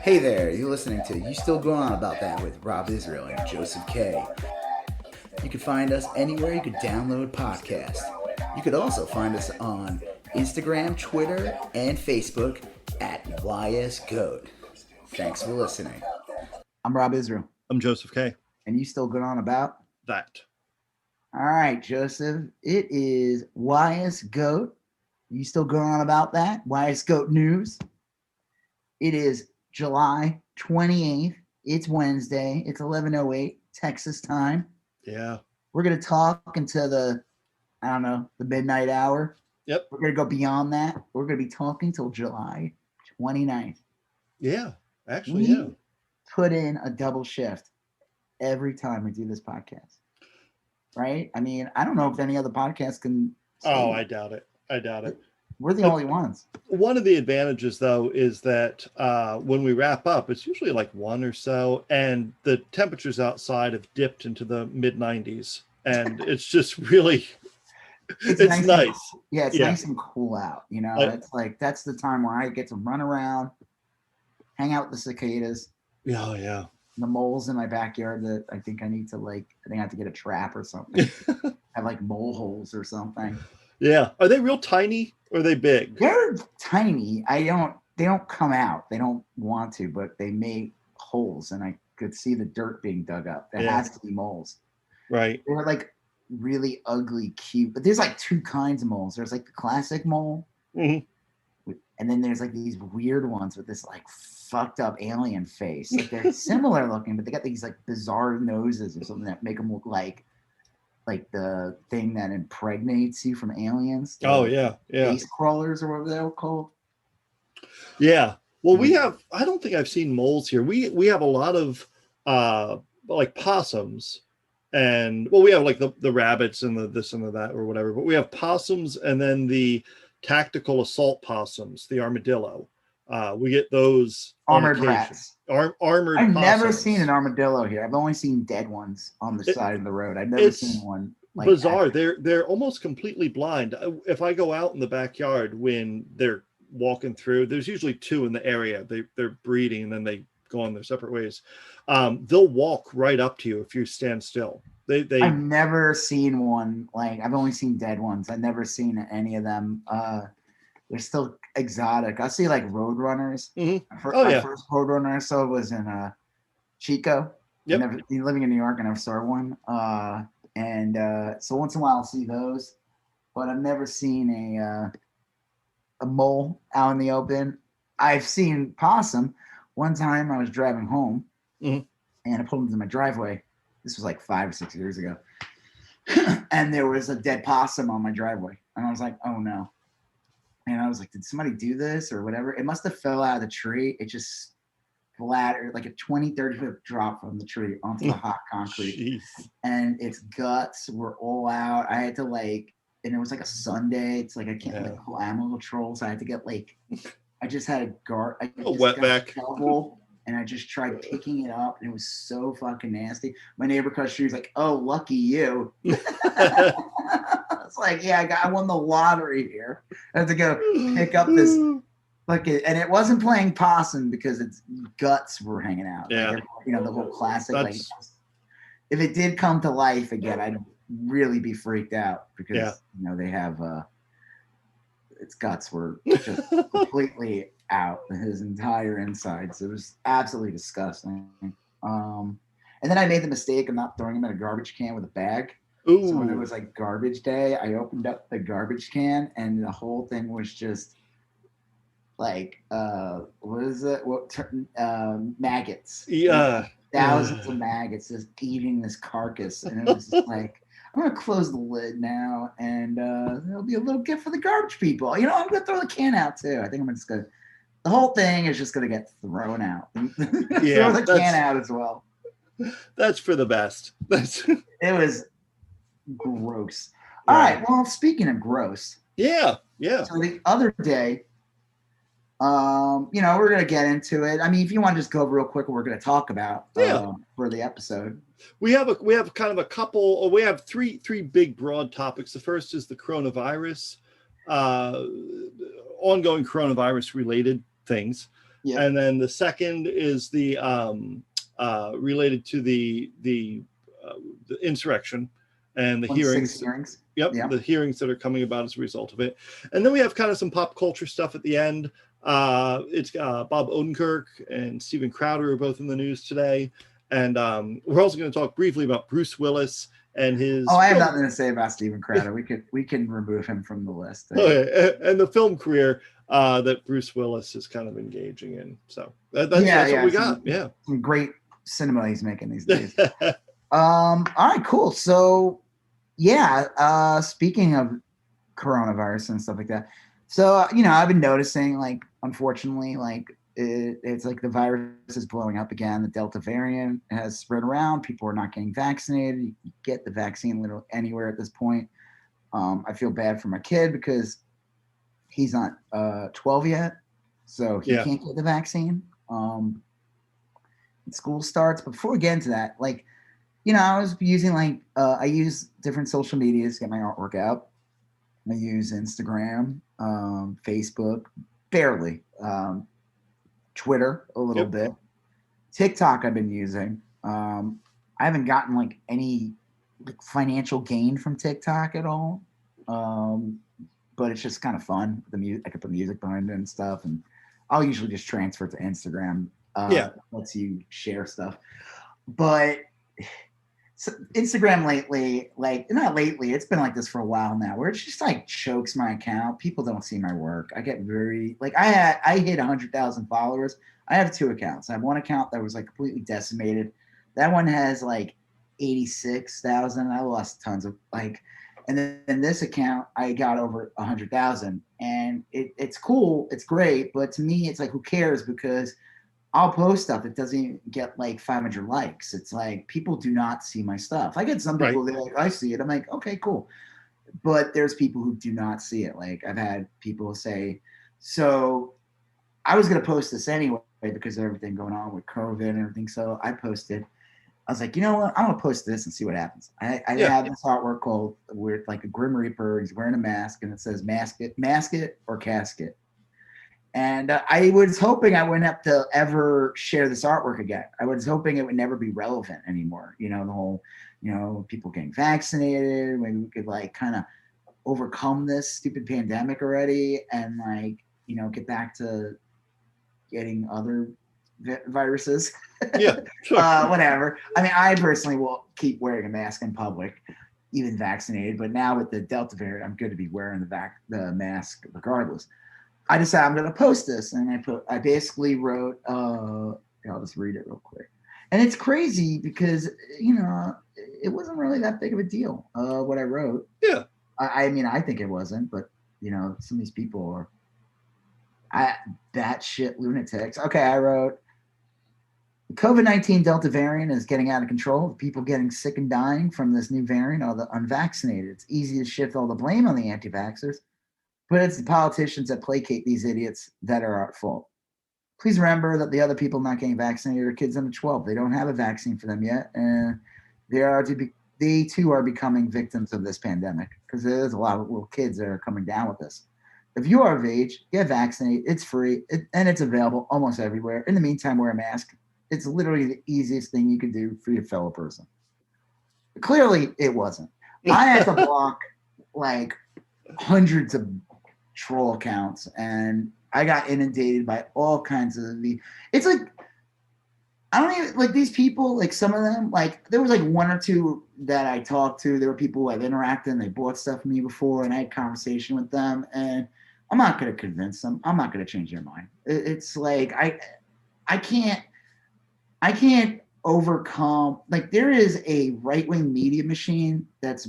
Hey there, you're listening to You Still Going On About That with Rob Israel and Joseph K. You can find us anywhere you could download podcasts. You could also find us on Instagram, Twitter, and Facebook at YSGOAT. Thanks for listening. I'm Rob Israel. I'm Joseph K. And you still going on about that? All right, Joseph. It is YSGOAT. You still going on about that? YSGOAT News. It is July 28th. It's Wednesday. It's 11:08 Texas time. Yeah. We're going to talk until the midnight hour. Yep. We're going to go beyond that. We're going to be talking till July 29th. Yeah, actually, we put in a double shift every time we do this podcast. Right? I mean, I don't know if any other podcast can. Oh, I doubt it. We're the only ones. One of the advantages, though, is that when we wrap up, it's usually like 1 or so, and the temperatures outside have dipped into the mid-90s, and it's just really, it's nice. Yeah, it's nice and cool out. You know, it's like that's the time where I get to run around, hang out with the cicadas. Oh, yeah. The moles in my backyard that I think I have to get a trap or something. Have like mole holes or something. Yeah. Are they real tiny or are they big? They're tiny. They don't come out. They don't want to, but they make holes and I could see the dirt being dug up. There has to be moles. Right. They're like really ugly, cute, but there's like two kinds of moles. There's like the classic mole. Mm-hmm. And then there's like these weird ones with this like fucked up alien face. Like they're similar looking, but they got these like bizarre noses or something that make them look like the thing that impregnates you from aliens. Face crawlers or whatever they're called. Yeah. Well, I don't think I've seen moles here. We have a lot of like possums, and we have like the rabbits and the this and the that or whatever, but we have possums and then the tactical assault possums, the armadillo. We get those armored rats. Armored I've possums. Never seen an armadillo here. I've only seen dead ones on the side of the road. I've never seen one like bizarre. They're almost completely blind. If I go out in the backyard when they're walking through, there's usually two in the area. They're breeding and then they go on their separate ways. They'll walk right up to you if you stand still. I've never seen one. Like I've only seen dead ones. I've never seen any of them. They're still exotic. I see like road runners. Mm-hmm. My first road runner I saw was in Chico. Yep. Living in New York, I never saw one. So once in a while I'll see those, but I've never seen a mole out in the open. I've seen possum. One time I was driving home, and I pulled into my driveway. This was like 5 or 6 years ago, and there was a dead possum on my driveway, and I was like, "Oh no." And I was like, did somebody do this or whatever? It must have fell out of the tree. It just flattered like a 20, 30 foot drop from the tree onto the hot concrete. Jeez. And its guts were all out. I had to and it was like a Sunday. It's like I can't call animal control. So I had to get I just had a wetback shovel and I just tried picking it up and it was so fucking nasty. My neighbor across the street was like, "Oh, lucky you." It's like, I won the lottery here. I had to go pick up this and it wasn't playing possum because its guts were hanging out. Yeah. The whole classic. If it did come to life again, I'd really be freaked out because they have its guts were just completely out, his entire insides. It was absolutely disgusting. And then I made the mistake of not throwing him in a garbage can with a bag. Ooh. So when it was like garbage day, I opened up the garbage can and the whole thing was just like what is it? Maggots. Yeah. Thousands of maggots just eating this carcass. And it was just like, I'm gonna close the lid now and there'll be a little gift for the garbage people. I'm gonna throw the can out too. I think I'm just gonna the whole thing is just gonna get thrown out. Throw the can out as well. That's for the best. It was gross. All right. Well, speaking of gross. Yeah. So the other day, we're gonna get into it. I mean, if you want to just go real quick, what we're gonna talk about for the episode. We have kind of a couple. Or we have three big broad topics. The first is the coronavirus, ongoing coronavirus related things. Yep. And then the second is the related to the insurrection and the 26 hearings. hearings. Yep, Yeah. the hearings that are coming about as a result of it. And then we have kind of some pop culture stuff at the end. It's Bob Odenkirk and Steven Crowder are both in the news today. And we're also going to talk briefly about Bruce Willis and his. Oh, I have nothing to say about Steven Crowder. We can remove him from the list. Okay. And the film career that Bruce Willis is kind of engaging in. So that's what we got. Yeah. Some great cinema he's making these days. All right, cool. So yeah, speaking of coronavirus and stuff like that. So, I've been noticing, like, unfortunately, like it's like the virus is blowing up again. The Delta variant has spread around. People are not getting vaccinated. You get the vaccine literally anywhere at this point. I feel bad for my kid because he's not 12 yet, so he can't get the vaccine. School starts. But before we get into that, like, I was using I use different social medias to get my artwork out. I use Instagram, Facebook, barely, Twitter a little bit, TikTok I've been using. I haven't gotten like any financial gain from TikTok at all, but it's just kind of fun. The music, I can put music behind it and stuff, and I'll usually just transfer it to Instagram. Lets you share stuff, but. So Instagram lately, not lately, it's been like this for a while now, where it's just like chokes my account. People don't see my work. I get very I hit 100,000 followers. I have 2 accounts. I have one account that was like completely decimated. That one has like 86,000. I lost tons of and then this account I got over 100,000, and it's cool, it's great, but to me it's like, who cares? Because I'll post stuff that doesn't even get like 500 likes. It's like, people do not see my stuff. I get some people, they're like, I see it. I'm like, okay, cool. But there's people who do not see it. Like, I've had people say, so I was going to post this anyway because of everything going on with COVID and everything. So I posted. I was like, you know what? I'm going to post this and see what happens. I have this artwork called, where it's like a Grim Reaper. He's wearing a mask, and it says mask it or casket. And I was hoping I wouldn't have to ever share this artwork again. I was hoping it would never be relevant anymore. The whole, people getting vaccinated, maybe we could like kind of overcome this stupid pandemic already and get back to getting other viruses. Yeah, sure. Whatever. I mean, I personally will keep wearing a mask in public, even vaccinated. But now with the Delta variant, I'm good to be wearing the mask regardless. I decided I'm going to post this, and I basically wrote, I'll just read it real quick. And it's crazy because, it wasn't really that big of a deal, what I wrote. Yeah. I mean, I think it wasn't, but, some of these people are batshit lunatics. Okay, I wrote, the COVID-19 Delta variant is getting out of control. The people getting sick and dying from this new variant are the unvaccinated. It's easy to shift all the blame on the anti-vaxxers, but it's the politicians that placate these idiots that are at fault. Please remember that the other people not getting vaccinated are kids under 12. They don't have a vaccine for them yet, and they too are becoming victims of this pandemic, because there's a lot of little kids that are coming down with this. If you are of age, get vaccinated. It's free, and it's available almost everywhere. In the meantime, wear a mask. It's literally the easiest thing you can do for your fellow person. But clearly, it wasn't. I had to block hundreds of troll accounts, and I got inundated by all kinds of it's like, I don't even these people, some of them, there was 1 or 2 that I talked to. There were people who I've interacted and they bought stuff from me before, and I had conversation with them, and I'm not going to convince them. I'm not going to change their mind. It's like, I can't overcome, there is a right-wing media machine that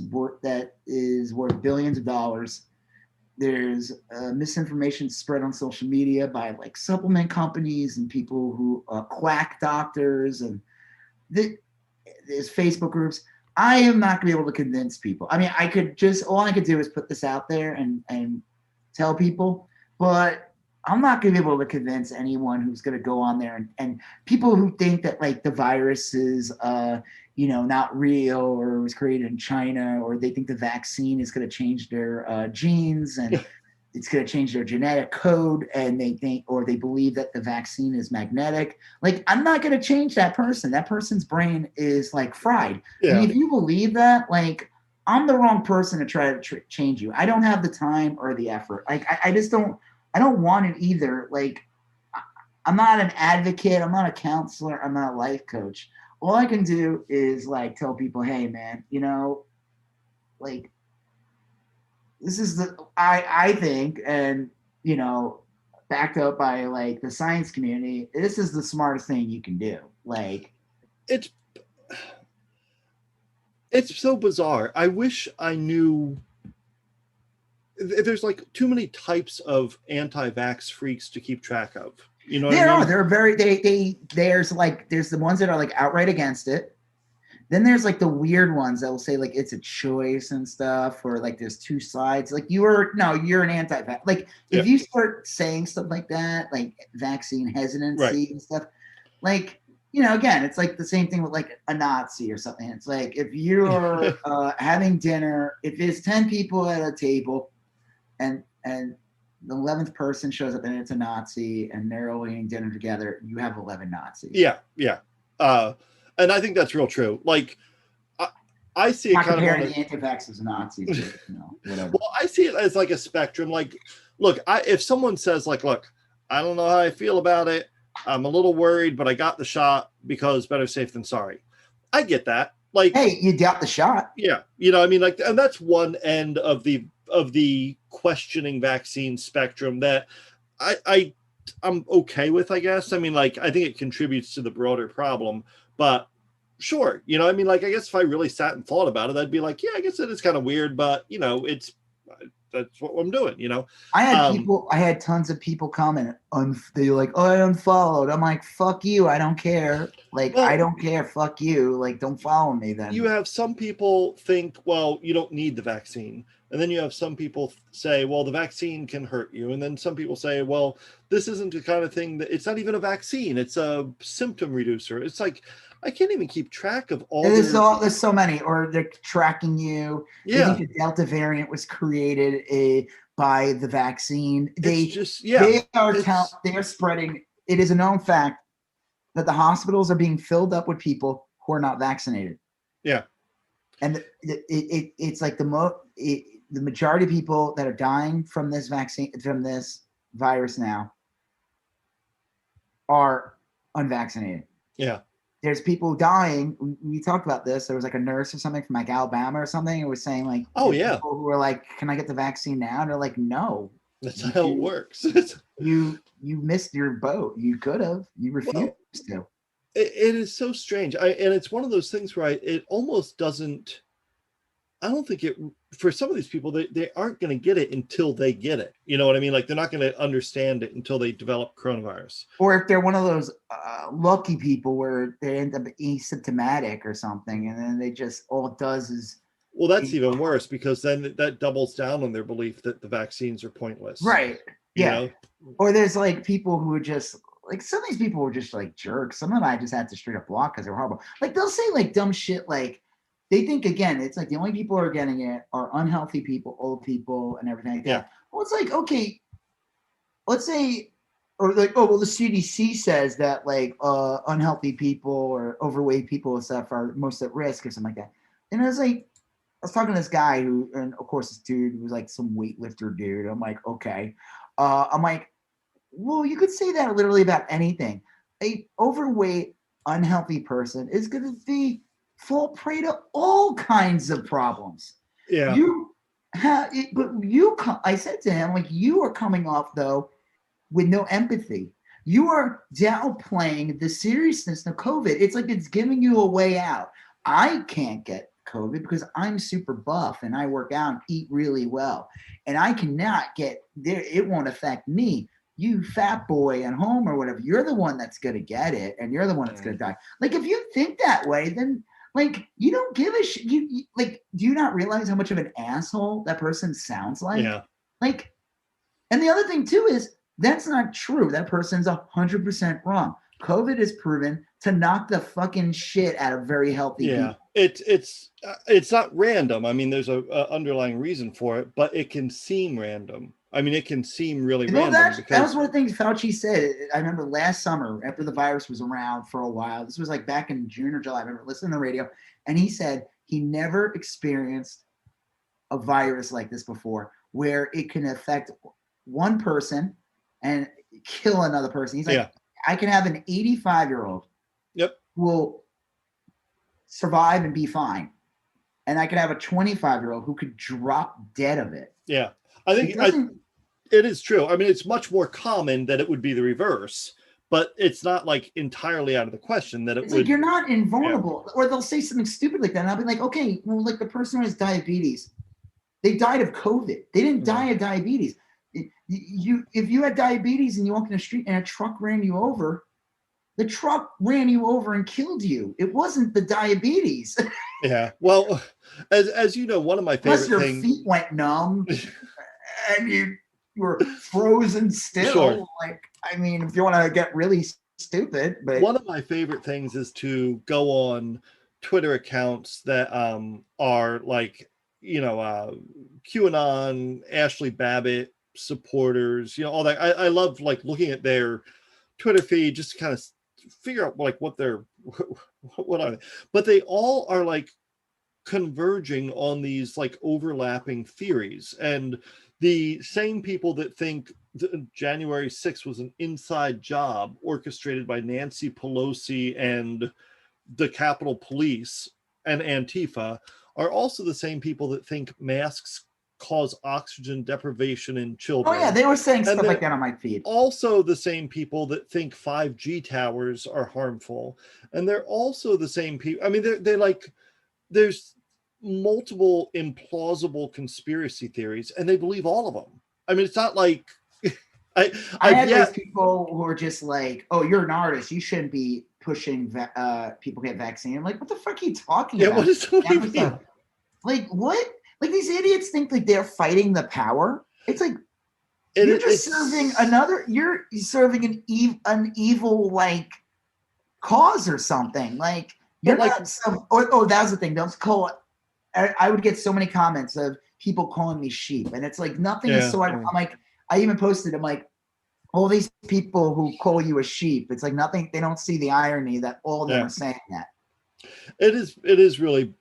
is worth billions of dollars. There's misinformation spread on social media by supplement companies and people who quack doctors, and there's Facebook groups. I am not going to be able to convince people. I mean, all I could do is put this out there and tell people, but I'm not going to be able to convince anyone who's going to go on there and people who think that the virus is not real, or was created in China, or they think the vaccine is going to change their genes. And it's going to change their genetic code, and they think, or they believe that the vaccine is magnetic. Like, I'm not going to change that person. That person's brain is like fried. Yeah. And if you believe that, like, I'm the wrong person to try to change you. I don't have the time or the effort. Like, I just don't, I don't want it either. Like, I'm not an advocate. I'm not a counselor. I'm not a life coach. All I can do is like tell people, hey man, you know, like, this is I think, and you know, backed up by like the science community, this is the smartest thing you can do. Like, it's so bizarre. I wish I knew. There's like too many types of anti-vax freaks to keep track of. You know what I mean? They're very there's the ones that are like outright against it. Then there's like the weird ones that will say like it's a choice and stuff, or like there's two sides. Like you're an anti-vax. Like if you start saying stuff like that, like vaccine hesitancy and stuff, like, you know, again, it's like the same thing with like a Nazi or something. It's like if you're having dinner, if there's 10 people at a table, and the 11th person shows up and it's a Nazi, and they're all eating dinner together, you have 11 Nazis. Yeah. And I think that's real true. Like, I see it kind of comparing the anti-vax as Nazis, you know, whatever. Well, I see it as like a spectrum. Like, look, if someone says like, look, I don't know how I feel about it. I'm a little worried, but I got the shot because better safe than sorry. I get that. Like, hey, you got the shot. Yeah. You know, I mean, like, and that's one end of the questioning vaccine spectrum that I'm okay with, I guess. I mean, like, I think it contributes to the broader problem, but sure. You know, I mean, like, I guess if I really sat and thought about it, I'd be like, yeah, I guess it is kind of weird, but you know, that's what I'm doing, you know. I had tons of people comment they were like, oh, I unfollowed. I'm like, fuck you, I don't care. Like, well, I don't care, fuck you. Like, don't follow me then. You have some people think, well, you don't need the vaccine. And then you have some people say, well, the vaccine can hurt you. And then some people say, well, this isn't the kind of thing that, it's not even a vaccine. It's a symptom reducer. It's like, I can't even keep track of all. There's so many, or they're tracking you. Yeah. I think the Delta variant was created by the vaccine. They are spreading. It is a known fact that the hospitals are being filled up with people who are not vaccinated. Yeah. And it's like the majority of people that are dying from this vaccine, from this virus now, are unvaccinated. Yeah. There's people dying. We talked about this. There was like a nurse or something from like Alabama or something. It was saying like, oh yeah, people who were like, can I get the vaccine now? And they're like, no. That's not how it works. you missed your boat. You could have. You refused to. It is so strange. And it's one of those things where it almost doesn't. I don't think it, for some of these people, they aren't going to get it until they get it. You know what I mean? Like, they're not going to understand it until they develop coronavirus. Or if they're one of those lucky people where they end up asymptomatic or something, and then they just, all it does is. Well, that's even worse, because then that doubles down on their belief that the vaccines are pointless. Right. Yeah. You know? Or there's like people who are just, like, some of these people were just like jerks. Some of them I just had to straight up block because they were horrible. Like, they'll say like dumb shit like, they think, again, it's like the only people who are getting it are unhealthy people, old people, and everything like that. Yeah. Well, it's like, okay, let's say, or like, oh, well, the CDC says that like unhealthy people or overweight people and stuff are most at risk or something like that. And I was like, I was talking to this guy who, and of course, this dude who was like some weightlifter dude. I'm like, okay. I'm like, well, you could say that literally about anything. A overweight, unhealthy person is going to fall prey to all kinds of problems. Yeah. I said to him, like, you are coming off though with no empathy. You are downplaying the seriousness of COVID. It's like it's giving you a way out. I can't get COVID because I'm super buff and I work out and eat really well, and I cannot get there. It won't affect me. You fat boy at home or whatever, you're the one that's going to get it, and you're the one that's going to die. Like, if you think that way, then like, you don't give a shit. You like, do you not realize how much of an asshole that person sounds like? Yeah. Like, and the other thing too is that's not true. That person's 100% wrong. COVID is proven to knock the fucking shit out of very healthy people. It's not random. I mean, there's a underlying reason for it, but it can seem random. I mean, it can seem really You know, random. that was one of the things Fauci said. I remember last summer after the virus was around for a while. This was like back in June or July. I remember listening to the radio, and he said he never experienced a virus like this before, where it can affect one person and kill another person. He's like, I can have an 85-year-old who will survive and be fine, and I could have a 25-year-old who could drop dead of it. Yeah, I think it is true. I mean, it's much more common that it would be the reverse, but it's not like entirely out of the question that it's like you're not invulnerable. Or they'll say something stupid like that, and I'll be like, okay, well, like the person who has diabetes, they died of COVID. They didn't die of diabetes. If you had diabetes and you walk in the street and a truck ran you over, the truck ran you over and killed you. It wasn't the diabetes. Yeah. Well, as you know, one of my favorite things. Your feet went numb and you were frozen still. Sure. Like, I mean, if you want to get really stupid, but one of my favorite things is to go on Twitter accounts that are like, you know, QAnon, Ashley Babbitt supporters, you know, all that. I love like looking at their Twitter feed just to kind of figure out like what are they, but they all are like converging on these like overlapping theories. And the same people that think January 6th was an inside job orchestrated by Nancy Pelosi and the Capitol Police and Antifa are also the same people that think masks cause oxygen deprivation in children. Oh yeah, they were saying stuff like that on my feed. Also the same people that think 5G towers are harmful. And they're also the same people. I mean, they're like, there's multiple implausible conspiracy theories and they believe all of them. I mean, it's not like I had those people who are just like, oh, you're an artist, you shouldn't be pushing people get vaccine. I'm like, what the fuck are you talking about? What is like what? Like these idiots think like they're fighting the power. It's like you're serving an evil like cause or something. Like you're not some. Oh, that was the thing. Don't call it. I would get so many comments of people calling me sheep, and it's like nothing is so. I'm like, I even posted. I'm like, all these people who call you a sheep. It's like nothing. They don't see the irony that all of them are saying that. It is really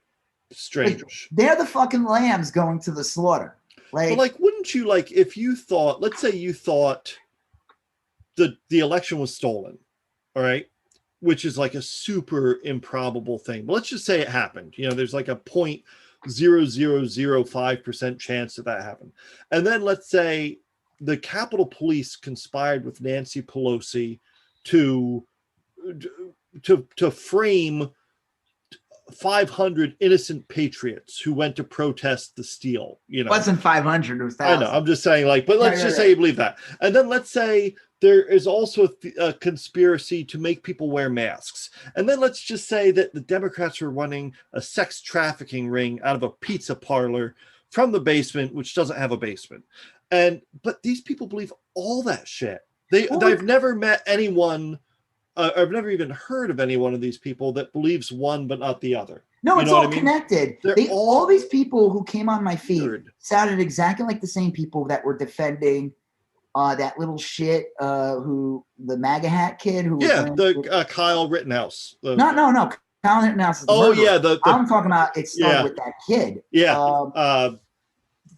strange. Like, they're the fucking lambs going to the slaughter. Like, but like, wouldn't you like if you thought, let's say you thought the election was stolen, all right, which is like a super improbable thing. But let's just say it happened. You know, there's like a 0.0005% chance that happened, and then let's say the Capitol Police conspired with Nancy Pelosi to frame 500 innocent patriots who went to protest the steal. You know, it wasn't 500, it was 1,000. I know. I'm just saying, like, but let's just say you believe that, and then let's say there is also a conspiracy to make people wear masks, and then let's just say that the Democrats were running a sex trafficking ring out of a pizza parlor from the basement, which doesn't have a basement, but these people believe all that shit. I've never met anyone. I've never even heard of any one of these people that believes one but not the other. No, it's all connected. All these people who came on my feed sounded exactly like the same people that were defending that little shit, who the MAGA hat kid who Kyle Rittenhouse. No. Kyle Rittenhouse is I'm talking about it started with that kid. Yeah.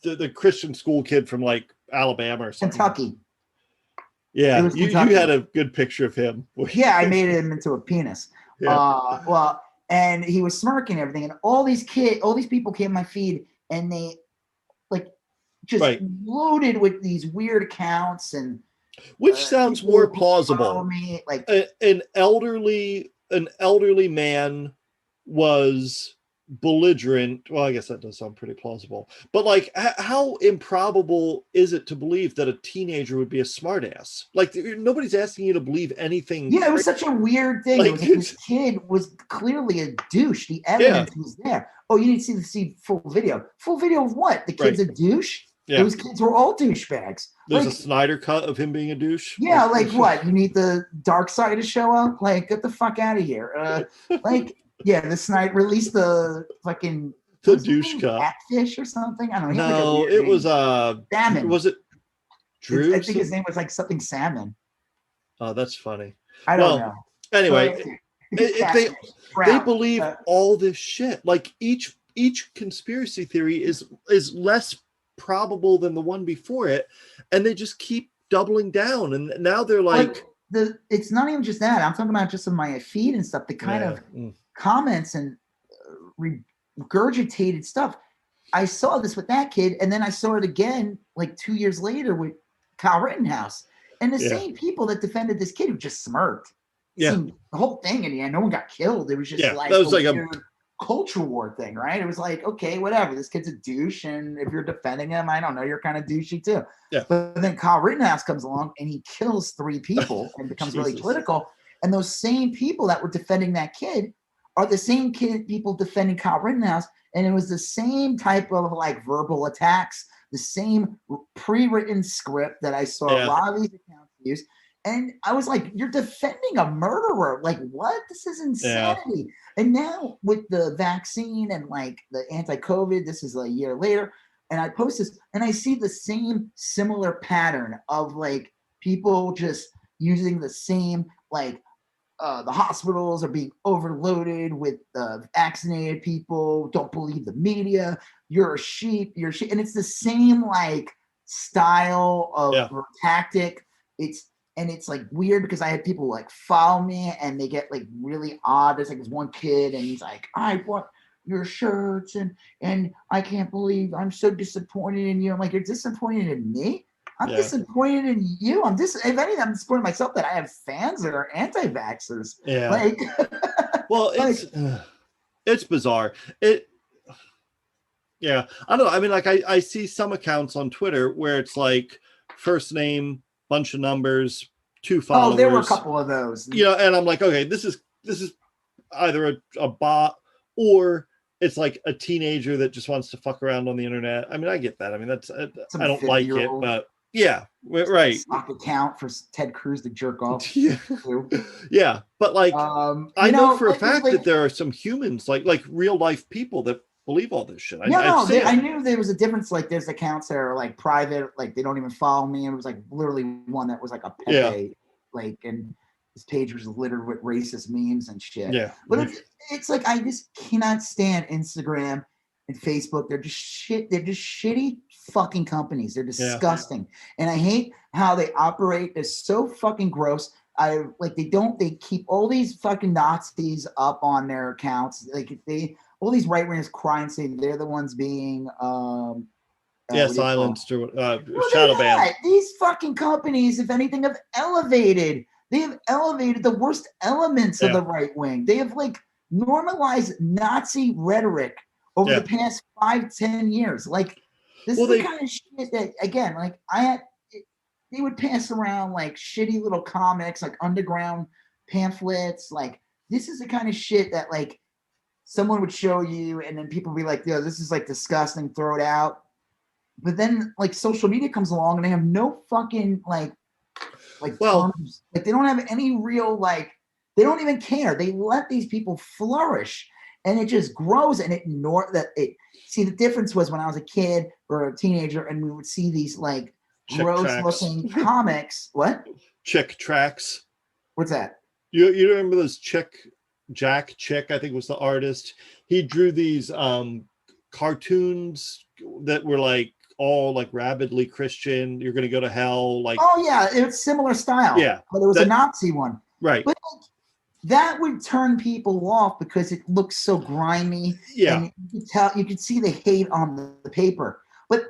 The Christian school kid from like Alabama or something. Kentucky. Yeah, you had a good picture of him. Yeah, I made him into a penis. Yeah. And he was smirking and everything, and all these people came on my feed, and they like just loaded with these weird accounts, and which sounds more plausible. Me, like an elderly man was belligerent. Well, I guess that does sound pretty plausible, but like how improbable is it to believe that a teenager would be a smartass? Like nobody's asking you to believe anything. It was such a weird thing. Like, this kid was clearly a douche. The evidence was there. Oh, you need to see full video of what? The kid's a douche. Those kids were all douchebags. There's a Snyder cut of him being a douche. Yeah, like what? You need the dark side to show up? Like, get the fuck out of here. The Snyder released the fucking douche cut. Catfish or something. I don't know. No, it was Damon. Was it? Drew. I think his name was like something Salmon. Oh, that's funny. I don't know. Anyway, they believe Uh, all this shit. Like each conspiracy theory is less probable than the one before it, and they just keep doubling down. And now they're like, it's not even just that. I'm talking about just on my feed and stuff. The kind of comments and regurgitated stuff. I saw this with that kid, and then I saw it again like 2 years later with Kyle Rittenhouse, and the same people that defended this kid who just smirked. The whole thing in the end, no one got killed. It was just like that was like a culture war thing, right? It was like, okay, whatever. This kid's a douche, and if you're defending him, I don't know, you're kind of douchey too. Yeah. But then Kyle Rittenhouse comes along and he kills 3 people and becomes really political. And those same people that were defending that kid are the same people defending Kyle Rittenhouse. And it was the same type of like verbal attacks, the same pre-written script that I saw a lot of these accounts use. And I was like, you're defending a murderer. Like, what? This is insanity. Yeah. And now with the vaccine and like the anti-COVID, this is a year later, and I post this and I see the same similar pattern of like people just using the same, like the hospitals are being overloaded with vaccinated people. Don't believe the media. You're a sheep. And it's the same like style of tactic. And it's like weird because I had people like follow me and they get like really odd. There's like this one kid and he's like, I want your shirts and I can't believe I'm so disappointed in you. I'm like, you're disappointed in me? I'm disappointed in you. If anything, I'm disappointed in myself that I have fans that are anti-vaxxers. Yeah. Like, well, it's bizarre. I don't know. I mean, like I see some accounts on Twitter where it's like first name, bunch of numbers, 2 followers. Oh, there were a couple of those. And I'm like, okay, this is either a bot or it's like a teenager that just wants to fuck around on the internet. I mean, I get that. I mean, that's I don't like it, but yeah, right. Stock account for Ted Cruz to jerk off. Yeah, but like I know for a fact that there are some humans, like real life people that believe all this shit. I knew there was a difference. Like there's accounts that are like private, like they don't even follow me. And it was like literally one that was like a Pepe, like, and his page was littered with racist memes and shit. Yeah. But it's like I just cannot stand Instagram and Facebook. They're just shit. They're just shitty fucking companies. They're disgusting. And I hate how they operate. They're so fucking gross. They keep all these fucking Nazis up on their accounts. Like all these right wingers cry and say they're the ones being silenced or shadow banned. These fucking companies, if anything, have elevated. They have elevated the worst elements of the right wing. They have like normalized Nazi rhetoric over the past 5-10 years. Like this is the kind of shit that, again, like they would pass around like shitty little comics, like underground pamphlets. Like this is the kind of shit that like someone would show you and then people would be like, yo, this is like disgusting, throw it out. But then like social media comes along and they have no fucking terms. Like they don't have any real, like, they don't even care. They let these people flourish and it just grows and see, the difference was when I was a kid or a teenager and we would see these like gross looking comics. What? Chick tracks. What's that? You remember those Jack Chick, I think was the artist. He drew these cartoons that were like all like rabidly Christian. You're going to go to hell. Like, oh yeah, it's similar style. Yeah, but it was a Nazi one, right? But that would turn people off because it looks so grimy. Yeah, and you could see the hate on the paper. But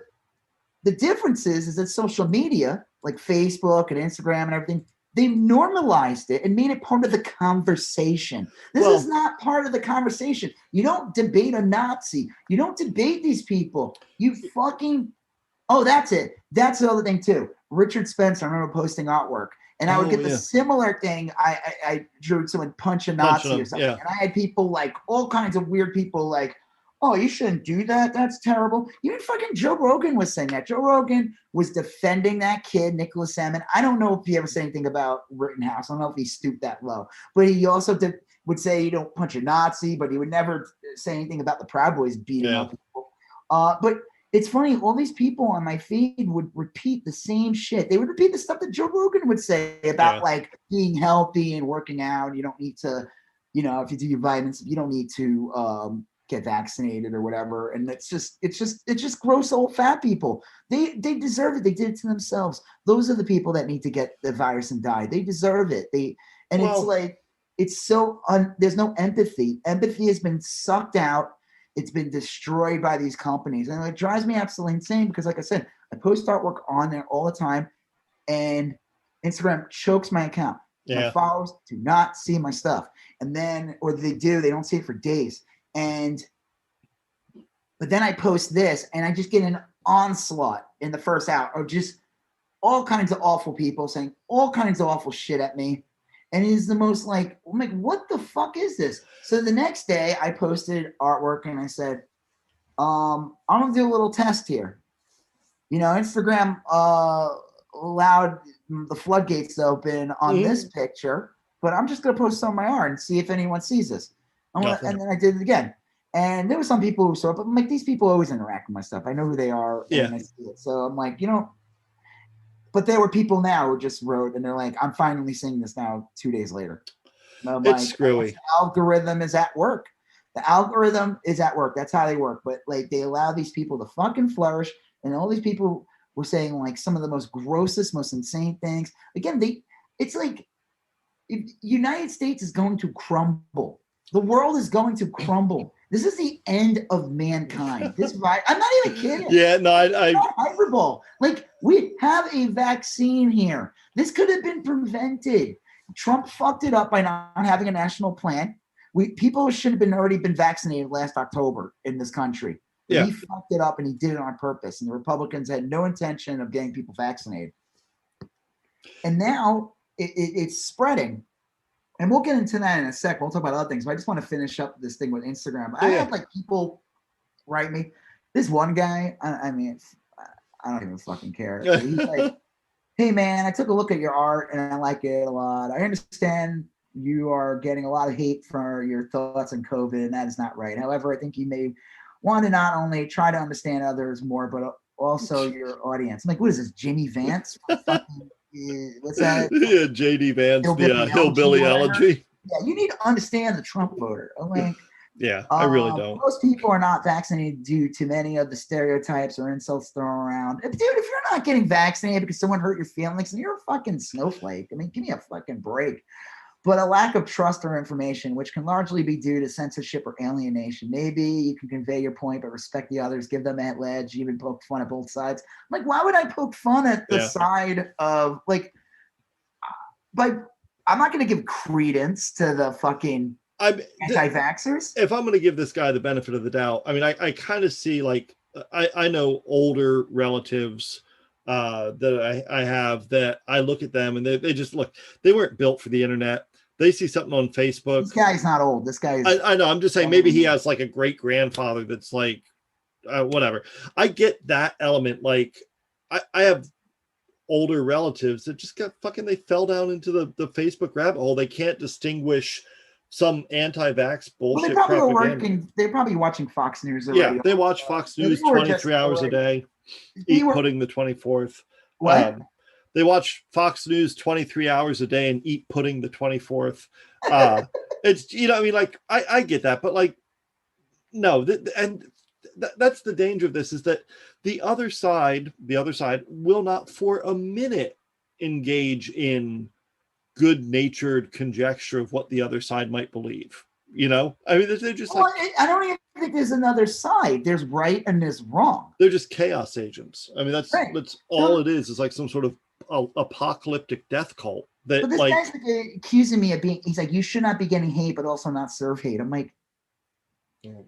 the difference is that social media, like Facebook and Instagram and everything, they've normalized it and made it part of the conversation. This is not part of the conversation. You don't debate a Nazi. You don't debate these people. You fucking... Oh, that's it. That's the other thing, too. Richard Spencer, I remember posting artwork. And I would get the similar thing. I drew someone punch a Nazi or something. Yeah. And I had people like, all kinds of weird people like, oh, you shouldn't do that. That's terrible. Even fucking Joe Rogan was saying that. Joe Rogan was defending that kid, Nicholas Salmon. I don't know if he ever said anything about Rittenhouse. I don't know if he stooped that low. But he also would say you don't punch a Nazi, but he would never say anything about the Proud Boys beating up people. But it's funny. All these people on my feed would repeat the same shit. They would repeat the stuff that Joe Rogan would say about like being healthy and working out. You don't need to, if you do your vitamins, you don't need to get vaccinated or whatever. And it's just gross old fat people. They deserve it. They did it to themselves. Those are the people that need to get the virus and die. They deserve it. It's like, it's so there's no empathy. Empathy has been sucked out. It's been destroyed by these companies. And it drives me absolutely insane because, like I said, I post artwork on there all the time and Instagram chokes my account. Yeah. My followers do not see my stuff. And then, or they do, they don't see it for days. But then I post this and I just get an onslaught in the first hour of just all kinds of awful people saying all kinds of awful shit at me. And it is the most like, I'm like, what the fuck is this? So the next day I posted artwork and I said, I'm going to do a little test here. Instagram allowed the floodgates to open on this picture, but I'm just going to post some of my art and see if anyone sees this. And then I did it again. And there were some people who saw it, but I'm like, these people always interact with my stuff. I know who they are. And I see it. So I'm like, but there were people now who just wrote and they're like, I'm finally seeing this now 2 days later. And I'm it's screwy. The algorithm is at work. The algorithm is at work. That's how they work. But like they allow these people to fucking flourish. And all these people were saying like some of the most grossest, most insane things. Again, it's like United States is going to crumble. The world is going to crumble. This is the end of mankind. I'm not even kidding. Yeah, no, I hyperbole. Like we have a vaccine here. This could have been prevented. Trump fucked it up by not having a national plan. People should have already been vaccinated last October in this country. Yeah. He fucked it up and he did it on purpose. And the Republicans had no intention of getting people vaccinated. And now it's spreading. And we'll get into that in a sec. We'll talk about other things, but I just want to finish up this thing with Instagram. I have like people write me. This one guy, I mean, I don't even fucking care. He's like, hey man, I took a look at your art and I like it a lot. I understand you are getting a lot of hate for your thoughts on COVID, and that is not right. However, I think you may want to not only try to understand others more, but also your audience. I'm like, what is this, Jimmy Vance? What's that? Yeah, JD Vance, the hillbilly elegy. Yeah, you need to understand the Trump voter. I'm like, yeah, I really don't. Most people are not vaccinated due to many of the stereotypes or insults thrown around. Dude, if you're not getting vaccinated because someone hurt your feelings, then you're a fucking snowflake. I mean, give me a fucking break. But a lack of trust or information, which can largely be due to censorship or alienation. Maybe you can convey your point, but respect the others, give them that ledge, even poke fun at both sides. Like, why would I poke fun at the side of, like, I'm not going to give credence to the fucking anti-vaxxers. If I'm going to give this guy the benefit of the doubt, I mean, I kind of see, like, I know older relatives that I have that I look at them and they just look, they weren't built for the internet. They see something on Facebook. This guy's not old. This guy is. I know. I'm just saying maybe he has like a great grandfather that's like, whatever. I get that element. Like I have older relatives that just got they fell down into the Facebook rabbit hole. They can't distinguish some anti-vax bullshit. Well, they're probably watching Fox News already. Yeah, they watch Fox News 23 hours a day. Eat pudding the 24th. What? They watch Fox News 23 hours a day and eat pudding the 24th. It's, I mean, like, I get that, but like, no, that's the danger of this, is that the other side will not for a minute engage in good-natured conjecture of what the other side might believe. I mean, they're just like, I don't even think there's another side. There's right and there's wrong. They're just chaos agents. I mean, that's all it is like some sort of apocalyptic death cult. But this guy's accusing me of being, he's like, you should not be getting hate, but also not serve hate. I'm like,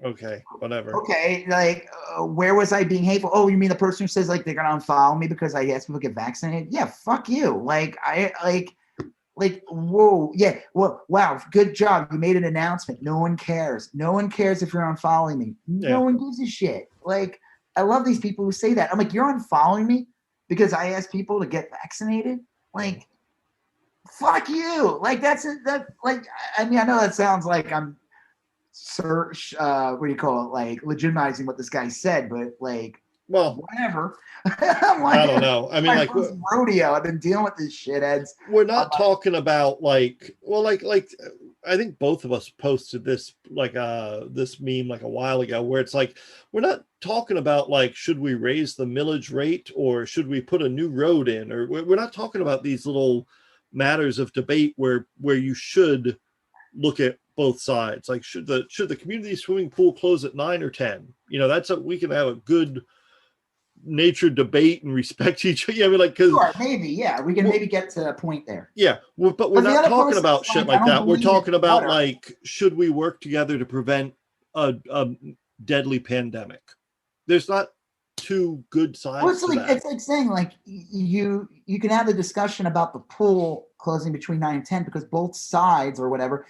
okay, whatever. Okay, like, where was I being hateful? Oh, you mean the person who says, like, they're going to unfollow me because I asked people to get vaccinated? Yeah, fuck you. Like, whoa, yeah, well, wow, good job. You made an announcement. No one cares. No one cares if you're unfollowing me. No one gives a shit. Like, I love these people who say that. I'm like, you're unfollowing me because I asked people to get vaccinated? Like, fuck you. Like, I mean, I know that sounds like I'm what do you call it? Like, legitimizing what this guy said, but like, Well, whatever. I'm like, I don't know. I mean, my like, first rodeo. I've been dealing with these shitheads. we're not talking about like, well, like I think both of us posted this like this meme like a while ago where it's like we're not talking about like should we raise the millage rate or should we put a new road in, or we're not talking about these little matters of debate where you should look at both sides. Like should the community swimming pool close at 9 or 10? You know, that's we can have a good nature debate and respect each other. Yeah, I mean, like, because sure, maybe, yeah, we can maybe get to a point there. Yeah, but we're not talking about shit like that. We're talking about like, should we work together to prevent a deadly pandemic? There's not two good sides. Well, it's like saying like you can have a discussion about the pool closing between 9 and 10 because both sides or whatever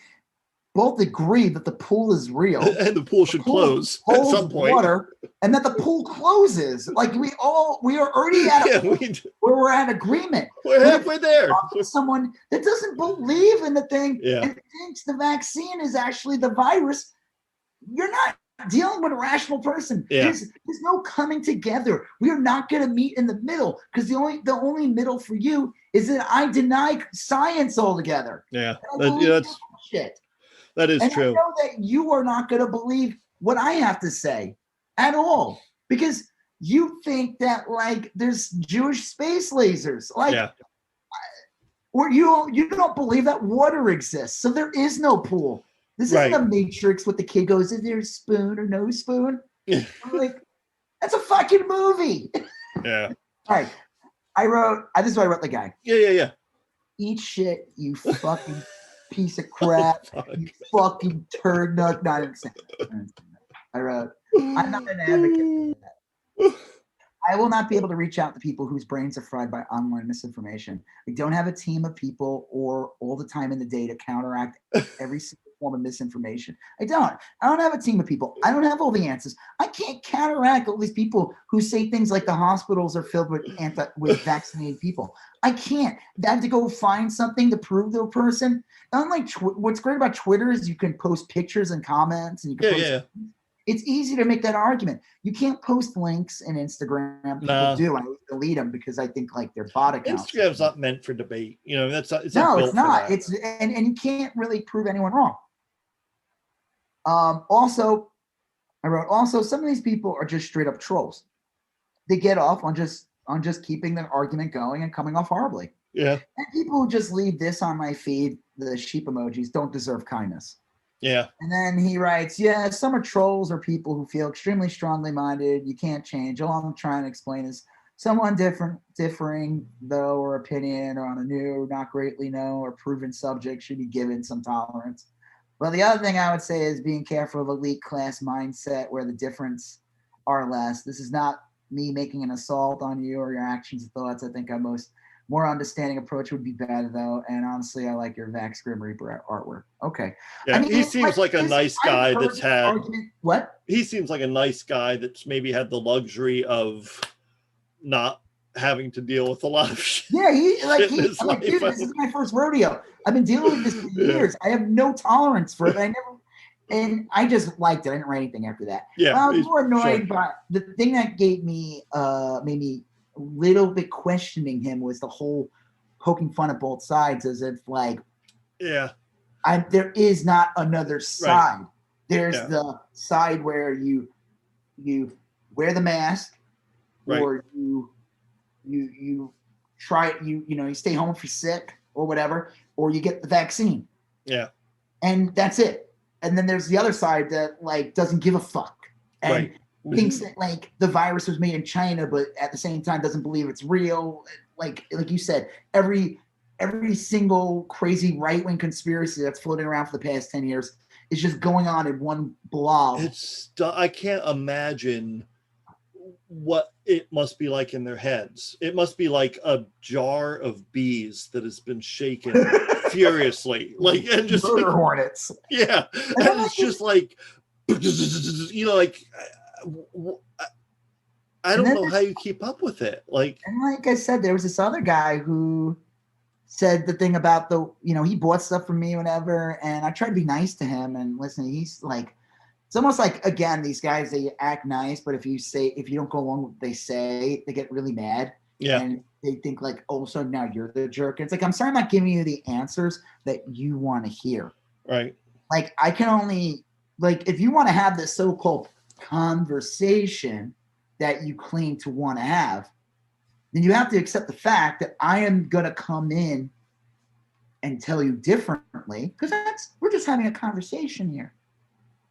both agree that the pool is real and the pool should close at some point, water, and that the pool closes. Like we are already at a point where we're at agreement. We're halfway there. Someone that doesn't believe in the thing and thinks the vaccine is actually the virus, you're not dealing with a rational person. There's no coming together. We are not going to meet in the middle because the only middle for you is that I deny science altogether. Yeah, that's shit. That is true. I know that you are not going to believe what I have to say at all because you think that like there's Jewish space lasers, like, or you don't believe that water exists, so there is no pool. This isn't a Matrix with the kid goes, is there a spoon or no spoon? I'm like, that's a fucking movie. Yeah. All right. This is what I wrote the guy. Yeah. Eat shit, you fucking piece of crap, you fucking turd nut. Not I wrote, I'm not an advocate for that. I will not be able to reach out to people whose brains are fried by online misinformation. I don't have a team of people or all the time in the day to counteract every single form of misinformation. I don't have a team of people. I don't have all the answers. I can't counteract all these people who say things like the hospitals are filled with vaccinated people. I can't. I have to go find something to prove to a person. Unlike what's great about Twitter is you can post pictures and comments, and you can post. It's easy to make that argument. You can't post links in Instagram. People do. I delete them because I think like they're bot accounts. Instagram's not meant for debate. You know, it's not. It's not. It's and you can't really prove anyone wrong. Also, I wrote some of these people are just straight up trolls. They get off on just keeping their argument going and coming off horribly. Yeah. And people who just leave this on my feed, the sheep emojis, don't deserve kindness. Yeah. And then he writes, some are trolls or people who feel extremely strongly minded. You can't change. All I'm trying to explain is someone differing though or opinion or on a new, not greatly known or proven subject should be given some tolerance. Well, the other thing I would say is being careful of elite class mindset where the difference are less. This is not me making an assault on you or your actions and thoughts. I think a more understanding approach would be better though. And honestly, I like your Vax Grim Reaper artwork. Okay. Yeah, I mean, he seems like a nice guy that's had what? He seems like a nice guy that's maybe had the luxury of not having to deal with a lot of shit. Yeah, dude, this is my first rodeo. I've been dealing with this for years. I have no tolerance for it. I just liked it. I didn't write anything after that. Yeah. I was more annoyed by the thing that made me a little bit questioning him was the whole poking fun at both sides as if like, there is not another side. Right. There's the side where you wear the mask, or you try it, you stay home if you're sick or whatever, or you get the vaccine. Yeah. And that's it. And then there's the other side that like doesn't give a fuck and thinks that like the virus was made in China, but at the same time doesn't believe it's real. Like you said, every single crazy right-wing conspiracy that's floating around for the past 10 years is just going on in one blob. I can't imagine what it must be like in their heads. It must be like a jar of bees that has been shaken furiously, like, and just murder hornets. Yeah, and it's just like, like I don't know how you keep up with it. Like, and like I said, there was this other guy who said the thing about he bought stuff from me, whatever, and I tried to be nice to him and listen. He's like It's almost like, again, these guys, they act nice, but if you don't go along with what they say, they get really mad. Yeah. And they think like, oh, so now you're the jerk. It's like, I'm sorry, I'm not giving you the answers that you want to hear. Right. Like, I can only, like, if you want to have this so-called conversation that you claim to want to have, then you have to accept the fact that I am going to come in and tell you differently, because we're just having a conversation here.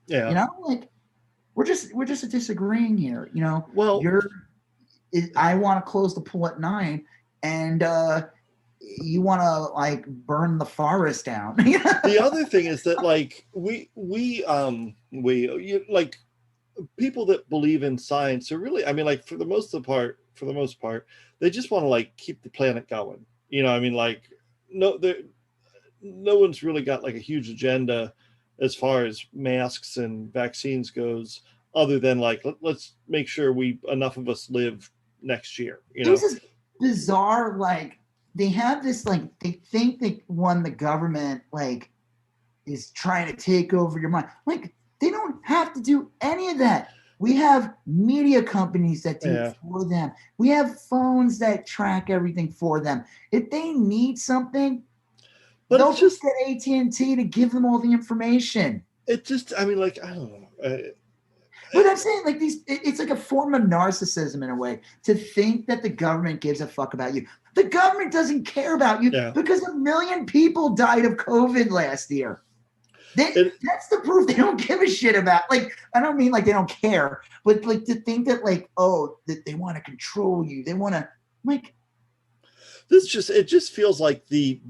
Yeah. You know, like we're just disagreeing here. You know, well, I want to close the pool at 9, and you want to like burn the forest down. The other thing is that like we like people that believe in science are really, I mean, like for the most part, they just want to like keep the planet going. You know, I mean, like no one's really got like a huge agenda as far as masks and vaccines goes, other than like let's make sure enough of us live next year. You know, this is bizarre. Like they have this, like they think that when the government like is trying to take over your mind, like they don't have to do any of that. We have media companies that do it for them. We have phones that track everything for them. If they need something, but they'll just get AT&T to give them all the information. It just, I mean, like, I don't know. But I'm saying, like, it's like a form of narcissism in a way to think that the government gives a fuck about you. The government doesn't care about you because 1 million people died of COVID last year. That's the proof they don't give a shit about. Like, I don't mean like they don't care, but like to think that like, oh, that they want to control you. They want to, like. It just feels like the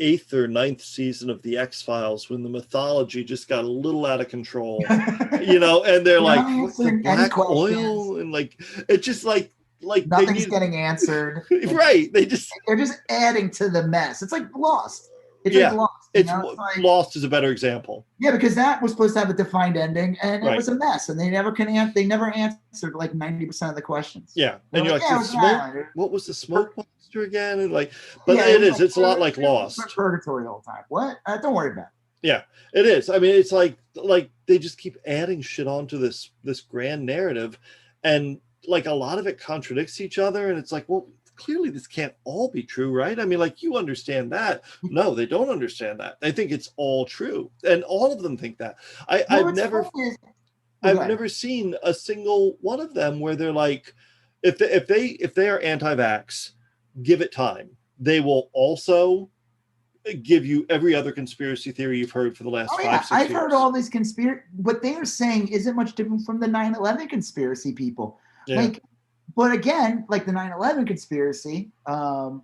8th or 9th season of the X-Files when the mythology just got a little out of control, you know, and they're like, what's the black oil? And like, it's just like nothing's getting answered. Right. They're just adding to the mess. It's like Lost. It's like Lost. It's like, Lost is a better example. Yeah, because that was supposed to have a defined ending, and it was a mess, and they never answered like 90% of the questions. Yeah, and you're like, the smoke. What was the smoke monster again? And like, but it's a lot like Lost. Purgatory the whole time. What? Don't worry about it. Yeah, it is. I mean, it's like they just keep adding shit onto this grand narrative, and like a lot of it contradicts each other, and it's like, well, clearly this can't all be true, right? I mean, like, you understand that. No, they don't understand that. They think it's all true, and all of them think that. I've never seen a single one of them where they're like, if they are anti-vax, give it time. They will also give you every other conspiracy theory you've heard for the last 5-6 years. I've heard all these conspiracy. What they are saying isn't much different from the 9/11 conspiracy people. Yeah. Like. But again, like the 9/11 conspiracy had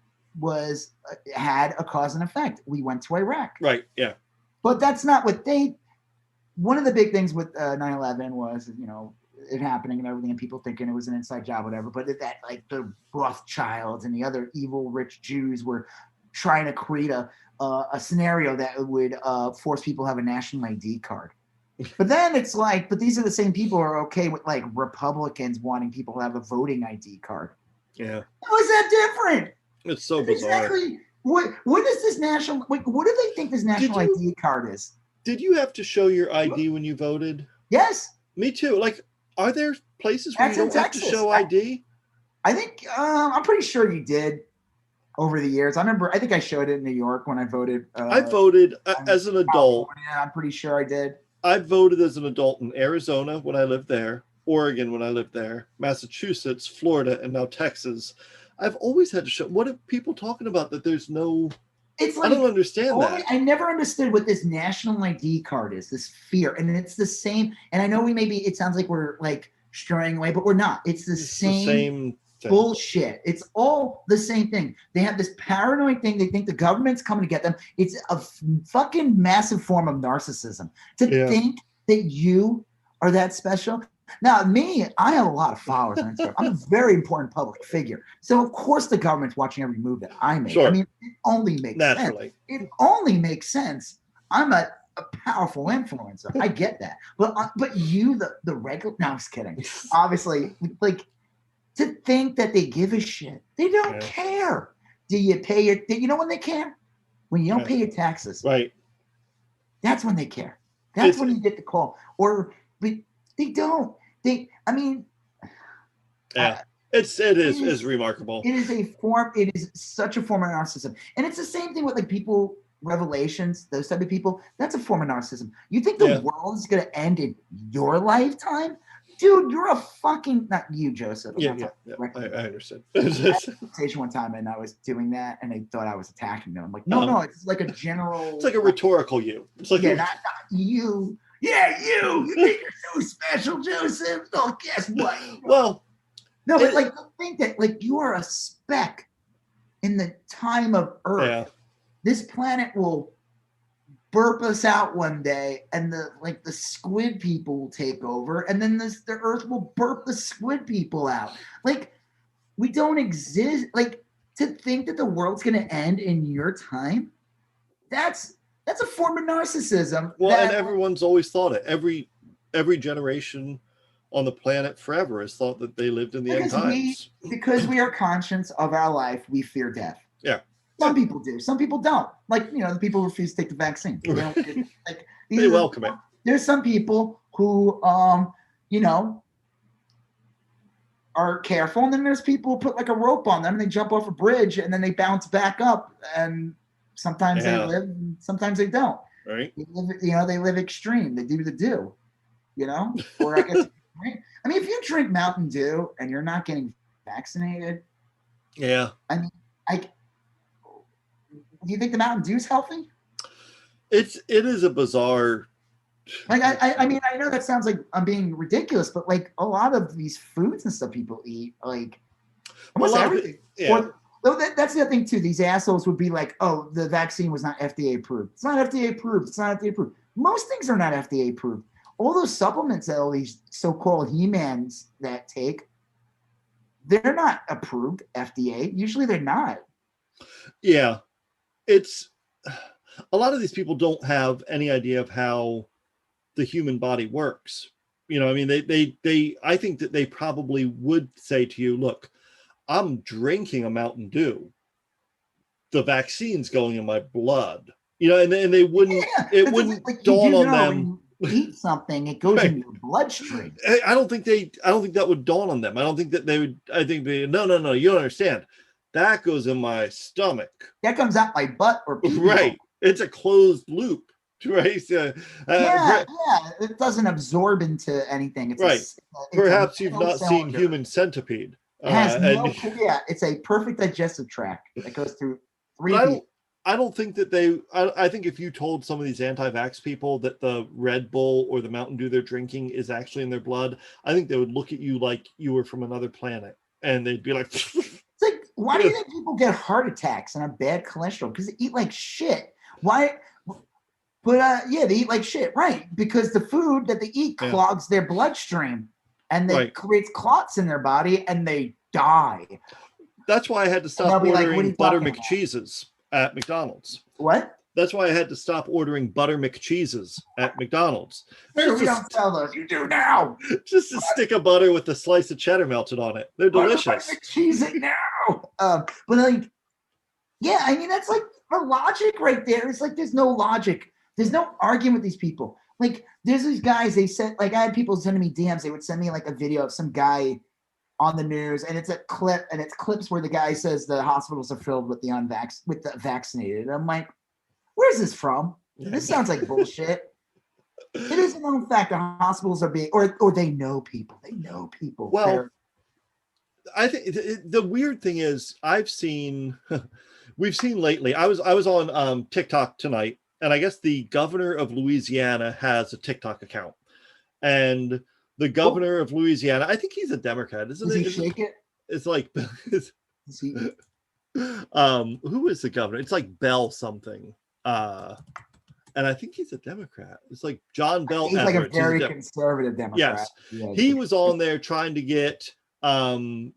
a cause and effect. We went to Iraq. Right, yeah. But that's not what one of the big things with 9/11 was, you know, it happening and everything, and people thinking it was an inside job, whatever. But that like the Rothschilds and the other evil rich Jews were trying to create a scenario that would force people to have a national ID card. But then it's like, but these are the same people who are okay with like Republicans wanting people to have a voting ID card. Yeah. How is that different? It's so bizarre. Exactly. What is this national? What do they think this national ID card is? Did you have to show your ID when you voted? Yes. Me too. Like, are there places where you don't have to show ID? I think I'm pretty sure you did over the years. I think I showed it in New York when I voted. I voted as an adult. I'm pretty sure I did. I voted as an adult in Arizona when I lived there, Oregon when I lived there, Massachusetts, Florida, and now Texas. I've always had to show. What are people talking about that there's no? It's like, I don't understand that. I never understood what this national ID card is, this fear. And it's the same. And I know it sounds like we're like straying away, but we're not. It's the same bullshit. It's all the same thing. They have this paranoid thing. They think the government's coming to get them. It's a fucking massive form of narcissism to think that you are that special. Now, I have a lot of followers on Instagram. I'm a very important public figure. So, of course, the government's watching every move that I make. Sure. I mean, it only makes sense. It only makes sense. I'm a powerful influencer. I get that. But you, the regular, no, I'm just kidding. Obviously, like, to think that they give a shit. They don't care. Do you pay you know when they care? When you don't pay your taxes. Right. That's when they care. That's when you get the call. Or but they don't. I mean, Yeah, it is remarkable. It is a form. It is such a form of narcissism, and it's the same thing with like people, revelations, those type of people. That's a form of narcissism. You think the world is going to end in your lifetime? Dude, you're a fucking, not you, Joseph. I understand. I had a conversation one time and I was doing that and they thought I was attacking them. I'm like, no, it's like a general. It's like a rhetorical you. It's like, not you. Yeah, you. You think you're so special, Joseph? Oh, guess what? Well, no, but like, think that like you are a speck in the time of Earth. Yeah. This planet will burp us out one day, and the squid people will take over, and then the Earth will burp the squid people out. Like, we don't exist. Like, to think that the world's gonna end in your time, that's a form of narcissism. Well, and everyone's always thought it. Every generation on the planet forever has thought that they lived in the end times. Because we are conscious of our life, we fear death. Yeah. Some people do. Some people don't. Like, the people who refuse to take the vaccine. They welcome it. There's some people who, are careful, and then there's people who put like a rope on them and they jump off a bridge and then they bounce back up, and sometimes they live, and sometimes they don't. Right. They live extreme. They do the do. Or I guess. I mean, if you drink Mountain Dew and you're not getting vaccinated, yeah. I mean, do you think the Mountain Dew is healthy? It is a bizarre. Like, I mean, I know that sounds like I'm being ridiculous, but like a lot of these foods and stuff people eat, like almost everything. That's the other thing too. These assholes would be like, "Oh, the vaccine was not FDA approved. It's not FDA approved. It's not FDA approved." Most things are not FDA approved. All those supplements that all these so-called He-Mans that take, they're not approved FDA. Usually they're not. Yeah. It's a lot of these people don't have any idea of how the human body works. I mean, they I think that they probably would say to you, look, I'm drinking a Mountain Dew. The vaccine's going in my blood. And they wouldn't, it wouldn't dawn on them. Eat something, it goes in your bloodstream. I don't think that would dawn on them. I don't think that they would. I think no, you don't understand. That goes in my stomach. That comes out my butt or pee. Right. It's a closed loop. Right. It doesn't absorb into anything. It's right. Perhaps you've not seen Human Centipede. It has it's a perfect digestive tract that goes through 3 feet. I don't think that I think if you told some of these anti-vax people that the Red Bull or the Mountain Dew they're drinking is actually in their blood, I think they would look at you like you were from another planet. And they'd be like, it's like, why do you think people get heart attacks and have bad cholesterol? Because they eat like shit. Why? But they eat like shit, right? Because the food that they eat clogs their bloodstream and they creates clots in their body and they die. That's why I had to stop ordering butter McCheeses at McDonald's. What? That's why I had to stop ordering butter McCheeses at McDonald's. We don't sell those. You do now. Just a stick of butter with a slice of cheddar melted on it. They're delicious. McCheese it now. But like, I mean, that's like the logic right there. It's like there's no logic. There's no arguing with these people. Like, there's these guys. They sent, like, I had people sending me DMs. They would send me like a video of some guy on the news, and it's a clip, and it's clips where the guy says the hospitals are filled with the vaccinated. And I'm like, where's this from? This sounds like bullshit. It is a known fact that hospitals are being, or they know people. They know people. Well, I think the weird thing is we've seen lately. I was on TikTok tonight, and I guess the governor of Louisiana has a TikTok account, and the governor of Louisiana, I think he's a Democrat, isn't it? Does he shake it? It's like, who is the governor? It's like Bell something. And I think he's a Democrat. It's like John Bell. He's like a very conservative Democrat. Yes. He was on there trying to get the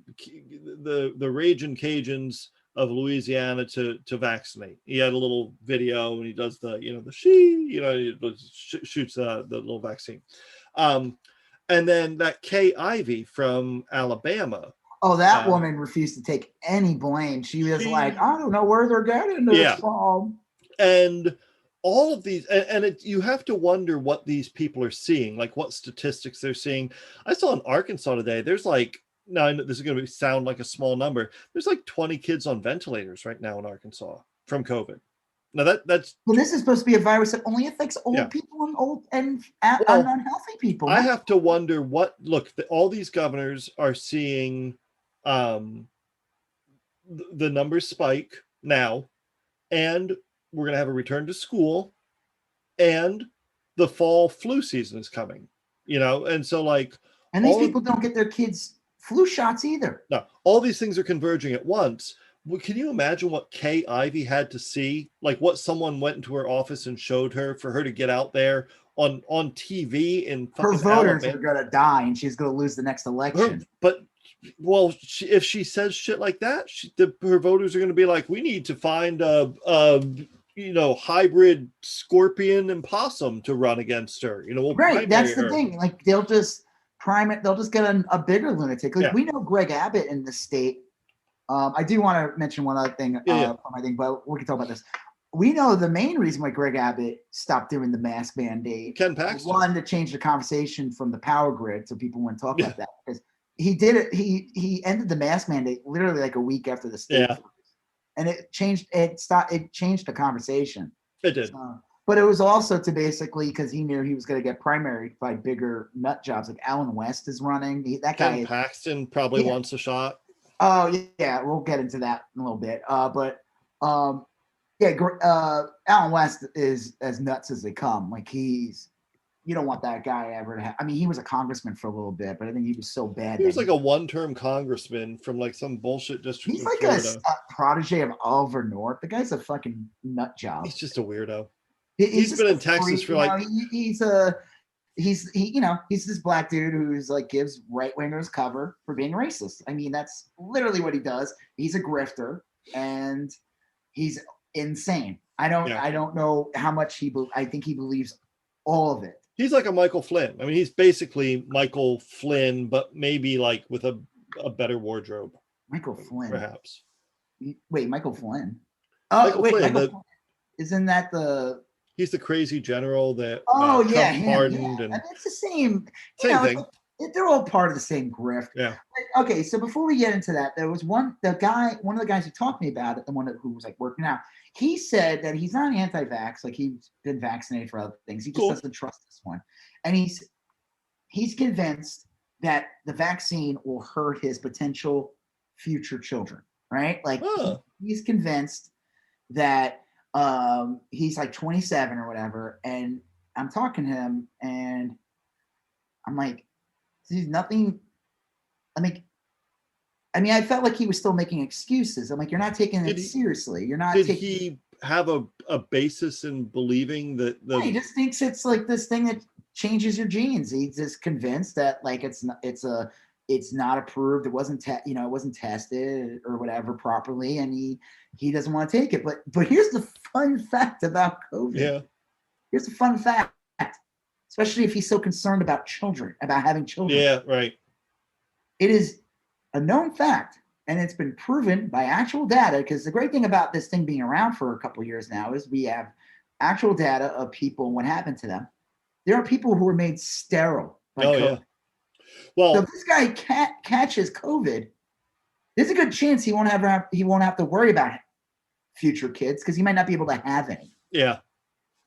Raging Cajuns of Louisiana to vaccinate. He had a little video and he does the shoots the little vaccine. And then that Kay Ivey from Alabama. Oh, that woman refused to take any blame. She was like, I don't know where they're getting this from. And all of these, and you have to wonder what these people are seeing, like what statistics they're seeing. I saw in Arkansas today, there's like, now this is going to sound like a small number, there's like 20 kids on ventilators right now in Arkansas from COVID. Now that's well, this is supposed to be a virus that only affects old people and unhealthy people. I have to wonder all these governors are seeing the numbers spike now, and we're going to have a return to school, and the fall flu season is coming, and so and these people don't get their kids flu shots either. No, all these things are converging at once. Well, can you imagine what Kay Ivey had to see? Like what someone went into her office and showed her for her to get out there on TV and her voters are going to die and she's going to lose the next election. If she says shit like that, her voters are going to be like, we need to find a hybrid scorpion and possum to run against her. Right. That's the thing. Like they'll just get a bigger lunatic. Like we know Greg Abbott in the state. I do want to mention one other thing from my thing, but we can talk about this. We know the main reason why Greg Abbott stopped doing the mask mandate. Ken Paxton. One, to change the conversation from the power grid so people wouldn't talk about that. Because he did it. He ended the mask mandate literally like a week after the state. Yeah. And it changed the conversation. It did. But it was also to basically because he knew he was going to get primaried by bigger nut jobs. Like Alan West is running. That guy. Ken Paxton probably wants a shot. Oh yeah, we'll get into that in a little bit. Alan West is as nuts as they come. Like you don't want that guy ever to have. I mean, he was a congressman for a little bit, but I think he was so bad. He was like a one-term congressman from like some bullshit district. He's like a protege of Oliver North. The guy's a fucking nut job. He's just a weirdo. He's been in Texas for like. He's this black dude who's like gives right wingers cover for being racist. I mean, that's literally what he does. He's a grifter and he's insane. I don't know how much I think he believes all of it. He's like a Michael Flynn. I mean, he's basically Michael Flynn, but maybe like with a better wardrobe. Michael Flynn, perhaps. Wait, Michael Flynn. Oh, Michael Flynn. Isn't that the? He's the crazy general that pardoned. And I mean, it's the same thing. They're all part of the same grift. Yeah. Okay, so before we get into that, there was one of the guys who talked to me about it, the one who was like working out. He said that he's not anti-vax, like he's been vaccinated for other things. He just doesn't trust this one, and he's convinced that the vaccine will hurt his potential future children. Right? Like he's convinced that. He's like 27 or whatever, and I'm talking to him, and I'm like, "There's nothing." I felt like he was still making excuses. I'm like, "You're not taking it seriously. You're not." Did he have a basis in believing that he just thinks it's like this thing that changes your genes? He's just convinced that like it's not approved. It wasn't tested or whatever properly, and he doesn't want to take it. But here's the fun fact about COVID. Yeah. Here's the fun fact, especially if he's so concerned about having children. Yeah, right. It is a known fact, and it's been proven by actual data. Because the great thing about this thing being around for a couple of years now is we have actual data of people and what happened to them. There are people who were made sterile by COVID. Yeah. Well, so if this guy catches COVID, there's a good chance he won't have to worry about future kids because he might not be able to have any. Yeah,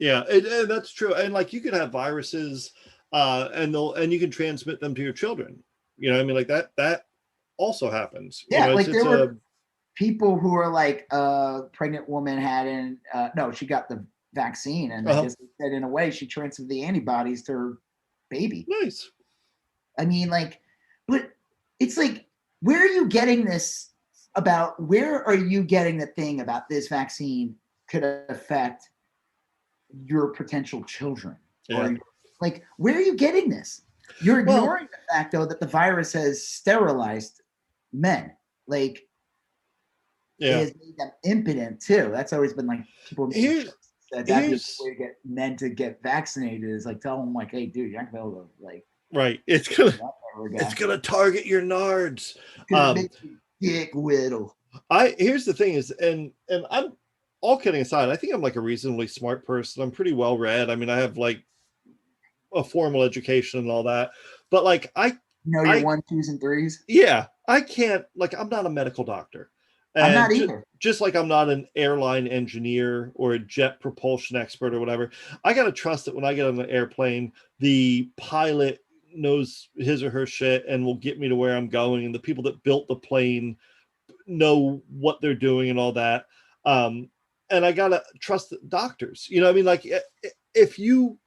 and that's true. And like you could have viruses, and you can transmit them to your children. You know, what I mean, like that also happens. Yeah, like there were people who are like a pregnant woman she got the vaccine, and I guess said in a way she transferred the antibodies to her baby. Nice. I mean, like, but it's like, where are you getting this about? Where are you getting the thing about this vaccine could affect your potential children? Yeah. Like, where are you getting this? You're ignoring the fact, though, that the virus has sterilized men. Like, it has made them impotent, too. That's always been, like, people that's the way to get men to get vaccinated is, like, tell them, like, hey, dude, you're not going to be able to, like, right. It's gonna target your nards. Make you dick whittle. Here's the thing is, and I'm all kidding aside, I think I'm like a reasonably smart person. I'm pretty well read. I mean, I have like a formal education and all that, but like Know your 1, 2s, and 3s. Yeah, I can't, like, I'm not a medical doctor. I'm not And either. Just like I'm not an airline engineer or a jet propulsion expert or whatever, I got to trust that when I get on the airplane, the pilot knows his or her shit and will get me to where I'm going. And the people that built the plane know what they're doing and all that. And I got to trust the doctors. You know what I mean? Like, if you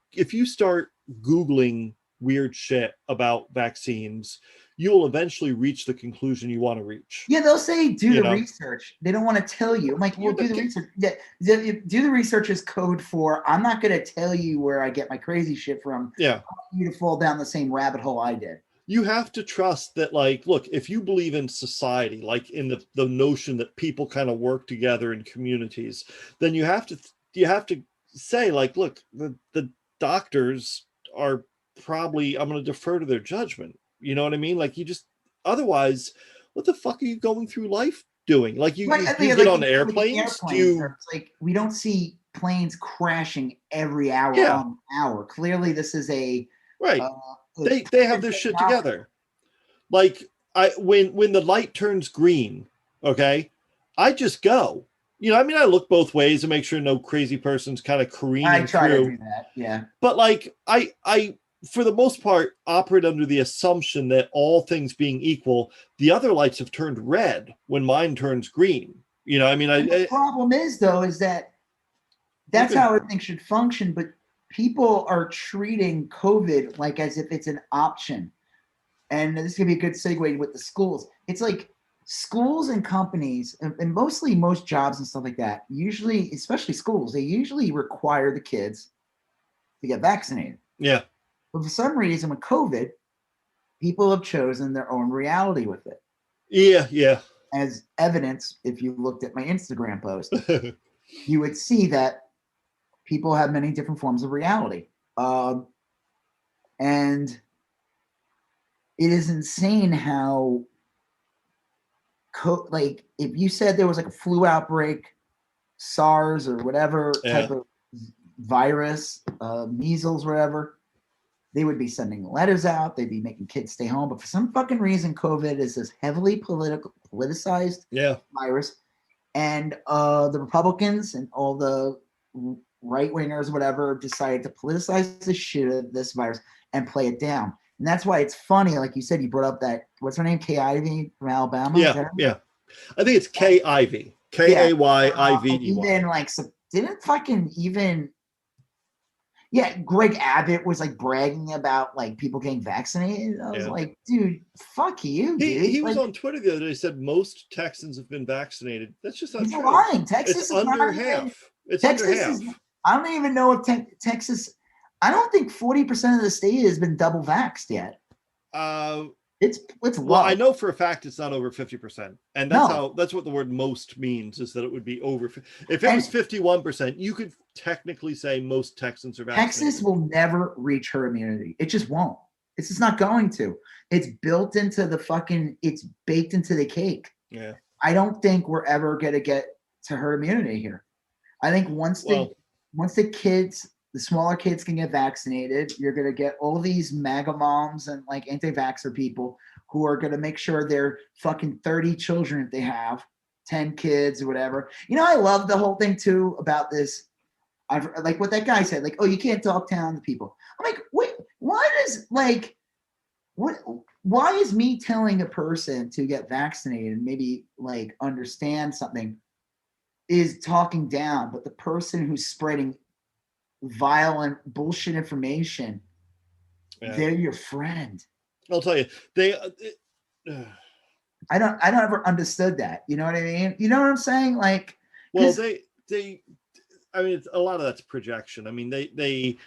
start Googling weird shit about vaccines, you will eventually reach the conclusion you want to reach. Yeah, they'll say do the research. They don't want to tell you. I'm like, well, do the research. Yeah, do the research is code for I'm not going to tell you where I get my crazy shit from. Yeah, I want you to fall down the same rabbit hole I did. You have to trust that, like, look, if you believe in society, like in the notion that people kind of work together in communities, then you have to say, like, look, the doctors are probably, I'm going to defer to their judgment. You know what I mean? Like, you just, otherwise, what the fuck are you going through life doing? Like, you get on airplanes. It's like, we don't see planes crashing every hour on hour. Clearly, this is a right. They have their shit together. Like, when the light turns green, okay, I just go. You know, I mean, I look both ways to make sure no crazy person's kind of careening through. I try to do that, yeah. But like, I for the most part operate under the assumption that all things being equal, the other lights have turned red when mine turns green. You know, I mean, the problem is though, is that's how everything should function, but people are treating COVID like as if it's an option. And this is going to be a good segue with the schools. It's like schools and companies, and mostly most jobs and stuff like that, usually, especially schools, they usually require the kids to get vaccinated. Yeah. But for some reason with COVID, people have chosen their own reality with it. Yeah, yeah. As evidence, if you looked at my Instagram post, you would see that people have many different forms of reality. And it is insane how, like, if you said there was like a flu outbreak, SARS or whatever type of virus, measles, whatever, they would be sending letters out. They'd be making kids stay home. But for some fucking reason, COVID is this heavily politicized virus. And the Republicans and all the right-wingers, whatever, decided to politicize the shit of this virus and play it down. And that's why it's funny, like you said, you brought up that, what's her name, Kay Ivey from Alabama? Yeah. I think it's Kay Ivey. K-A-Y-I-V-E-Y. Even, like, so didn't fucking even... Yeah, Greg Abbott was like bragging about like people getting vaccinated. I was like, dude, fuck you, dude. He was on Twitter the other day, said most Texans have been vaccinated. That's just not true. Lying. Texas is under half. It's Texas under half. I don't even know if Texas. I don't think 40% of the state has been double vaxxed yet. It's low. Well, I know for a fact it's not over 50%, and that's what the word "most" means, is that it would be over. If it was 51%, you could technically say most Texans are vaccinated. Texas will never reach herd immunity. It just won't. It's just not going to. It's built into the fucking. It's baked into the cake. Yeah. I don't think we're ever gonna get to herd immunity here. I think once the kids. The smaller kids can get vaccinated. You're going to get all these MAGA moms and like anti-vaxxer people who are going to make sure they're fucking 30 children if they have 10 kids or whatever. You know, I love the whole thing too about this. I've like what that guy said, like, oh, you can't talk down to people. I'm like, wait, why is me telling a person to get vaccinated and maybe like understand something is talking down, but the person who's spreading violent bullshit information, they're your friend. I'll tell you, I don't ever understood that. You know what I mean? You know what I'm saying? Like, well, I mean, a lot of that's projection. I mean, they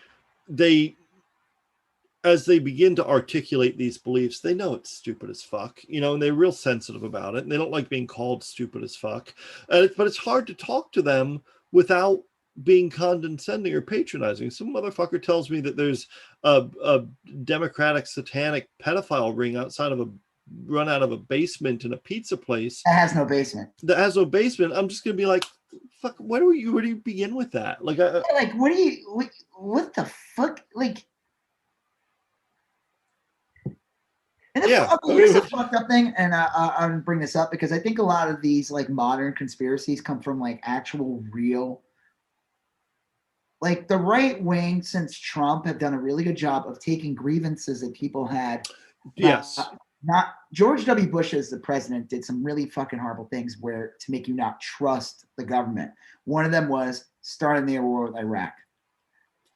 as they begin to articulate these beliefs, they know it's stupid as fuck, you know, and they're real sensitive about it, and they don't like being called stupid as fuck. But it's hard to talk to them without being condescending or patronizing. Some motherfucker tells me that there's a Democratic satanic pedophile ring run out of a basement in a pizza place that has no basement. I'm just gonna be like, fuck? Where do you begin with that? Like, like, what the fuck? Like, and yeah. here's a fucked up thing, and I'll bring this up because I think a lot of these like modern conspiracies come from like actual real, like the right wing since Trump have done a really good job of taking grievances that people had. Yes. Not George W. Bush as the president did some really fucking horrible things where to make you not trust the government. One of them was starting the war with Iraq.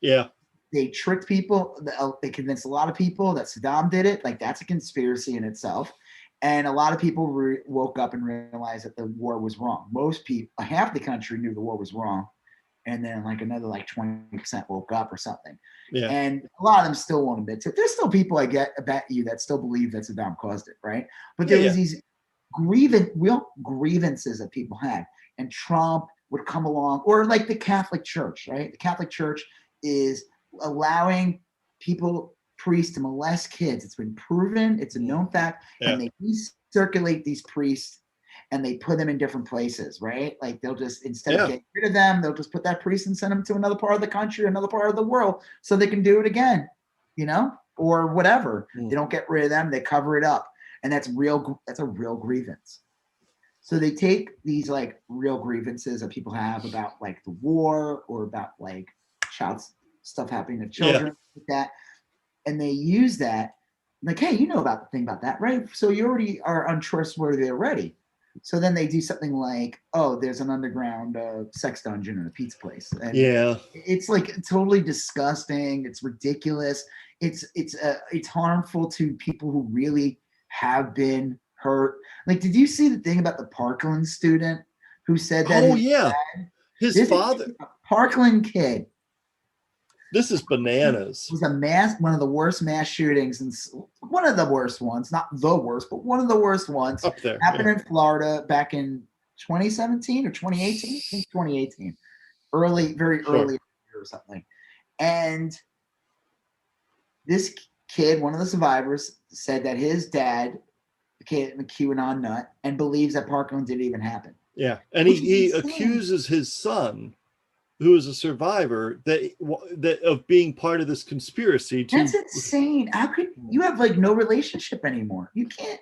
Yeah. They tricked people. They convinced a lot of people that Saddam did it. Like that's a conspiracy in itself. And a lot of people woke up and realized that the war was wrong. Most people, half the country knew the war was wrong. And then like another like 20% woke up or something. Yeah. And a lot of them still won't admit to it. There's still people I bet you that still believe that Saddam caused it, right? But there was these real grievances that people had. And Trump would come along, or like the Catholic Church, right? The Catholic Church is allowing priests to molest kids. It's been proven, it's a known fact, and they recirculate these priests and they put them in different places, right? Like they'll just, instead of getting rid of them, they'll just put that priest and send them to another part of the country, another part of the world, so they can do it again, or whatever. They don't get rid of them, they cover it up. And that's a real grievance. So they take these like real grievances that people have about like the war or about like child stuff happening to children, like that, and they use that like, hey, you know about the thing about that, right? So you already are untrustworthy already. So then they do something like, oh, there's an underground sex dungeon in a pizza place. And it's like totally disgusting. It's ridiculous. It's harmful to people who really have been hurt. Like, did you see the thing about the Parkland student who said that? His father, Parkland kid. This is bananas. It was one of the worst mass shootings, and one of the worst ones, not the worst, but one of the worst ones up there. Happened in Florida back in 2017 or 2018. I think 2018, very early or something. And this kid, one of the survivors, said that his dad became a QAnon nut and believes that Parkland didn't even happen. Yeah, and he accuses his son, who is a survivor, that of being part of this conspiracy. That's insane. How could you have like no relationship anymore? You can't.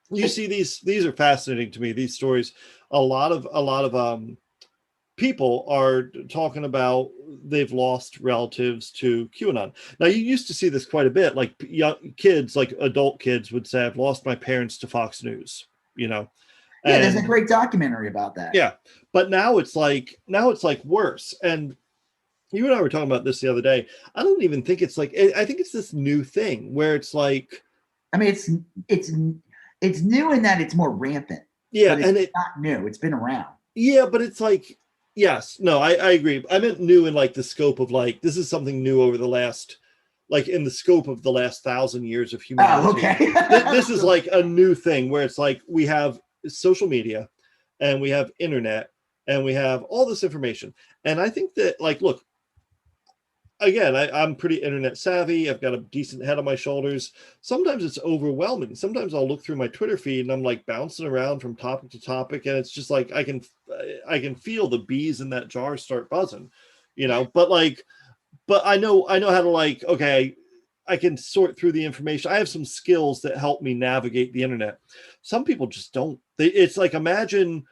You see, these are fascinating to me. These stories, a lot of people are talking about they've lost relatives to QAnon. Now, you used to see this quite a bit. Like young kids, like adult kids, would say, "I've lost my parents to Fox News." Yeah, there's a great documentary about that. Yeah, but now it's like worse. And you and I were talking about this the other day. I don't even think it's like, I think it's this new thing where it's like, I mean, it's new in that it's more rampant. Yeah, and it's not new. It's been around. Yeah, but it's like, yes, no, I agree. I meant new in like the scope of like, this is something new over the last, like in the scope of the last 1,000 years of humanity. Oh, okay. This is like a new thing where it's like we have social media and we have internet and we have all this information. And I think that, like, look, again, I'm pretty internet savvy. I've got a decent head on my shoulders. Sometimes it's overwhelming. Sometimes I'll look through my Twitter feed and I'm like bouncing around from topic to topic. And it's just like, I can feel the bees in that jar start buzzing, but I know how to, like, okay, I can sort through the information. I have some skills that help me navigate the internet. Some people just don't. It's like, imagine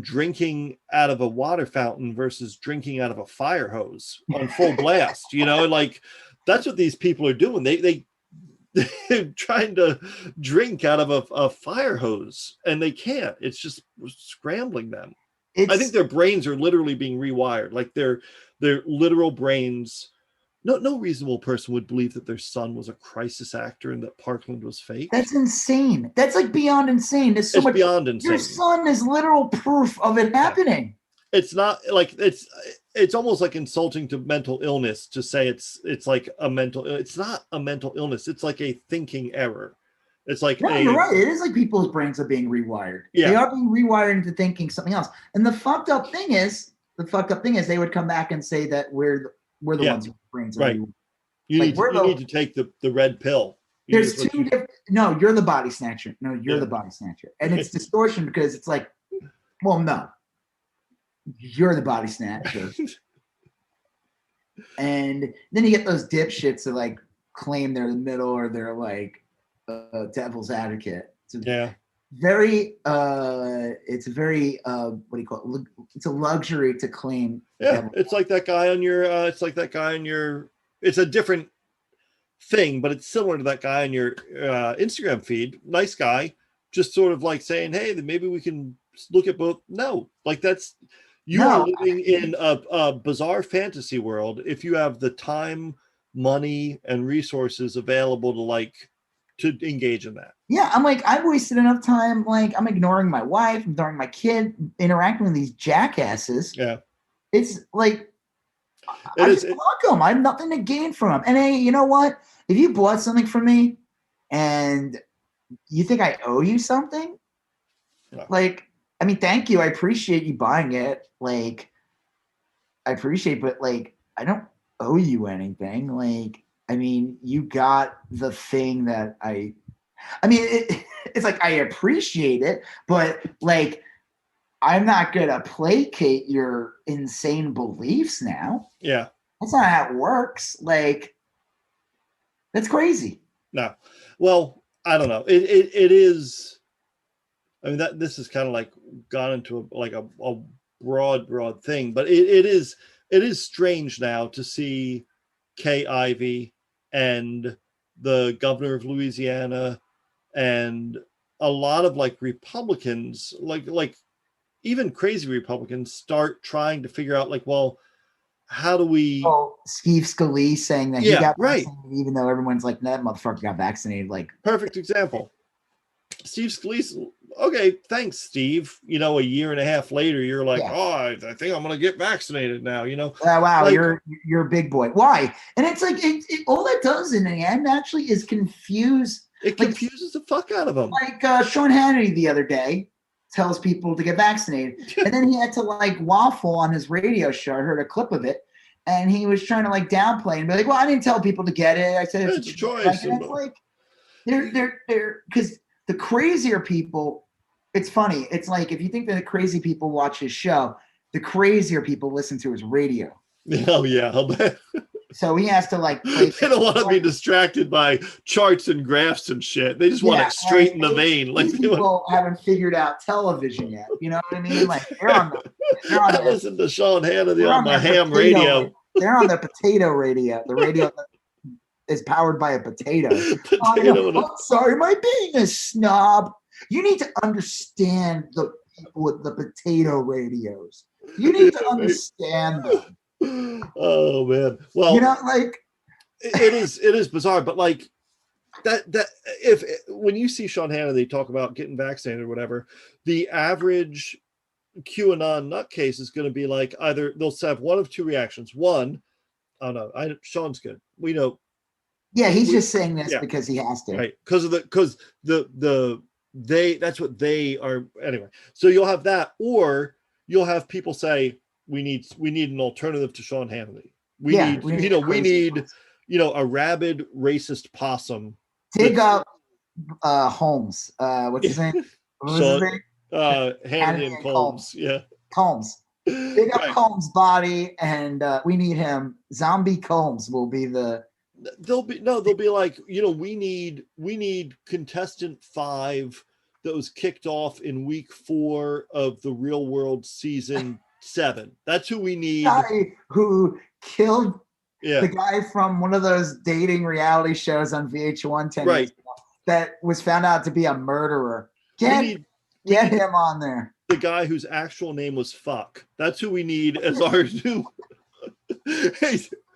drinking out of a water fountain versus drinking out of a fire hose on full blast. Like that's what these people are doing. They're trying to drink out of a fire hose and they can't. It's just scrambling them. I think their brains are literally being rewired. Like their literal brains. No reasonable person would believe that their son was a crisis actor and that Parkland was fake. That's insane. That's like beyond insane. There's so much beyond insane. Your son is literal proof of it happening. It's not like it's almost like insulting to mental illness to say it's like a mental. It's not a mental illness. It's like a thinking error. It's like you're right. It is like people's brains are being rewired. Yeah. They are being rewired into thinking something else. And the fucked up thing is they would come back and say that we're the ones whose brains are right. You need to take the red pill. There's two different. No, you're the body snatcher. No, you're the body snatcher, and it's distortion because it's like, well, no. you're the body snatcher. And then you get those dipshits that like claim they're the middle or they're like devil's advocate. Yeah. Very it's a very what do you call it? It's a luxury to claim. Yeah, it's like that guy on your it's a different thing, but it's similar to that guy on your Instagram feed. Nice guy, just sort of like saying, hey, then maybe we can look at both. No, like that's you are living in a bizarre fantasy world if you have the time, money, and resources available to engage in that. Yeah, I'm like, I've wasted enough time. Like, I'm ignoring my wife, I'm ignoring my kid, interacting with these jackasses. Yeah. It's like, I just block them. I have nothing to gain from them. And hey, you know what? If you bought something from me and you think I owe you something, like, I mean, thank you. I appreciate you buying it. Like, I appreciate, but like, I don't owe you anything. Like, I mean, you got the thing that I mean, it's like, I appreciate it, but like, I'm not going to placate your insane beliefs now. Yeah. That's not how it works. Like, that's crazy. No. Well, I don't know. It is, I mean, this is kind of like gone into a broad thing, but it is strange now to see Kay Ivey and the governor of Louisiana and a lot of like Republicans, like even crazy Republicans, start trying to figure out like, well, how do we? Oh, Steve Scalise saying that he got vaccinated, even though everyone's like, that motherfucker got vaccinated. Like, perfect example. Steve Scalise. Okay, thanks, Steve. You know, a year and a half later, you're like, oh, I think I'm gonna get vaccinated now. You know, wow, like, you're a big boy. Why? And it's like all that does in the end actually is confuse. It confuses the fuck out of them. Like Sean Hannity the other day tells people to get vaccinated, and then he had to like waffle on his radio show. I heard a clip of it, and he was trying to like downplay and be like, "Well, I didn't tell people to get it. I said it's a choice." Like, and it's like they're because the crazier people. It's funny. It's like if you think that the crazy people watch his show, the crazier people listen to his radio. Oh yeah, I'll bet. So he has to like. They don't want to be distracted by charts and graphs and shit. They just want it straight in the vein. Like people haven't figured out television yet. You know what I mean? Like I listen to Sean Hannity on my ham radio. They're on the potato radio. The radio that is powered by a potato. I'm sorry, am I being a snob? You need to understand the people with the potato radios. You need to understand them. Oh man, well, you know, like it is bizarre, but like that when you see Sean Hannity talk about getting vaccinated or whatever, the average QAnon nutcase is going to be like either they'll have one of two reactions. One, oh no, Sean's good. We know. Yeah, he's just saying this because he has to, right? Because that's what they are anyway. So you'll have that, or you'll have people say, we need an alternative to Sean Hannity. We need a rabid racist possum. Dig up Holmes. What's his name? Hannity and Combs. Yeah. Combs. Dig up Combs' body, and we need him. Zombie Combs will be the. They'll be like, we need contestant 5 that was kicked off in week 4 of the Real World season 7. That's who we need. The guy who killed the guy from one of those dating reality shows on VH1 10 years ago that was found out to be a murderer. Get him on there. The guy whose actual name was Fuck. That's who we need as our new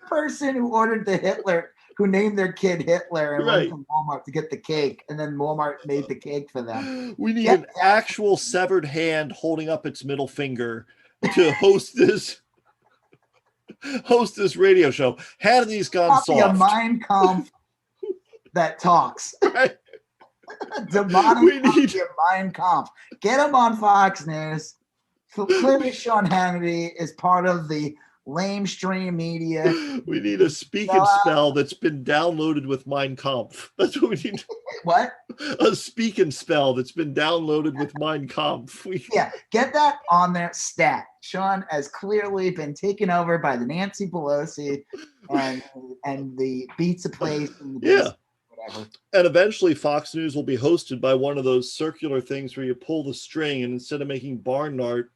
person who ordered the Hitler, who named their kid Hitler and went to Walmart to get the cake, and then Walmart made the cake for them. We need an actual severed hand holding up its middle finger to host this radio show. Hannity's gone soft. A Mein Kampf that talks. Right. Demonic Mein Kampf. Get him on Fox News. So clearly Sean Hannity is part of the lamestream media. We need a speak and spell that's been downloaded with Mein Kampf. That's what we need. What? A speak and spell that's been downloaded with Mein Kampf. Yeah, get that on there. Stat. Sean has clearly been taken over by the Nancy Pelosi and the pizza place. And the Yeah. Whatever. And eventually Fox News will be hosted by one of those circular things where you pull the string, and instead of making barnyard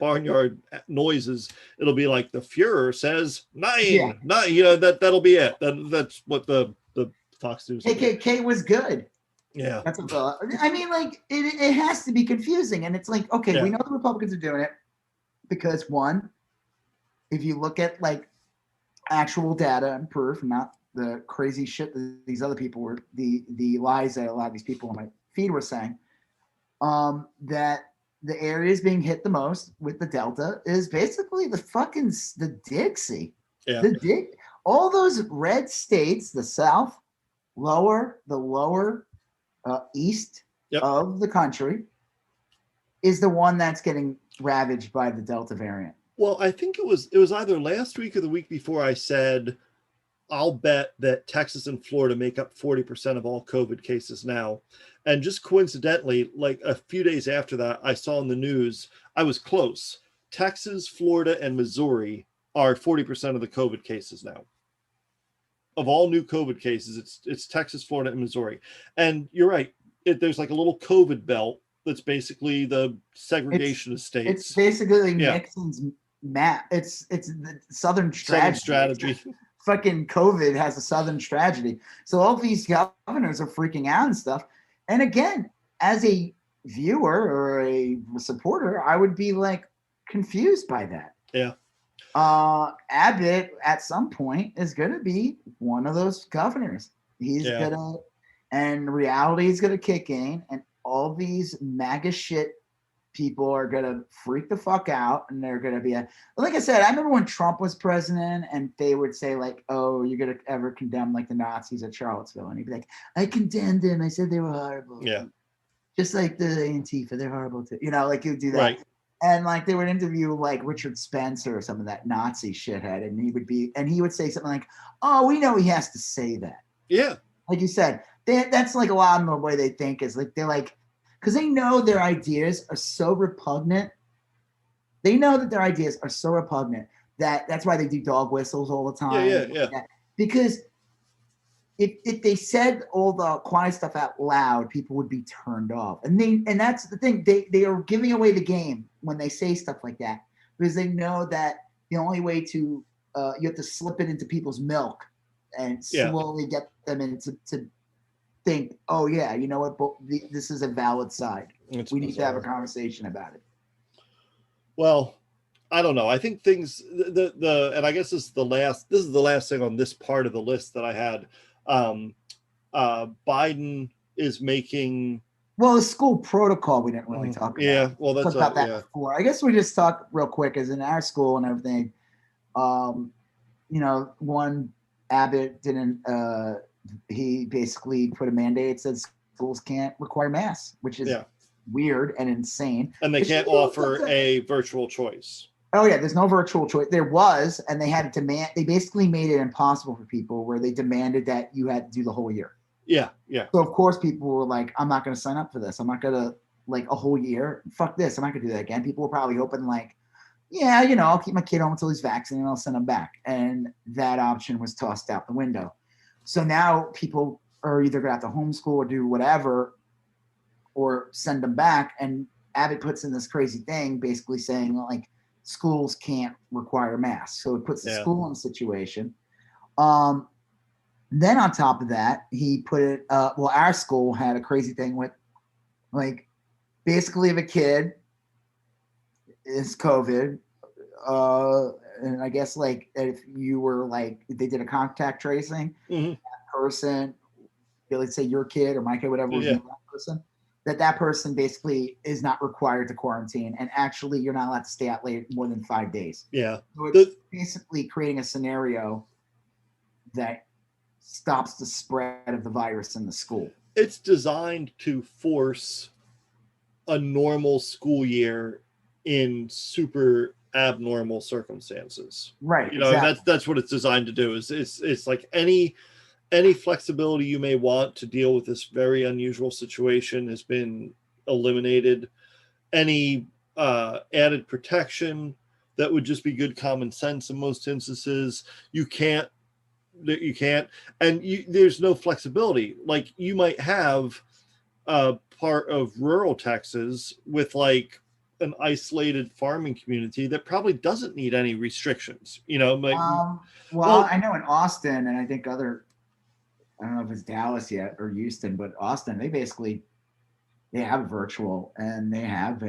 noises, it'll be like the Fuhrer says nine. That'll be it. That's what the Fox News. KKK was good. Yeah. That's I mean, like it has to be confusing, and it's like, okay, we know the Republicans are doing it because one, if you look at like actual data and proof, not the crazy shit that these other people were, the lies that a lot of these people on my feed were saying, that the areas being hit the most with the Delta is basically the Dixie. Yeah. All those red states, the South, the lower east of the country is the one that's getting ravaged by the Delta variant. Well, I think it was either last week or the week before I said, I'll bet that Texas and Florida make up 40% of all COVID cases now. And just coincidentally, like a few days after that, I saw in the news, I was close. Texas, Florida, and Missouri are 40% of the COVID cases now. Of all new COVID cases, it's Texas, Florida, and Missouri. And you're right. There's like a little COVID belt that's basically the segregation of states. It's basically Nixon's map. It's the Southern strategy. Fucking COVID has a Southern strategy. So all these governors are freaking out and stuff. And again, as a viewer or a supporter, I would be like confused by that. Yeah. Abbott at some point is going to be one of those governors. And reality is going to kick in, and all these MAGA shit people are going to freak the fuck out, and they're going to be like I said, I remember when Trump was president and they would say like, oh, you're going to ever condemn like the Nazis at Charlottesville? And he'd be like, I condemned them. I said they were horrible. Yeah. Just like the Antifa, they're horrible too. Like he would do that. Right. And like they would interview like Richard Spencer or some of that Nazi shithead, and he would say something like, "Oh, we know he has to say that." Yeah, like you said, that's like a lot of the way they think is like they're like, because they know their ideas are so repugnant. They know that their ideas are so repugnant that's why they do dog whistles all the time. Yeah. Because if they said all the quiet stuff out loud, people would be turned off. And that's the thing. They are giving away the game when they say stuff like that, because they know that the only way to you have to slip it into people's milk and slowly get them into to think, oh yeah, you know what, this is a valid side. We need to have a conversation about it. Well, I don't know. I think things and I guess this is the last thing on this part of the list that I had. Biden is making the school protocol we didn't really talk about. Yeah, well, that's about that before. I guess we just talk real quick, as in our school and everything. One, Abbott didn't. He basically put a mandate that said schools can't require masks, which is weird and insane. And they can't offer a virtual choice. Oh yeah, there's no virtual choice. There was, and they had to demand. They basically made it impossible for people, where they demanded that you had to do the whole year. Yeah. So of course people were like, "I'm not going to sign up for this. I'm not going to like a whole year. Fuck this. I'm not going to do that again." People were probably hoping like, "Yeah, I'll keep my kid home until he's vaccinated and I'll send him back." And that option was tossed out the window. So now people are either going to have to homeschool or do whatever, or send them back. And Abbott puts in this crazy thing, basically saying like, schools can't require masks. So it puts the school in a situation. Then on top of that, he put it, our school had a crazy thing with like, basically if a kid is COVID, and I guess like if you were like, if they did a contact tracing, that person, let's say your kid or my kid, whatever, was that person, that person basically is not required to quarantine, and actually you're not allowed to stay out late more than 5 days. Yeah. So it's basically creating a scenario that stops the spread of the virus in the school. It's designed to force a normal school year in super abnormal circumstances. Right. You know, Exactly. and that's what it's designed to do. Is it's like any flexibility you may want to deal with this very unusual situation has been eliminated. Any added protection that would just be good common sense in most instances, you can't, and there's no flexibility. Like you might have a part of rural Texas with like an isolated farming community that probably doesn't need any restrictions, you know, like, Well, I know in Austin, and I think I don't know if it's Dallas yet or Houston, but Austin, they have a virtual, and they have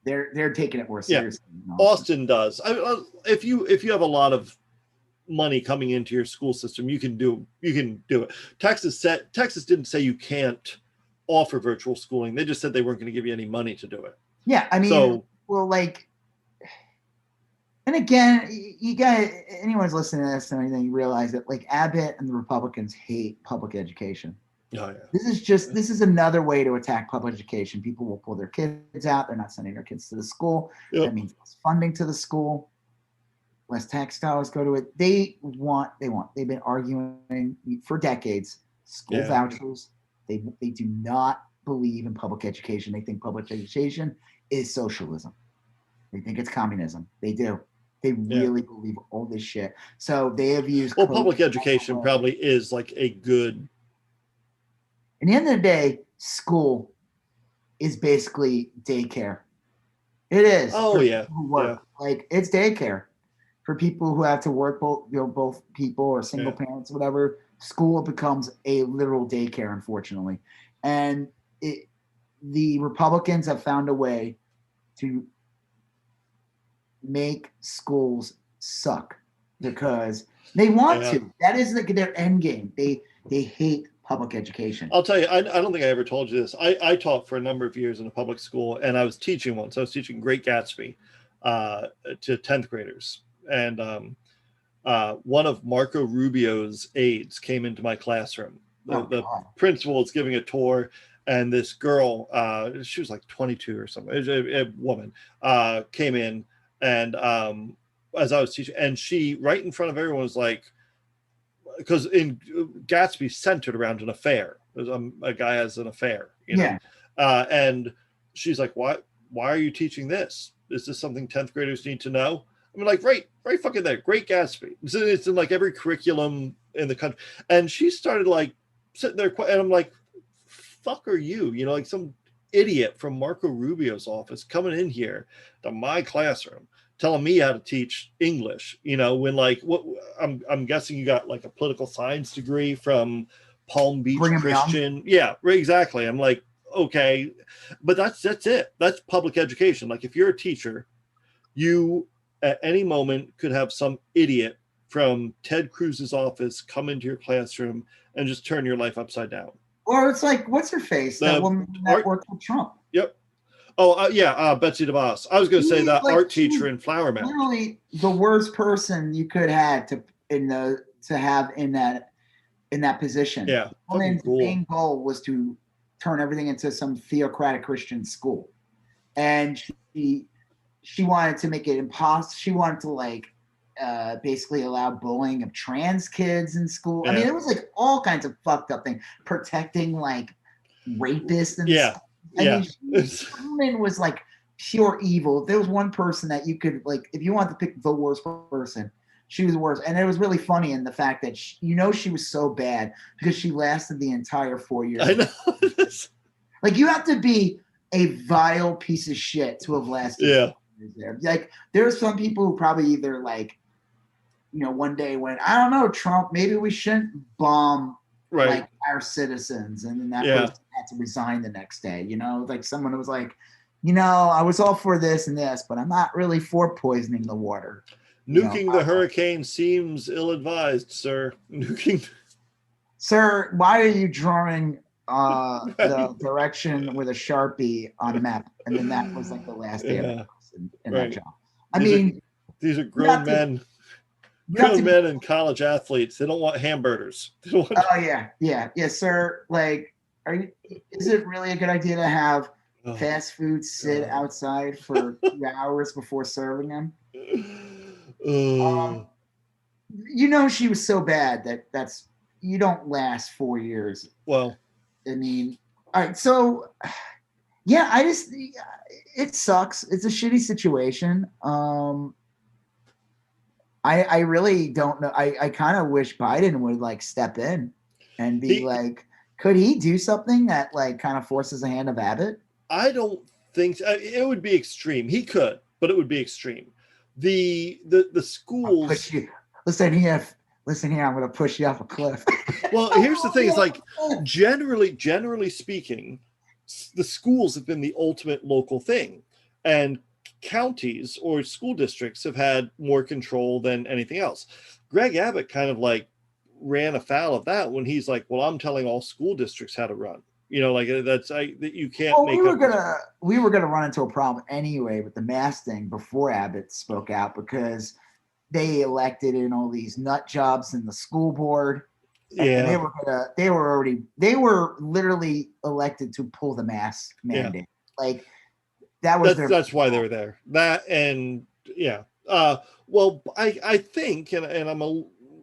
they're taking it more seriously. Yeah, Austin does. If you have a lot of money coming into your school system, you can do it. Texas didn't say you can't offer virtual schooling. They just said they weren't going to give you any money to do it. Yeah, I mean, and again, you guys, anyone's listening to this and anything, you realize that like Abbott and the Republicans hate public education. Oh, yeah. This is another way to attack public education. People will pull their kids out. They're not sending their kids to the school. Yep. That means less funding to the school, less tax dollars go to it. They've been arguing for decades, school vouchers. They do not believe in public education. They think public education is socialism. They think it's communism. They do. They really believe all this shit. So they have used. Well, public education probably is like a good. At the end of the day, school is basically daycare. It is. Oh yeah. Like it's daycare for people who have to work, both people or single parents, whatever. School becomes a literal daycare, unfortunately, and the Republicans have found a way to make schools suck because they want to. That is like their end game. They hate public education. I'll tell you, I don't think I ever told you this. I taught for a number of years in a public school, and I was teaching once. I was teaching Great Gatsby to 10th graders, and one of Marco Rubio's aides came into my classroom. The principal was giving a tour, and this girl, she was like 22 or something, a woman, came in, and as I was teaching, and she, right in front of everyone, was like, because in Gatsby centered around an affair. A guy has an affair, you know? And she's like, why are you teaching this? Is this something 10th graders need to know? I mean, like, right fucking there. Great Gatsby. It's in like every curriculum in the country. And she started like sitting there, and I'm like, fuck are you? You know, like some idiot from Marco Rubio's office coming in here to my classroom telling me how to teach English, you know, when like what I'm guessing you got like a political science degree from Palm Beach Christian. Yeah, right, exactly. I'm like, okay, but that's it. That's public education. Like if you're a teacher, you at any moment could have some idiot from Ted Cruz's office come into your classroom and just turn your life upside down. Or it's like, what's her face? That woman that worked with Trump. Yep. Oh, Betsy DeVos. I was going to say that like, art teacher in Flower Mound. Literally the worst person you could have to have in that position. Yeah. Woman's main goal was to turn everything into some theocratic Christian school. And she wanted to make it impossible. She wanted to like basically allow bullying of trans kids in school. Yeah. I mean, it was like all kinds of fucked up things, protecting like rapists and stuff. I mean, woman was like pure evil. If there was one person that you could like, if you want to pick the worst person, she was the worst. And it was really funny in the fact that she was so bad because she lasted the entire 4 years. I know. Like you have to be a vile piece of shit to have lasted. Yeah. There. Like there are some people who probably either like, you know, one day went, I don't know, Trump, maybe we shouldn't bomb like our citizens, and then that person had to resign the next day. You know, like someone who was like, you know, I was all for this and this, but I'm not really for poisoning the water. Nuking the hurricane seems ill-advised, sir. Sir, why are you drawing the direction with a Sharpie on a map? And then that was like the last day of the person in that job. These are grown men. Grown men and college athletes. They don't want hamburgers. Oh yeah, sir. Like, is it really a good idea to have fast food sit outside for 2 hours before serving them. She was so bad that's you don't last 4 years. Well, I mean, all right, so yeah, it sucks. It's a shitty situation. I really don't know. I kind of wish Biden would like step in and be like, could he do something that like kind of forces the hand of Abbott? I don't think so. It would be extreme. He could, but it would be extreme. The schools. Push you. Listen here. I'm going to push you off a cliff. Well, here's the thing: is like generally speaking, the schools have been the ultimate local thing, and counties or school districts have had more control than anything else. Greg Abbott kind of like ran afoul of that when he's like, well, I'm telling all school districts how to run. Like that you can't make. We were gonna run into a problem anyway with the mask thing before Abbott spoke out, because they elected in all these nut jobs in the school board. Yeah, they were literally elected to pull the mask mandate. Yeah. Like that's why they were there. That and yeah. Well, I think, and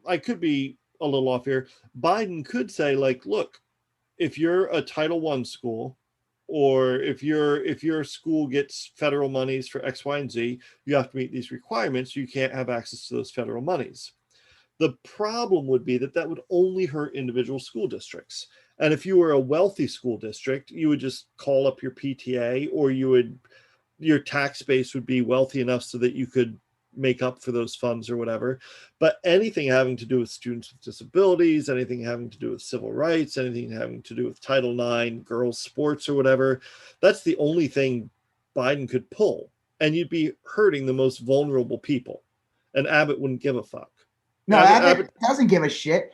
I could be a little off here. Biden could say like, look, if you're a Title I school, or if your school gets federal monies for X, Y, and Z, you have to meet these requirements. You can't have access to those federal monies. The problem would be that would only hurt individual school districts. And if you were a wealthy school district, you would just call up your PTA, or your tax base would be wealthy enough so that you could make up for those funds or whatever. But anything having to do with students with disabilities, anything having to do with civil rights, anything having to do with Title IX, girls' sports or whatever, that's the only thing Biden could pull. And you'd be hurting the most vulnerable people. And Abbott wouldn't give a fuck. No, Abbott doesn't give a shit.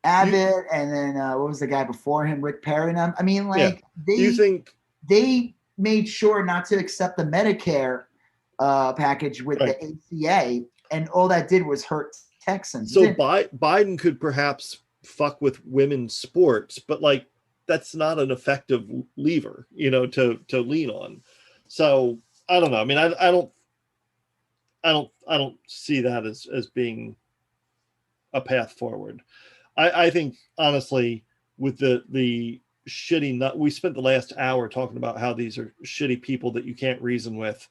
Abbott, and then what was the guy before him, Rick Perry and them? I mean, like, they made sure not to accept the Medicare package with the ACA, and all that did was hurt Texans. So Biden could perhaps fuck with women's sports, but like that's not an effective lever, to lean on. So I don't know. I mean, I don't see that as being a path forward. I think honestly, with the shitty nut, we spent the last hour talking about how these are shitty people that you can't reason with.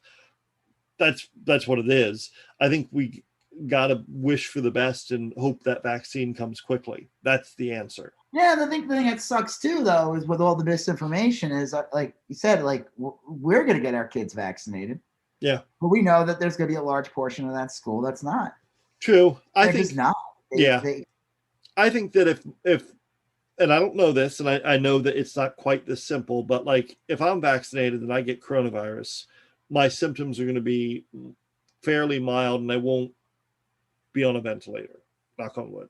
That's what it is. I think we got to wish for the best and hope that vaccine comes quickly. That's the answer. Yeah, the thing that sucks too, though, is with all the misinformation is, like you said, like we're going to get our kids vaccinated. Yeah. But we know that there's going to be a large portion of that school that's not. True. I think it's not. I think that if and I don't know this, and I know that it's not quite this simple, but like if I'm vaccinated and I get coronavirus, my symptoms are going to be fairly mild and I won't be on a ventilator, knock on wood.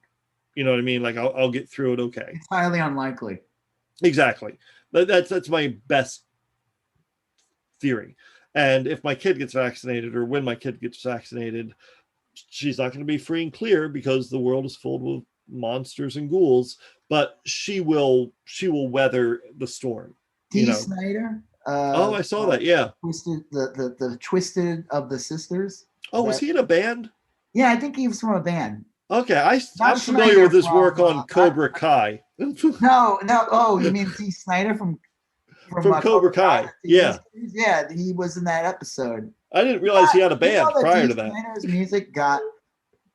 You know what I mean? Like I'll get through it okay. It's highly unlikely. Exactly. That's my best theory. And if my kid gets vaccinated, or when my kid gets vaccinated, she's not going to be free and clear because the world is full with monsters and ghouls, but she will weather the storm. Dee Snider. I saw that. Yeah. The Twisted of the Sisters. Oh, was he in a band? Yeah, I think he was from a band. Okay, I'm familiar with his work on Cobra Kai. No. Oh, you mean Dee Snider from Cobra Kai? Yeah. Yeah, he was in that episode. I didn't realize he had a band prior to that. Snider's music got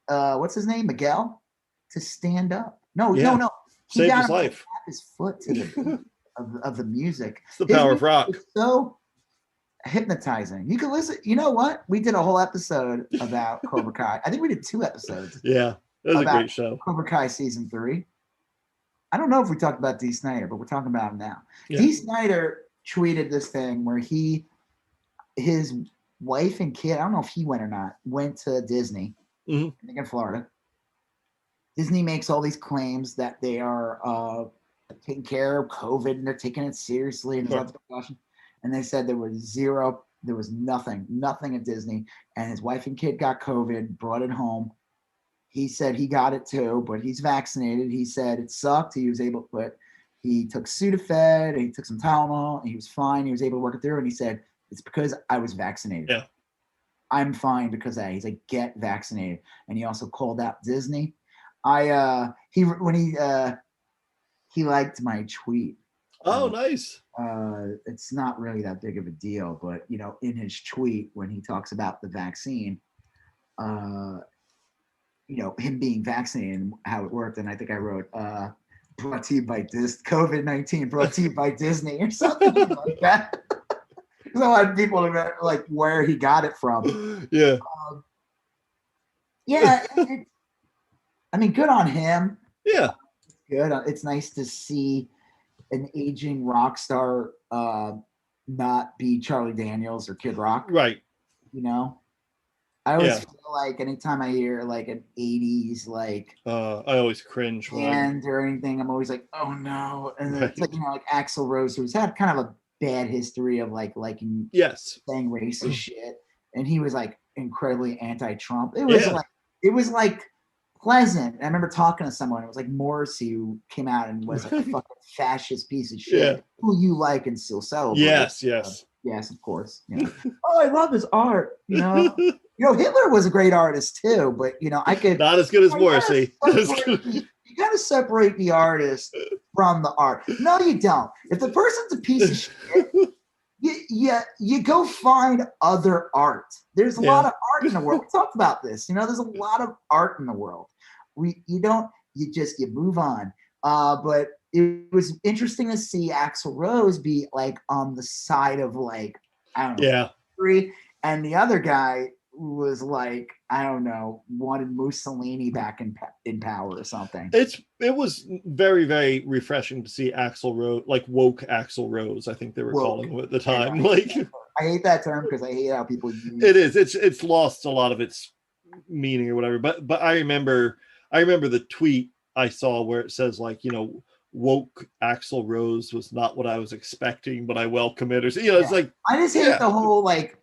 what's his name? Miguel to stand up. No. He saved his life. Tap his foot to the beat of the music. It's the power of rock. It's so hypnotizing. You can listen. You know what? We did a whole episode about Cobra Kai. I think we did 2 episodes. Yeah, it was a great show. Cobra Kai season 3. I don't know if we talked about Dee Snider, but we're talking about him now. Yeah. Dee Snider tweeted this thing where his wife and kid, I don't know if he went or not, went to Disney, I think in Florida. Disney makes all these claims that they are taking care of COVID and they're taking it seriously. And and they said there was nothing at Disney. And his wife and kid got COVID, brought it home. He said he got it too, but he's vaccinated. He said it sucked. He was able, but he took Sudafed, and he took some Tylenol, and he was fine. He was able to work it through, and he said, "It's because I was vaccinated. Yeah. I'm fine because of that." He's like, "Get vaccinated." And he also called out Disney. He liked my tweet. Oh, nice. It's not really that big of a deal, but in his tweet when he talks about the vaccine, him being vaccinated and how it worked, and I think I wrote brought to you by COVID-19, brought to you by Disney or something like that. Because a lot of people are like where he got it from. Yeah. Yeah. I mean, good on him. Yeah. Good. It's nice to see an aging rock star not be Charlie Daniels or Kid Rock. Right. I always feel like anytime I hear like an 80s like I always cringe band or anything, I'm always like, oh no. And then it's like like Axl Rose, who's had kind of a bad history of like liking saying racist shit, and he was like incredibly anti-Trump. It was like pleasant. I remember talking to someone. It was like Morrissey, who came out and was a fucking fascist piece of shit. Who you like and still celebrate? Yes, yes, of course. Oh, I love his art. Hitler was a great artist too, but I could not as good as Morrissey. You got to separate the artist from the art. No, you don't. If the person's a piece of shit, you go find other art. There's a lot of art in the world. We talked about this. There's a lot of art in the world. You move on. But it was interesting to see Axl Rose be like on the side of like, I don't know, and the other guy was like, I don't know, wanted Mussolini back in power or something. It was very, very refreshing to see Axl Rose, like woke Axl Rose, I think they were calling him at the time. I hate that term because I hate how people use it. It's lost a lot of its meaning or whatever. But I remember the tweet I saw where it says like, woke Axl Rose was not what I was expecting, but I welcome it. Or it's like I just hate the whole like.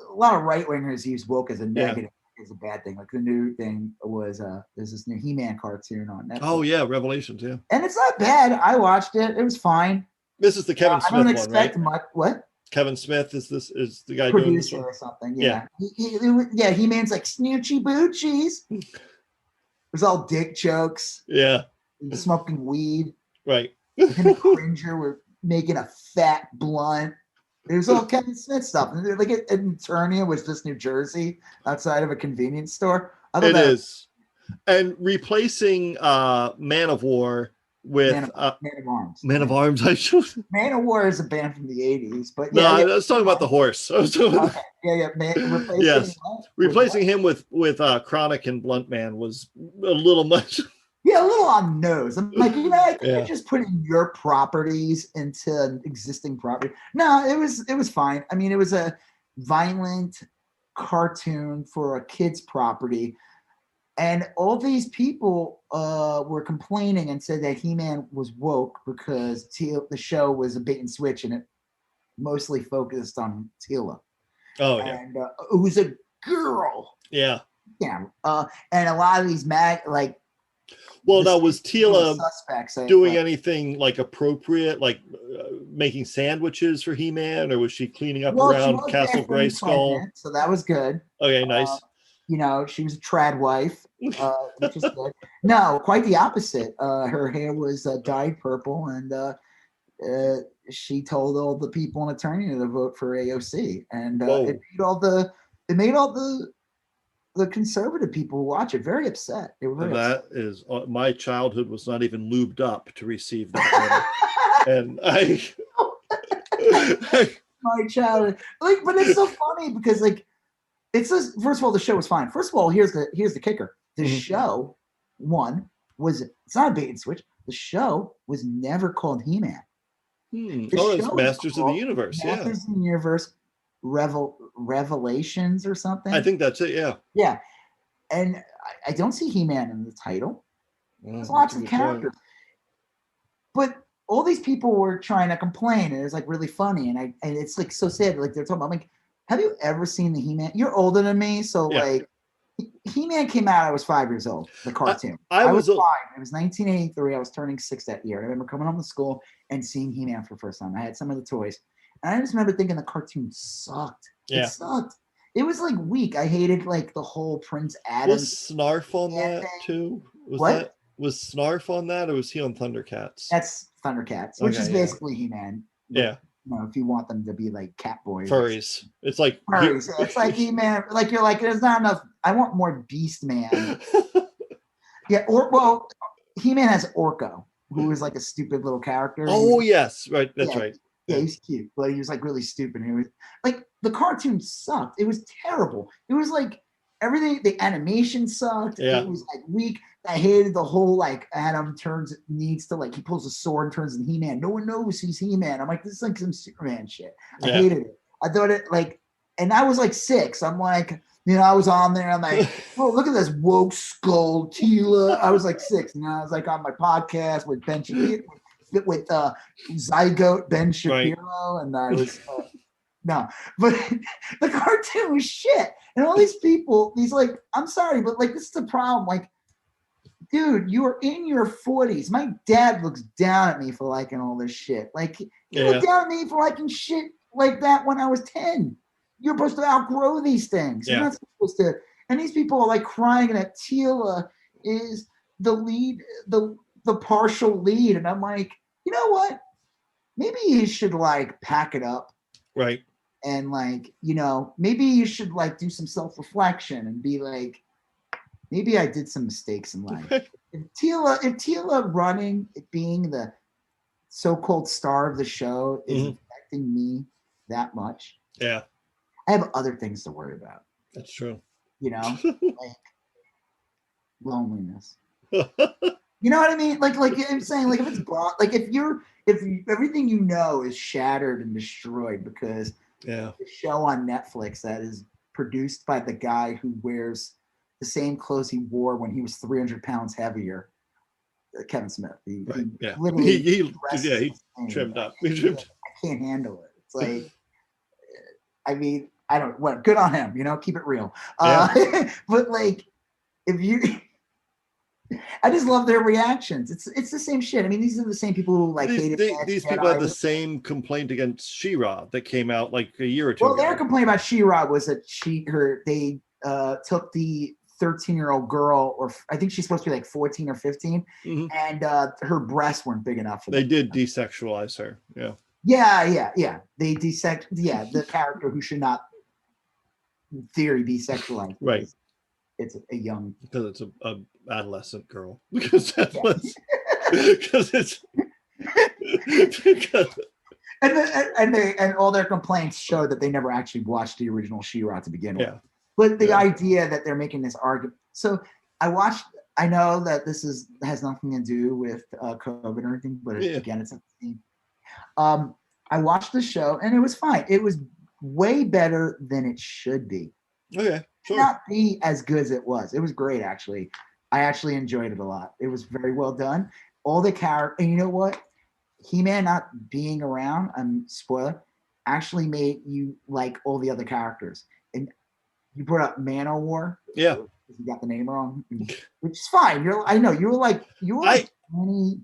A lot of right wingers use woke as a negative, as a bad thing. Like the new thing was there's this new He-Man cartoon on Netflix. Oh yeah, Revelations, yeah. And it's not bad. I watched it. It was fine. This is the Kevin Smith one, right? I don't expect much. What? Kevin Smith is the guy producer doing this one? Or something. Yeah. He-Man's like snoochie boochies. There's all dick jokes. Yeah. Smoking weed. Right. Him and Cringer were making a fat blunt. There's all Kevin Smith stuff. And like in Eternia was just New Jersey outside of a convenience store. It is. And replacing Man of War with Man of Arms. Man of Arms, I should. Man of War is a band from the 80s, but I was talking about the horse. I was talking replacing him with Chronic and Blunt Man was a little much. Yeah, a little on the nose. I'm like, I could just put in your properties into an existing property. No, it was fine. I mean, it was a violent cartoon for a kid's property. And all these people were complaining and said that He-Man was woke because the show was a bait and switch and it mostly focused on Teela. Oh, yeah. And who's a girl. Yeah. Yeah. And a lot of these well, now was Teela doing anything like appropriate, like making sandwiches for He-Man, or was she cleaning up around Castle Grayskull? So that was good. Okay, nice. She was a trad wife, which is good. No, quite the opposite. Her hair was dyed purple, and she told all the people in Eternia to vote for AOC, and it made all the conservative people who watch it very upset. They were very upset. Is my childhood was not even lubed up to receive that. And my childhood, but it's so funny because it's just, first of all, the show was fine. First of all, here's the kicker: the show it's not a bait and switch. The show was never called He-Man. It's Masters of the Universe. Masters of the Universe. Revelations or something. I think that's it. Yeah, and I don't see He-Man in the title. There's lots of characters, but all these people were trying to complain, and it was like really funny, and it's like so sad. Like they're talking about, like, have you ever seen the He-Man? You're older than me, so like He-Man came out, I was 5 years old, the cartoon. I was was 5. It was 1983. I was turning 6 that year. I remember coming home from school and seeing He-Man for the first time. I had some of the toys. And I just remember thinking the cartoon sucked. Yeah. It sucked. It was like weak. I hated like the whole Prince Adam. Was Snarf on that thing. too? What? Was Snarf on that, or was he on Thundercats? That's Thundercats, which is basically He-Man. Yeah. You know, if you want them to be like cat boys. Furries. It's like furries. It's like He-Man. Like you're like, there's not enough. I want more Beast Man. Yeah, well, He-Man has Orko, who is like a stupid little character. Oh yes, right. That's right. Yeah, he's cute, but he was like really stupid. He was like, the cartoon sucked. It was terrible. It was like everything. The animation sucked. Yeah. It was like weak. I hated the whole like Adam needs to like he pulls a sword and turns into He-Man. No one knows he's He-Man. I'm like, this is like some Superman shit. I hated it. I thought it like, and I was like 6. I'm like, you know, I was on there. I'm like, oh, look at this woke skull, Tila. I was like 6, and I was like on my podcast with Ben Shapiro, with YSGOAT Ben Shapiro, and I was no, but the cartoon was shit. And all these people, these like, I'm sorry, but like this is the problem. Like, dude, you are in your 40s. My dad looks down at me for liking all this shit. Like, he looked down at me for liking shit like that when I was 10. You're supposed to outgrow these things. You're not supposed to. And these people are like crying that Tila is the lead, the partial lead. And I'm like, you know what? Maybe you should like pack it up. Right. And like, you know, maybe you should like do some self-reflection and be like, maybe I did some mistakes in life. If Tila running, being the so-called star of the show is affecting me that much. Yeah. I have other things to worry about. That's true. You know, like loneliness. You know what I mean? Like I'm saying, like if it's like if everything you know is shattered and destroyed because the show on Netflix that is produced by the guy who wears the same clothes he wore when he was 300 pounds heavier, Kevin Smith. He trimmed up. I can't handle it. It's like, I mean, I don't. What? Good on him. You know, keep it real. But like, if you, I just love their reactions. It's the same shit. I mean, these are the same people who like hated these people had the same complaint against She-Ra that came out like a year or two ago. Their complaint about She-Ra was that they took the 13-year-old girl, or I think she's supposed to be like 14 or 15, and her breasts weren't big enough for them. They did desexualize her. Yeah. They the character who should not, in theory, be sexualized. Right. It's a young, because it's a adolescent girl. Because it's and all their complaints show that they never actually watched the original She-Ra to begin with. But the idea that they're making this argument. So I know that this has nothing to do with COVID or anything, but again, it's a theme. I watched the show and it was fine. It was way better than it should be. Okay, sure. Not be as good as it was. It was great, actually. I actually enjoyed it a lot. It was very well done. All the characters, and you know what? He-Man not being around, spoiler, actually made you like all the other characters. And you brought up Man-O-War. Yeah. You got the name wrong, which is fine. I know you were like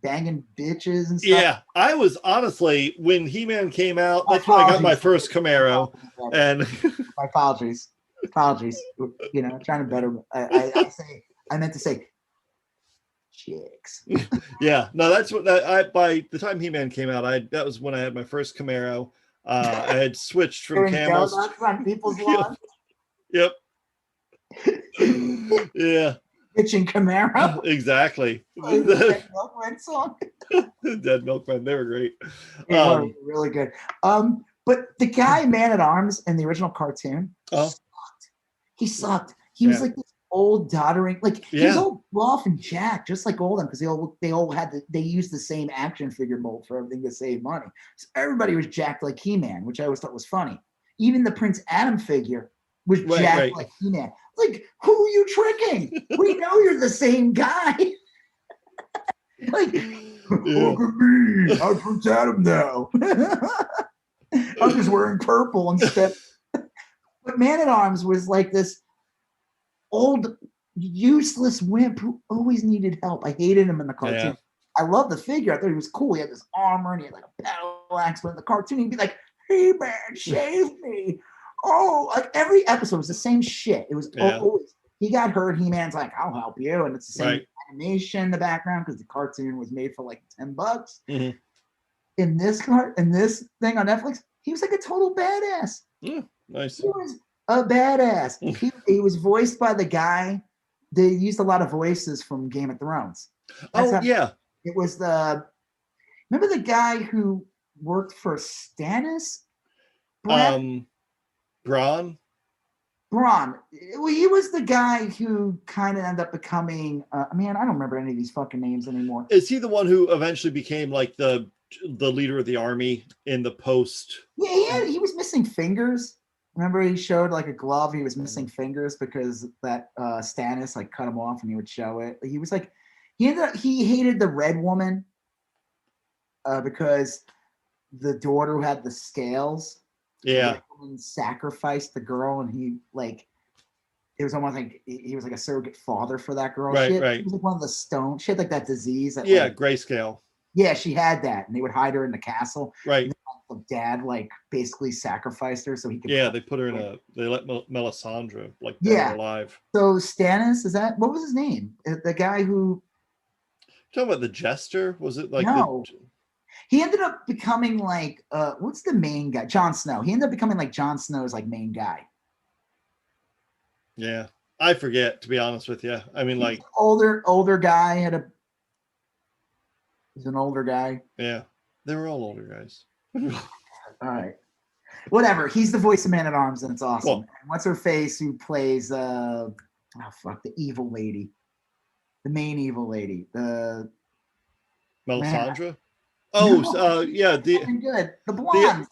banging bitches and stuff. Yeah, I was honestly, when He-Man came out, that's when I got my first Camaro. And my apologies. You know, trying to better. I meant to say chicks. Yeah, no, that's what by the time He-Man came out, that was when I had my first Camaro. I had switched from Camels on people's lawns. Yep. Yeah. Bitching Camaro. Exactly. Dead Milkman song. Dead Milkman, they were great. Really good. But the guy Man-at-Arms in the original cartoon sucked. He sucked. He was like this old doddering, like he was all buff and jacked, just like all of them, because they used the same action figure mold for everything to save money. So everybody was jacked like He-Man, which I always thought was funny. Even the Prince Adam figure was jacked like He-Man. Like, who are you tricking? We know you're the same guy. Like, look at me. I'm Prince Adam now. I'm just wearing purple instead. But Man-at-Arms was like this. old useless wimp who always needed help. I hated him in the cartoon. Yeah. I love the figure. I thought he was cool. He had this armor and he had like a battle axe. But in the cartoon, he'd be like, "Hey man, save me!" Oh, like every episode was the same shit. It was always he got hurt. He-Man's like, "I'll help you," and it's the same animation in the background because the cartoon was made for like $10. Mm-hmm. In this thing on Netflix, he was like a total badass. Yeah, nice. He was a badass. He was voiced by the guy. They used a lot of voices from Game of Thrones. It was remember the guy who worked for Stannis? Braun. Well, he was the guy who kind of ended up becoming. Man, I don't remember any of these fucking names anymore. Is he the one who eventually became like the leader of the army in the post? Yeah, he was missing fingers. Remember, he showed like a glove. He was missing fingers because that Stannis like cut him off, and he would show it. He was like, he hated the red woman because the daughter who had the scales. Yeah, sacrificed the girl, and he like it was almost like he was like a surrogate father for that girl. Right. She was like one of the stone. She had like that disease. That, grayscale. Yeah, she had that, and they would hide her in the castle. Right. And the dad like basically sacrificed her so he could. Yeah, they put her in they let Melisandre like dead or alive. So Stannis, what was his name? The guy who. Talking about the jester? Was it like no? He ended up becoming like what's the main guy? Jon Snow. He ended up becoming like Jon Snow's like main guy. Yeah, I forget, to be honest with you. I mean, like older guy he's an older guy. Yeah, they were all older guys. All right, whatever. He's the voice of Man-at-Arms, and it's awesome. Cool. And what's her face? Who plays the evil lady, the main evil lady, the Melisandre. good. The blonde.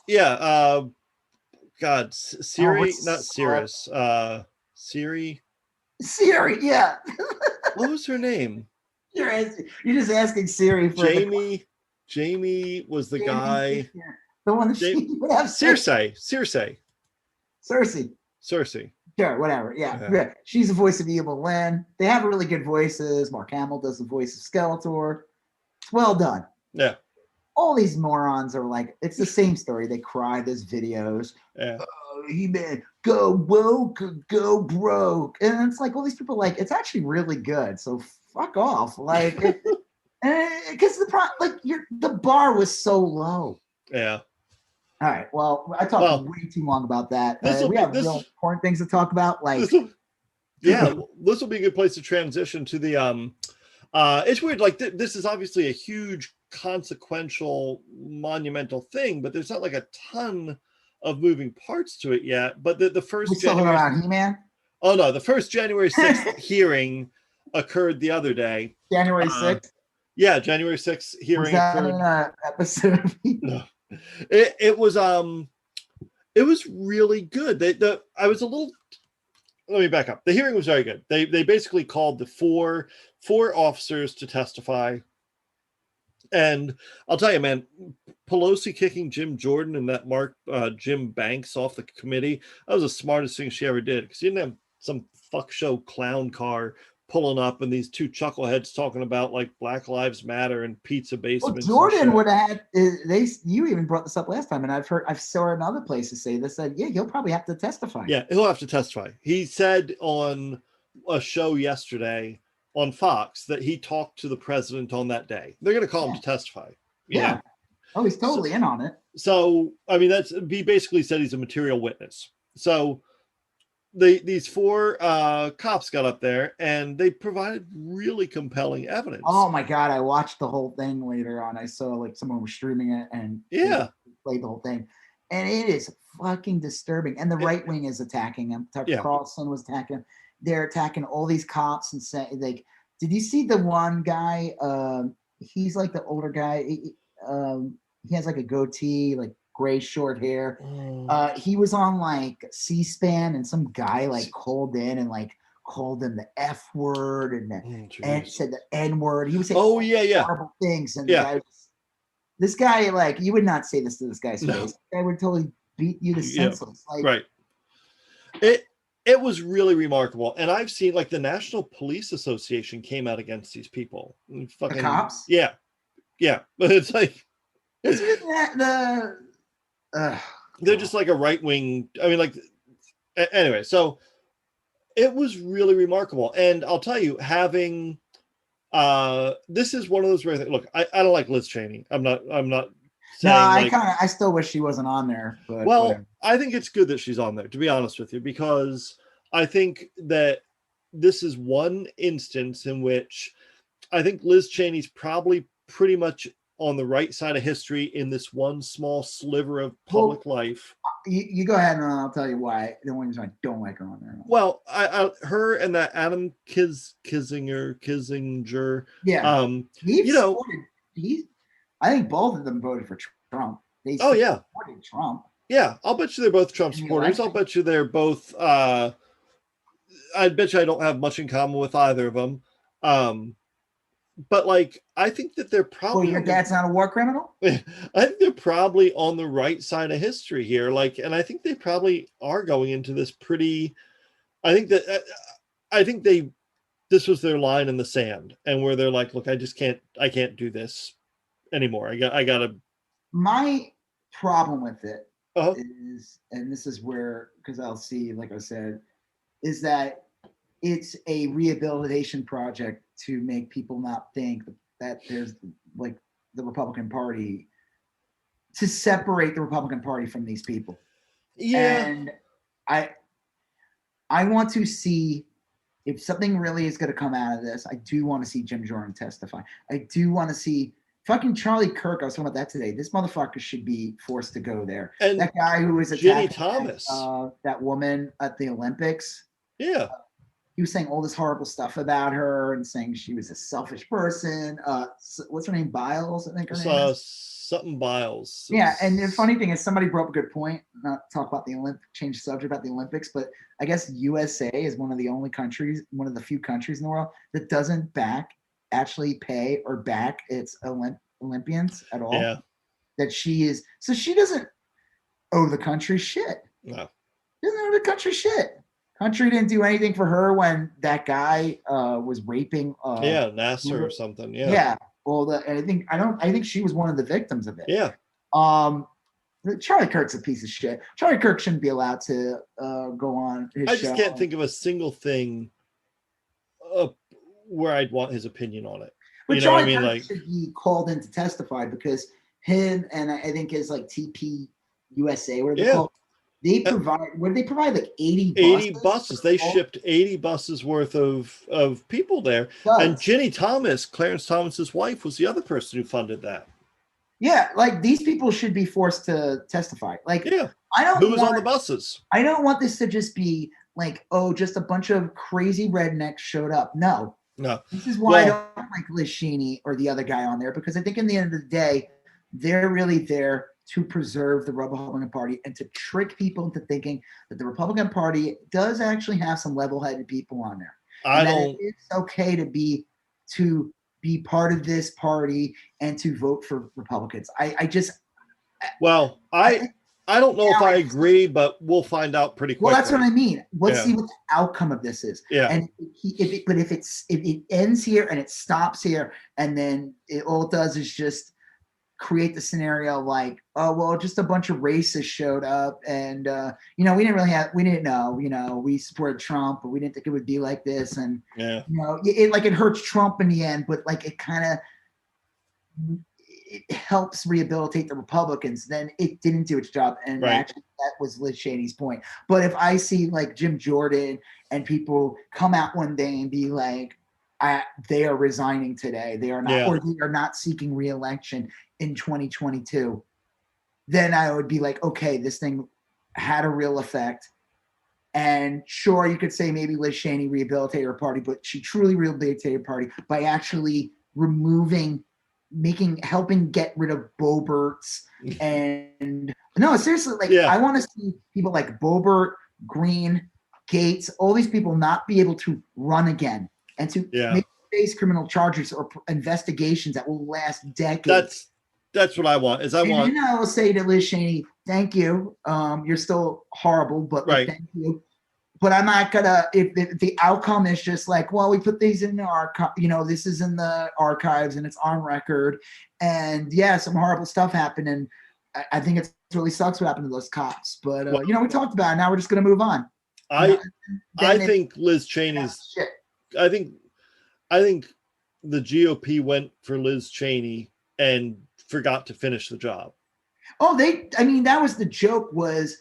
God, Siri, not Cirrus. Siri. Siri, yeah. What was her name? You're just asking Siri for Jamie was the guy. The one that she would have. Cersei. Cersei. Sure, whatever. Yeah. She's the voice of Evil Lynn. They have really good voices. Mark Hamill does the voice of Skeletor. It's well done. Yeah. All these morons are like, it's the same story. They cry. There's videos. Yeah. He-Man, go woke, go broke. And it's like, all these people like, it's actually really good. So fuck off. Like, because the bar was so low. Yeah. All right. Well, I talked way too long about that. We have real important things to talk about. Like, this will be a good place to transition to the. It's weird. Like this is obviously a huge, consequential, monumental thing, but there's not like a ton of moving parts to it yet. But the first January. He-Man? Oh no, the first January 6th hearing occurred the other day. January 6th. Yeah, January 6th hearing occurred. In an episode. No. It was really good. I was a little. Let me back up. The hearing was very good. They basically called the four officers to testify, and I'll tell you, man, Pelosi kicking Jim Jordan and that Jim Banks off the committee, that was the smartest thing she ever did, because you didn't have some fuck show clown car pulling up and these two chuckleheads talking about like Black Lives Matter and pizza basements. Well, Jordan would have had. You even brought this up last time, and I've saw in other places say this. Said, yeah, he'll probably have to testify. Yeah, he'll have to testify. He said on a show yesterday on Fox that he talked to the president on that day. They're going to call him to testify. Yeah. Know? Oh, he's totally in on it. So, I mean, he basically said he's a material witness. So these four cops got up there and they provided really compelling evidence. Oh my God. I watched the whole thing later on. I saw like someone was streaming it and played the whole thing. And it is fucking disturbing. And the right wing is attacking him. Tucker Carlson was attacking him. They're attacking all these cops and saying, like, did you see the one guy? He's like the older guy. He has like a goatee, like gray short hair. He was on like C-SPAN, and some guy like called in and like called him the F word and said the N word. He was saying horrible things. And this guy, like, you would not say this to this guy's face. I would totally beat you to senseless. Like, right. It was really remarkable. And I've seen like the National Police Association came out against these people. The cops? Yeah. Yeah. But it's like Isn't that they're just like a right-wing. I mean, like anyway, so it was really remarkable. And I'll tell you, having this is one of those where look, I don't like Liz Cheney. I'm not saying I still wish she wasn't on there, but well, whatever. I think it's good that she's on there, to be honest with you, because I think that this is one instance in which I think Liz Cheney's probably pretty much on the right side of history in this one small sliver of public life. You go ahead and I'll tell you why. The one reason I don't like her on there. Well, her and that Adam Kissinger. Yeah. I think both of them voted for Trump. They supported Trump. Yeah, I'll bet you they're both Trump supporters. I'll bet you they're both. I bet you I don't have much in common with either of them. But like, I think that they're probably. Well, your dad's not a war criminal? I think they're probably on the right side of history here. Like, and I think they probably are going into this pretty. I think this was their line in the sand, and where they're like, look, I can't do this anymore. I gotta. My problem with it is, and this is where, because I'll see, like I said, is that it's a rehabilitation project to make people not think that there's like the Republican Party, to separate the Republican Party from these people. Yeah. And I want to see if something really is going to come out of this. I do want to see Jim Jordan testify. I do want to see fucking Charlie Kirk. I was talking about that today. This motherfucker should be forced to go there. And that guy who was Jenny attacking Thomas, that woman at the Olympics. Yeah. He was saying all this horrible stuff about her and saying she was a selfish person. What's her name? Biles, I think her name is. Something Biles. Yeah, and the funny thing is, somebody brought up a good point. Not talk about the change the subject about the Olympics, but I guess USA is one of the few countries in the world that doesn't actually pay or back its Olympians at all. Yeah. That she doesn't owe the country shit. No. She doesn't owe the country shit. Country didn't do anything for her when that guy was raping. Nasser or something. Yeah. Yeah. Well, I think she was one of the victims of it. Yeah. Charlie Kirk's a piece of shit. Charlie Kirk shouldn't be allowed to go on his show. I just can't think of a single thing where I'd want his opinion on it. But you know Charlie Kirk should be called in to testify, because him and I think his like TP USA, whatever they're called, they provide like 80 buses. 80 buses. They shipped 80 buses worth of people there. And Jenny Thomas, Clarence Thomas's wife, was the other person who funded that. Yeah, like these people should be forced to testify. Like, who was on the buses? I don't want this to just be like, oh, just a bunch of crazy rednecks showed up. No. This is why I don't like Liz Cheney or the other guy on there, because I think in the end of the day, they're really there to preserve the Republican Party and to trick people into thinking that the Republican Party does actually have some level-headed people on there. It's okay to be part of this party and to vote for Republicans. I don't know if I agree, but we'll find out pretty quickly. Well, that's what I mean. Let's see what the outcome of this is. Yeah. And if it ends here and it stops here, and then all it does is just create the scenario like, oh, well, just a bunch of racists showed up, and we didn't know, we supported Trump, but we didn't think it would be like this, and it hurts Trump in the end, but like it kind of it helps rehabilitate the Republicans. Then it didn't do its job, and actually that was Liz Cheney's point. But if I see like Jim Jordan and people come out one day and be like, they are resigning today, they are not, or they are not seeking re-election in 2022, then I would be like, okay, this thing had a real effect. And sure, you could say maybe Liz Cheney rehabilitated her party, but she truly rehabilitated her party by actually helping get rid of Boeberts. And no, seriously, I want to see people like Boebert, Green, Gaetz, all these people not be able to run again and to maybe face criminal charges or investigations that will last decades. That's what I want. And I will say to Liz Cheney, thank you. You're still horrible, but thank you but I'm not gonna. If the outcome is just like, well, we put these in the archive, this is in the archives and it's on record, and yeah, some horrible stuff happened, and I think it really sucks what happened to those cops. But Well, we talked about it. Now we're just gonna move on. I think Liz Cheney's. Shit. I think the GOP went for Liz Cheney and forgot to finish the job. Oh, that was the joke was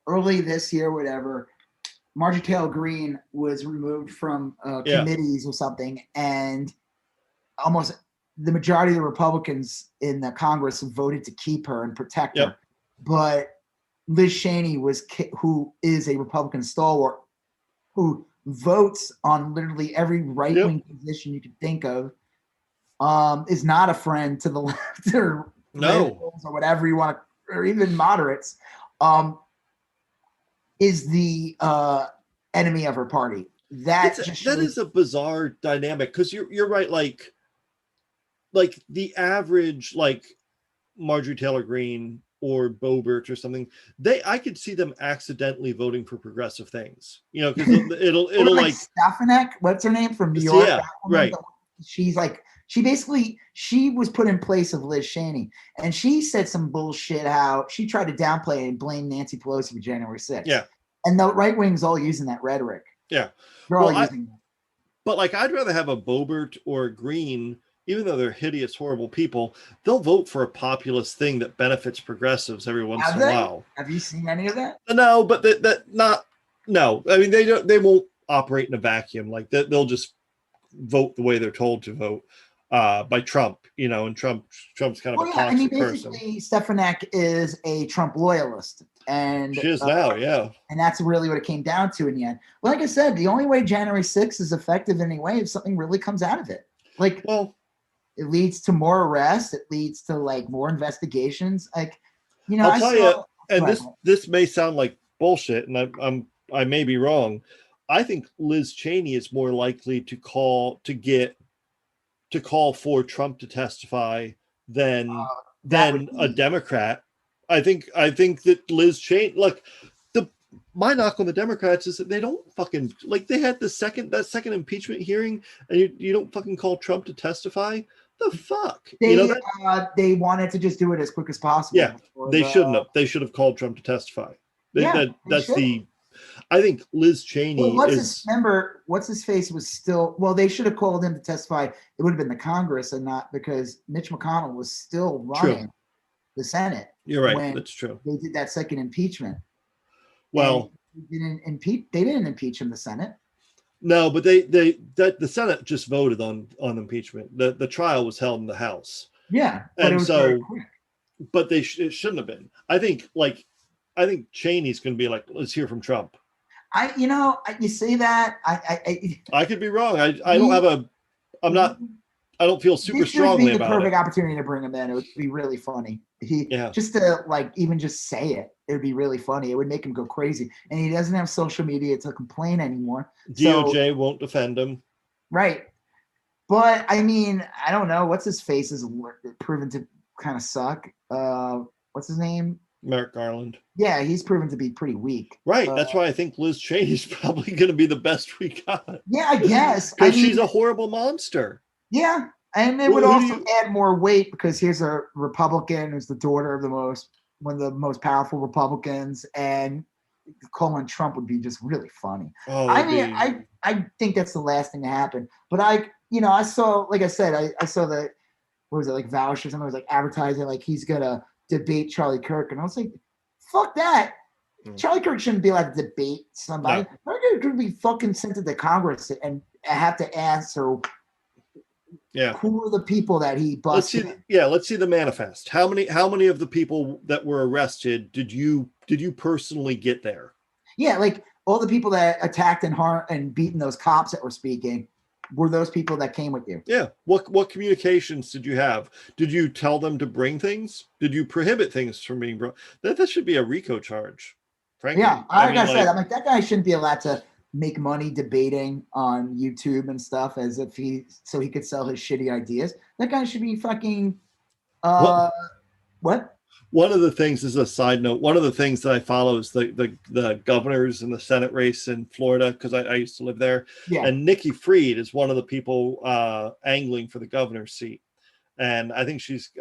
early this year, whatever, Marjorie Taylor Greene was removed from committees or something, and almost the majority of the Republicans in the Congress voted to keep her and protect her. But Liz Cheney who is a Republican stalwart, who votes on literally every right-wing position you could think of, is not a friend to the left or or whatever you want to, or even moderates, is the enemy of her party. That is a bizarre dynamic, because you're right. Like the average, like Marjorie Taylor Greene or Boebert or something, I could see them accidentally voting for progressive things, because it'll like Stefanik, what's her name, from New York? Yeah, right. She's like, she was put in place of Liz Cheney, and she said some bullshit how she tried to downplay and blame Nancy Pelosi for January 6th. Yeah. And the right wing's all using that rhetoric. Yeah. They're all using that. But like, I'd rather have a Boebert or a Green, even though they're hideous, horrible people, they'll vote for a populist thing that benefits progressives every once in a while. Have you seen any of that? No, but no. I mean, they won't operate in a vacuum. Like they'll just vote the way they're told to vote. By Trump, and Trump's kind of a toxic person. Basically, Stefanik is a Trump loyalist, and she is now, and that's really what it came down to in the end. Like I said, the only way January 6th is effective anyway if something really comes out of it. Like, it leads to more arrests, it leads to like more investigations. Like, I'll tell you, and this may sound like bullshit, and I may be wrong. I think Liz Cheney is more likely to call for Trump to testify than a Democrat. I think that Liz Cheney, like, my knock on the Democrats is that they don't fucking, like, they had that second impeachment hearing, and you don't fucking call Trump to testify. The fuck? They wanted to just do it as quick as possible. Yeah, they shouldn't have. They should have called Trump to testify. I think Liz Cheney what's his face was still, they should have called him to testify. It would have been the Congress and not, because Mitch McConnell was still running the Senate. You're right. That's true. They did that second impeachment. Well, they didn't impeach him, the Senate. No, but the Senate just voted on impeachment. The trial was held in the House. Yeah. But it was very quick. But it shouldn't have been. I think Cheney's going to be like, let's hear from Trump. You say that. I could be wrong. I don't feel super strongly about it. This would be the perfect opportunity to bring him in. It would be really funny. Just to even just say it. It would be really funny. It would make him go crazy. And he doesn't have social media to complain anymore. DOJ won't defend him. Right. But I mean, I don't know. What's his face is proven to kind of suck. What's his name? Merrick Garland. Yeah, he's proven to be pretty weak. Right. That's why I think Liz Cheney's probably going to be the best we got. Yeah, I guess. Because she's a horrible monster. Yeah. And it would also add more weight, because here's a Republican who's the daughter of one of the most powerful Republicans, and calling Trump would be just really funny. I think that's the last thing to happen. But I saw, like I said, I saw the, what was it, like Vouch or something, it was like advertising like he's gonna debate Charlie Kirk, and I was like, fuck that. Charlie Kirk shouldn't be allowed to debate somebody. Charlie Kirk could be fucking sent to the Congress and have to answer. Yeah. Who are the people that he busted? Let's see the manifest. How many of the people that were arrested did you personally get there? Yeah, like all the people that attacked and harmed and beaten those cops that were speaking were those people that came with you. Yeah. What communications did you have? Did you tell them to bring things? Did you prohibit things from being brought? That should be a RICO charge. Frankly. Yeah, like I said, I'm like, that guy shouldn't be allowed to make money debating on YouTube and stuff as if he could sell his shitty ideas. That guy should be fucking what? One of the things, as a side note, one of the things that I follow is the governors in the Senate race in Florida, because I used to live there. Yeah. And Nikki Fried is one of the people angling for the governor's seat. And I think she's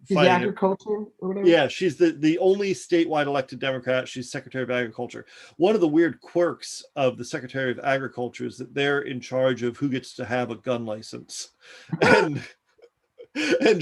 She's fighting agriculture or whatever. Yeah, she's the only statewide elected Democrat. She's Secretary of Agriculture. One of the weird quirks of the Secretary of Agriculture is that they're in charge of who gets to have a gun license. And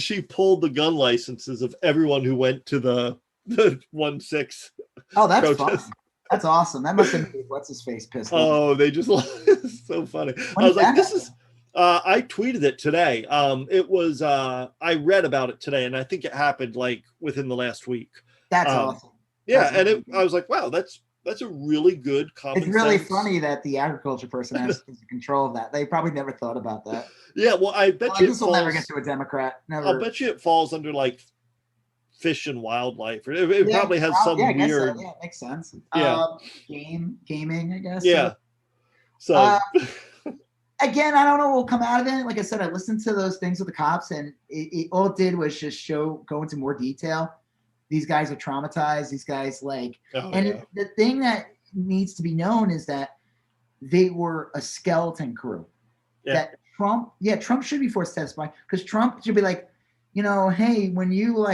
she pulled the gun licenses of everyone who went to the 1-6. Oh, that's protest. fun. That's awesome. That must have made what's his face pissed off. Oh, they just it's so funny. I was like, this is I tweeted it today. It was I read about it today, and I think it happened like within the last week. That's awesome. Yeah, That's and awesome. I was like, wow, that's a really good common It's really sense. funny that the agriculture person has control of that. They probably never thought about that. Yeah, well, I bet you this will never get to a Democrat. Never. I'll bet you it falls under like fish and wildlife. It probably has some I guess weird. so. Yeah, it makes sense. Yeah. Gaming, I guess. Yeah. So again, I don't know what will come out of it. Like I said, I listened to those things with the cops, and all it did was just go into more detail. These guys are traumatized. These guys the thing that needs to be known is that they were a skeleton crew. Yeah. That Trump should be forced to testify, because Trump should be like, hey, when you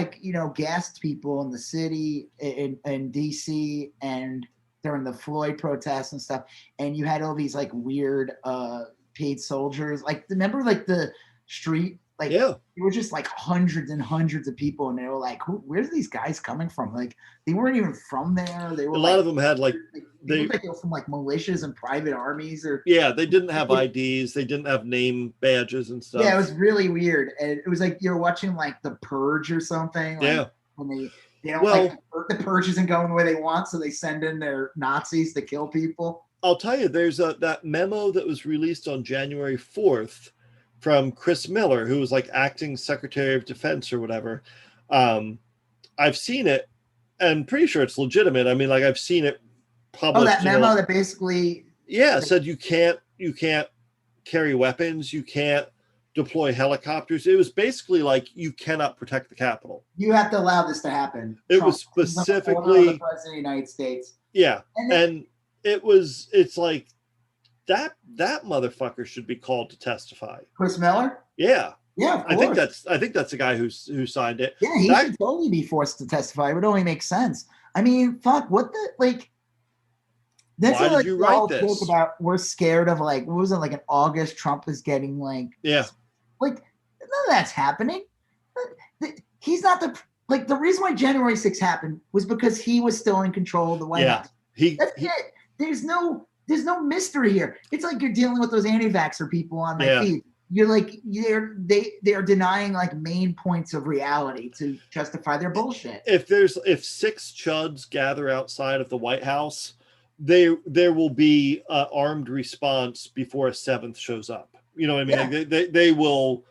gassed people in the city in DC and during the Floyd protests and stuff, and you had all these like weird paid soldiers, like remember like the street, like yeah, it were just like hundreds and hundreds of people, and they were like, where's these guys coming from? Like they weren't even from there. They were a lot of them had they looked like they were from like militias and private armies, or they didn't have IDs, they didn't have name badges and stuff. Yeah, it was really weird, and it was like you're watching like The Purge or something. Like, when they don't like the Purge isn't going the way they want, so they send in their Nazis to kill people. I'll tell you, there's that memo that was released on January 4th from Chris Miller, who was like acting Secretary of Defense or whatever. I've seen it, and pretty sure it's legitimate. I mean, like I've seen it published. Oh, that memo that basically said you can't carry weapons, you can't deploy helicopters. It was basically like you cannot protect the Capitol. You have to allow this to happen. It was specifically the President of the United States. Yeah, and it's like that motherfucker should be called to testify. Chris Miller? Yeah. Yeah, of course. I think that's the guy who signed it. Yeah, he should totally be forced to testify. It would only make sense. I mean, fuck, what the like. That's why did you write this? Talk about we're scared of like, what was it, like in August Trump is getting like like none of that's happening. He's not the reason why January 6th happened was because he was still in control of the White House. That's it. There's no mystery here. It's like you're dealing with those anti-vaxxer people on my feed. You're like they are denying like main points of reality to justify their bullshit. If 6 chuds gather outside of the White House, there will be an armed response before a 7th shows up. You know what I mean? Yeah. They will.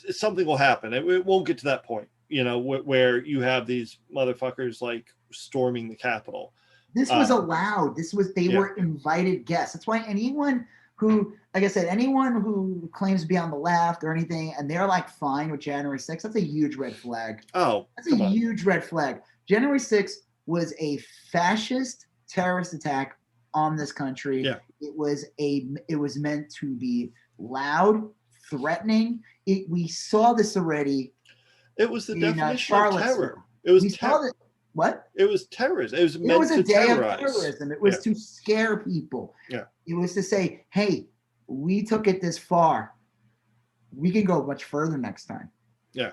Something will happen. It won't get to that point. You know, where you have these motherfuckers like storming the Capitol. This was allowed. They were invited guests. That's why anyone who, like I said, anyone who claims to be on the left or anything, and they're like fine with January 6th, that's a huge red flag. Oh, that's a huge red flag. January 6th was a fascist terrorist attack on this country. Yeah. It was meant to be loud, threatening. We saw this already. It was the definition of terror. It was terror. What? It was terrorism. It was meant to terrorize. Terrorism. It was to scare people. Yeah. It was to say, hey, we took it this far. We can go much further next time. Yeah.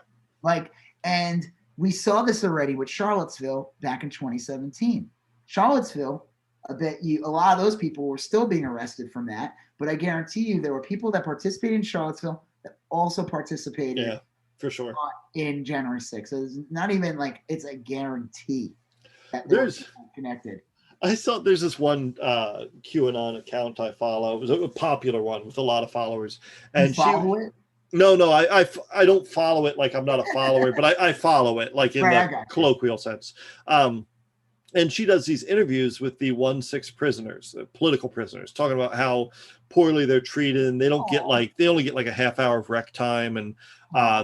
And we saw this already with Charlottesville back in 2017. Charlottesville, a lot of those people were still being arrested from that, but I guarantee you there were people that participated in Charlottesville that also participated. Yeah. For sure. In January 6th. So it's not even like it's a guarantee that there's connected. I saw there's this one QAnon account I follow. It was a popular one with a lot of followers. And you follow it? No, I don't follow it like I'm not a follower, but I follow it like in the colloquial sense. And she does these interviews with the 1-6 prisoners, the political prisoners, talking about how poorly they're treated, and they only get like a half hour of rec time, and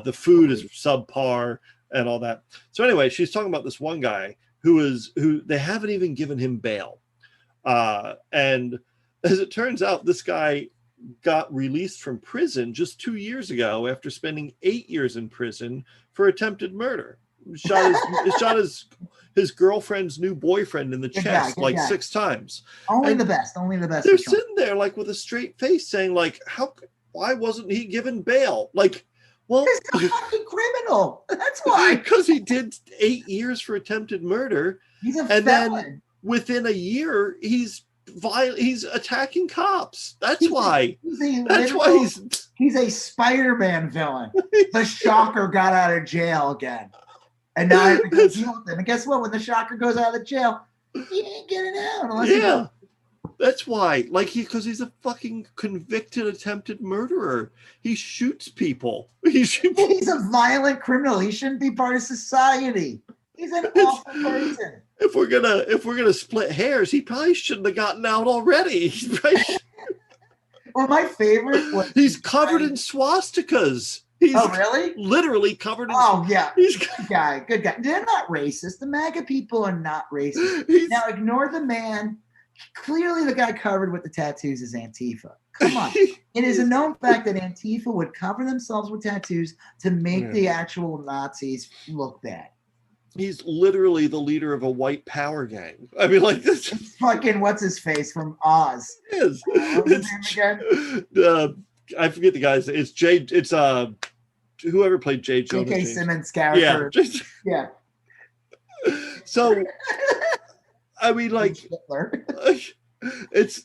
the food is subpar. and all that. So anyway, she's talking about this one guy who they haven't even given him bail. And as it turns out, this guy got released from prison just 2 years ago after spending 8 years in prison for attempted murder. Shot his girlfriend's new boyfriend in the chest like 6 times. Only the best. They're sitting there like with a straight face saying like, why wasn't he given bail? Like, well, he's a fucking criminal. That's why. Because he did 8 years for attempted murder. He's a felon. Then within a year, he's attacking cops. That's why. He's a Spider-Man villain. The Shocker got out of jail again. And now I have to go deal with him. And guess what? When the Shocker goes out of the jail, he ain't getting out. That's why. Like because he's a fucking convicted attempted murderer. He shoots people. He's a violent criminal. He shouldn't be part of society. He's an awful person. If we're gonna split hairs, he probably shouldn't have gotten out already. Well, my favorite was he's covered in swastikas. Oh, really? Literally covered in. Oh, yeah. He's good guy. They're not racist. The MAGA people are not racist. Now ignore the man. Clearly, the guy covered with the tattoos is Antifa. Come on. It is a known fact that Antifa would cover themselves with tattoos to make the actual Nazis look bad. He's literally the leader of a white power gang. I mean, like this. Fucking what's his face from Oz? What's his name again? I forget the guy's. It's Jay. It's whoever played Jay Jonas. J.K. Simmons' character. Yeah. So, I mean, like,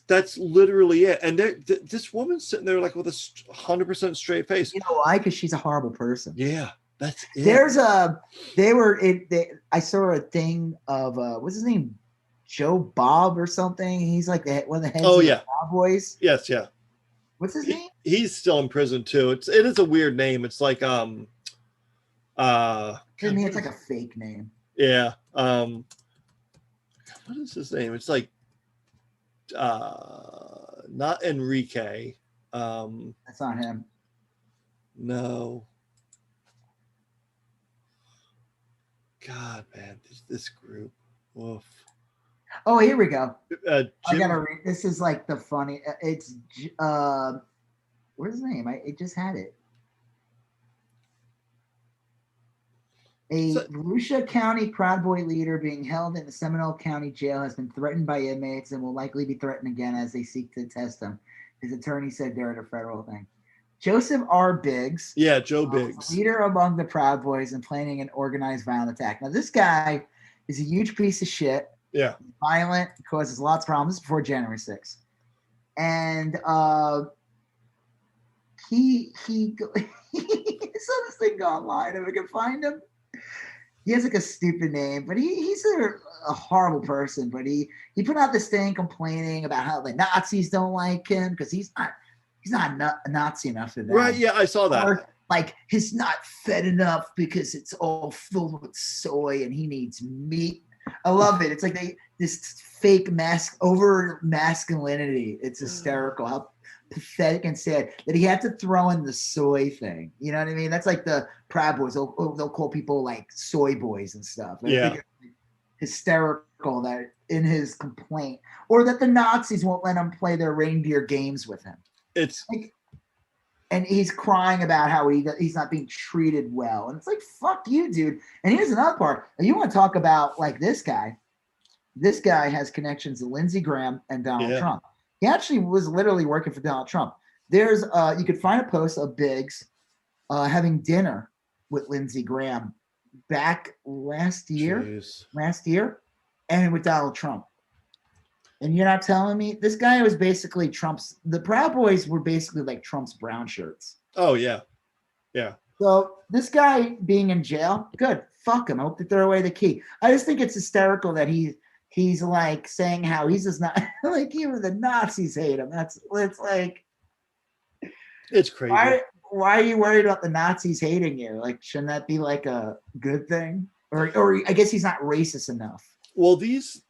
that's literally it. And this woman's sitting there like with a 100% straight face. You know why? Because she's a horrible person. Yeah. That's it. I saw a thing of what's his name, Joe Bob or something. He's like one of the heads of the Cowboys. Yes, yeah. What's his name? He's still in prison too. It is a weird name. It's like it's like a fake name. Yeah. What is his name? It's like not Enrique. That's not him. No. God, man, this group. Woof. Oh, here we go. I gotta read. This is like the funny. It's where's his name? I just had it. Volusia County Proud Boy leader being held in the Seminole County Jail has been threatened by inmates and will likely be threatened again as they seek to test him. His attorney said during a federal thing. Joseph R. Biggs. Yeah, Joe Biggs. Leader among the Proud Boys and planning an organized violent attack. Now, this guy is a huge piece of shit. Yeah. Violent, causes lots of problems before January 6th. And he saw this thing go online if I can find him. He has like a stupid name, but he's a horrible person. But he put out this thing complaining about how the Nazis don't like him because he's not a Nazi enough for that. Right, yeah, I saw that. Or, like, he's not fed enough because it's all filled with soy and he needs meat. I love it. It's like this fake over masculinity. It's hysterical how pathetic and sad that he had to throw in the soy thing. You know what I mean? That's like the Proud Boys. They'll call people like soy boys and stuff. And I think it's hysterical that in his complaint, or that the Nazis won't let him play their reindeer games with him. It's like, and he's crying about how he's not being treated well. And it's like, fuck you, dude. And here's another part. You want to talk about like this guy. This guy has connections to Lindsey Graham and Donald Trump. He actually was literally working for Donald Trump. There's you could find a post of Biggs having dinner with Lindsey Graham back last year, and with Donald Trump. And you're not telling me this guy was basically the Proud Boys were basically like Trump's brown shirts. Oh, yeah. Yeah. So this guy being in jail, good. Fuck him. I hope they throw away the key. I just think it's hysterical that he's like saying how he's just not like even the Nazis hate him. It's like it's crazy. Why are you worried about the Nazis hating you? Like, shouldn't that be like a good thing? Or I guess he's not racist enough. Well, these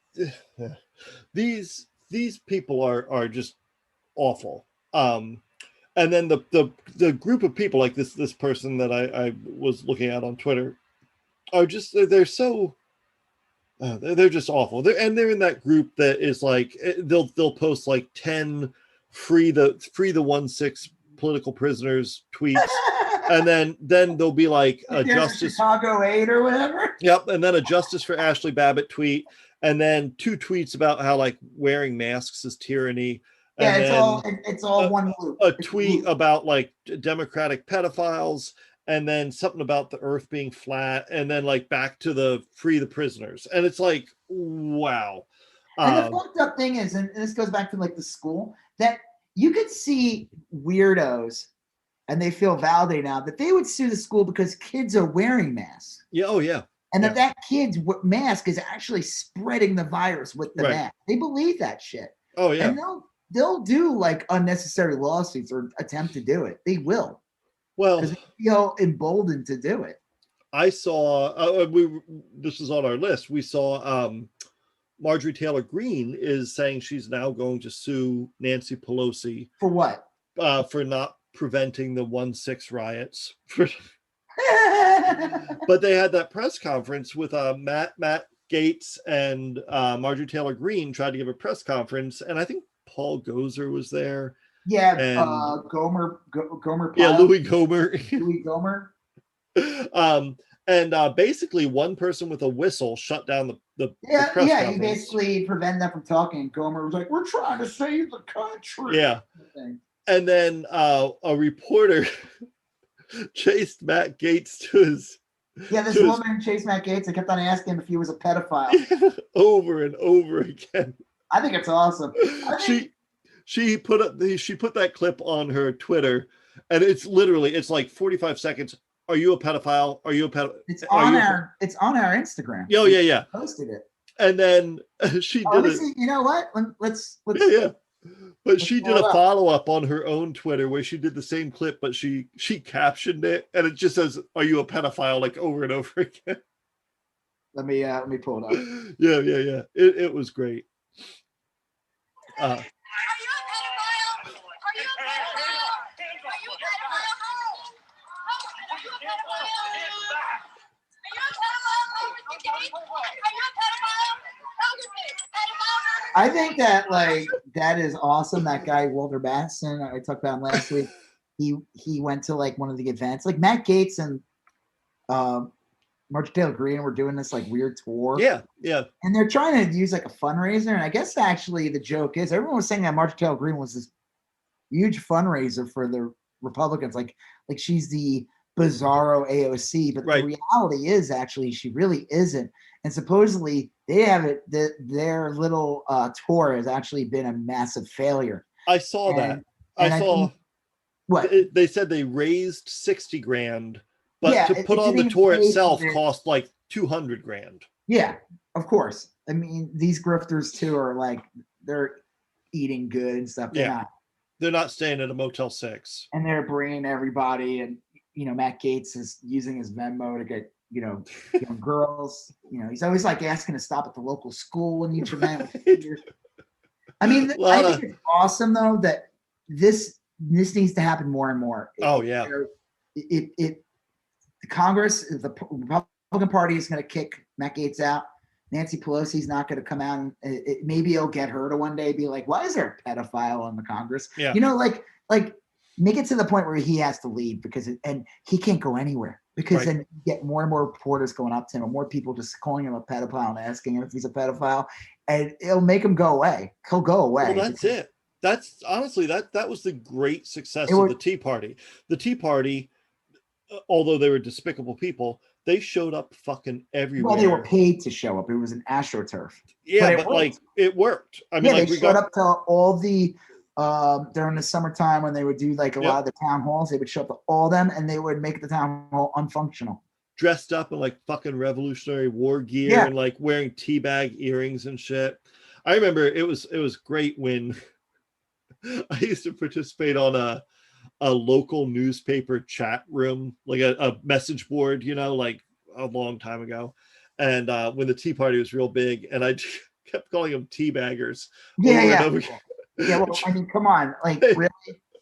people are just awful. And then the group of people like this person that I was looking at on Twitter, are just they're so they're just awful. They're in that group that is like they'll post like 10 free the 1-6 political prisoners tweets, and then there'll be like a justice Chicago 8 or whatever. Yep, and then a justice for Ashley Babbitt tweet, and then 2 tweets about how like wearing masks is tyranny. Yeah, And it's all one loop. A tweet about like Democratic pedophiles, and then something about the earth being flat, and then like back to the free the prisoners. And it's like, wow. And the fucked up thing is, and this goes back to like the school, that you could see weirdos and they feel validated now that they would sue the school because kids are wearing masks. Yeah, oh yeah. And that kid's mask is actually spreading the virus with the mask. They believe that shit. Oh yeah. And they'll do like unnecessary lawsuits or attempt to do it. They will. Well, because they feel emboldened to do it. I saw this is on our list. We saw Marjorie Taylor Greene is saying she's now going to sue Nancy Pelosi for what? For not preventing the 1-6 riots. But they had that press conference with Matt Gaetz and Marjorie Taylor Greene tried to give a press conference, and I think Paul Gozer was there. Yeah, and, Gomer. Yeah, Louis Gomer. Louis Gomer. And basically, one person with a whistle shut down the press conference. He basically prevented them from talking. Gomer was like, "We're trying to save the country." Yeah, and then a reporter chased Matt Gaetz to his. Yeah, this woman chased Matt Gaetz and kept on asking him if he was a pedophile over and over again. I think it's awesome. She put that clip on her Twitter, and it's like 45 seconds. Are you a pedophile? Are you a pedophile? It's on our Instagram. Oh yeah. Posted it. And then she did it. You know what? Let's yeah. But she did a follow-up on her own Twitter where she did the same clip, but she captioned it, and it just says, "Are you a pedophile?" like over and over again. Let me pull it up. Yeah. It was great. I think that that is awesome. That guy Walter Basson, I talked about him last week. He went to like one of the events. Like Matt Gaetz and Marjorie Taylor Greene were doing this like weird tour. Yeah. And they're trying to use like a fundraiser. And I guess actually the joke is everyone was saying that Marjorie Taylor Greene was this huge fundraiser for the Republicans. Like she's the bizarro AOC, but the reality is actually she really isn't. And supposedly they have it. Their little tour has actually been a massive failure. I saw that. I saw what they said. They raised $60,000, but to put on the tour itself cost like $200,000. Yeah, of course. I mean, these grifters too are like they're eating good and stuff. They're not staying at a Motel 6. And they're bringing everybody, and Matt Gaetz is using his Venmo to get young girls. He's always like asking to stop at the local school in each event. I mean, I think it's awesome though that this needs to happen more and more. The Congress, the Republican Party is going to kick Matt Gaetz out. Nancy Pelosi's not going to come out and maybe he'll get her to one day be like, why is there a pedophile on the Congress? Yeah. Like make it to the point where he has to leave and he can't go anywhere because then you get more and more reporters going up to him and more people just calling him a pedophile and asking him if he's a pedophile, and it'll make him go away. He'll go away. Well, that's it. That's honestly, that was the great success of the Tea Party. The Tea Party, although they were despicable people, they showed up fucking everywhere. Well, they were paid to show up. It was an AstroTurf. Yeah, but it worked. I mean, they showed up to all the during the summertime when they would do like a lot of the town halls. They would show up to all them, and they would make the town hall unfunctional. Dressed up in like fucking Revolutionary War gear and like wearing teabag earrings and shit. I remember it was great when I used to participate on a local newspaper chat room, like a message board, like a long time ago. And when the Tea Party was real big, and I kept calling them teabaggers. Yeah, well, I mean, come on, like really?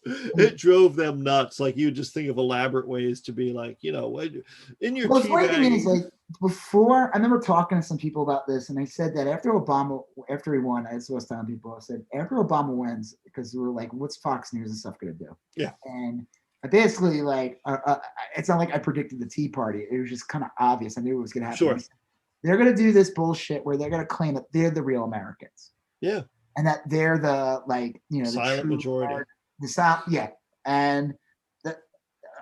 it drove them nuts. Like you just think of elaborate ways to be like, in your Well, the funny thing is, teabagging. like, before, I remember talking to some people about this, and they said that after he won, I was telling people, I said, after Obama wins, because we were like, what's Fox News and stuff going to do? Yeah. And I basically, like, it's not like I predicted the Tea Party. It was just kind of obvious. I knew it was going to happen. Sure. They're going to do this bullshit where they're going to claim that they're the real Americans. Yeah. And that they're the, like, the silent majority. Yeah. And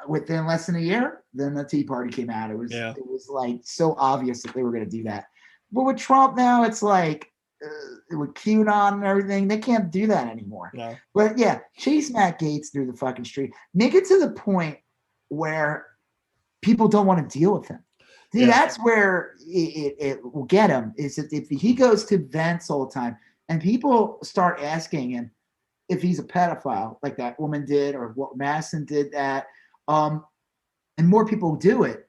within less than a year, then the Tea Party came out. It was like so obvious that they were going to do that. But with Trump now, it's like with QAnon and everything, they can't do that anymore. No. But yeah, chase Matt Gaetz through the fucking street. Make it to the point where people don't want to deal with him. See, that's where it will get him. Is that if he goes to events all the time and people start asking him if he's a pedophile, like that woman did, or what Madison did that. And more people do it,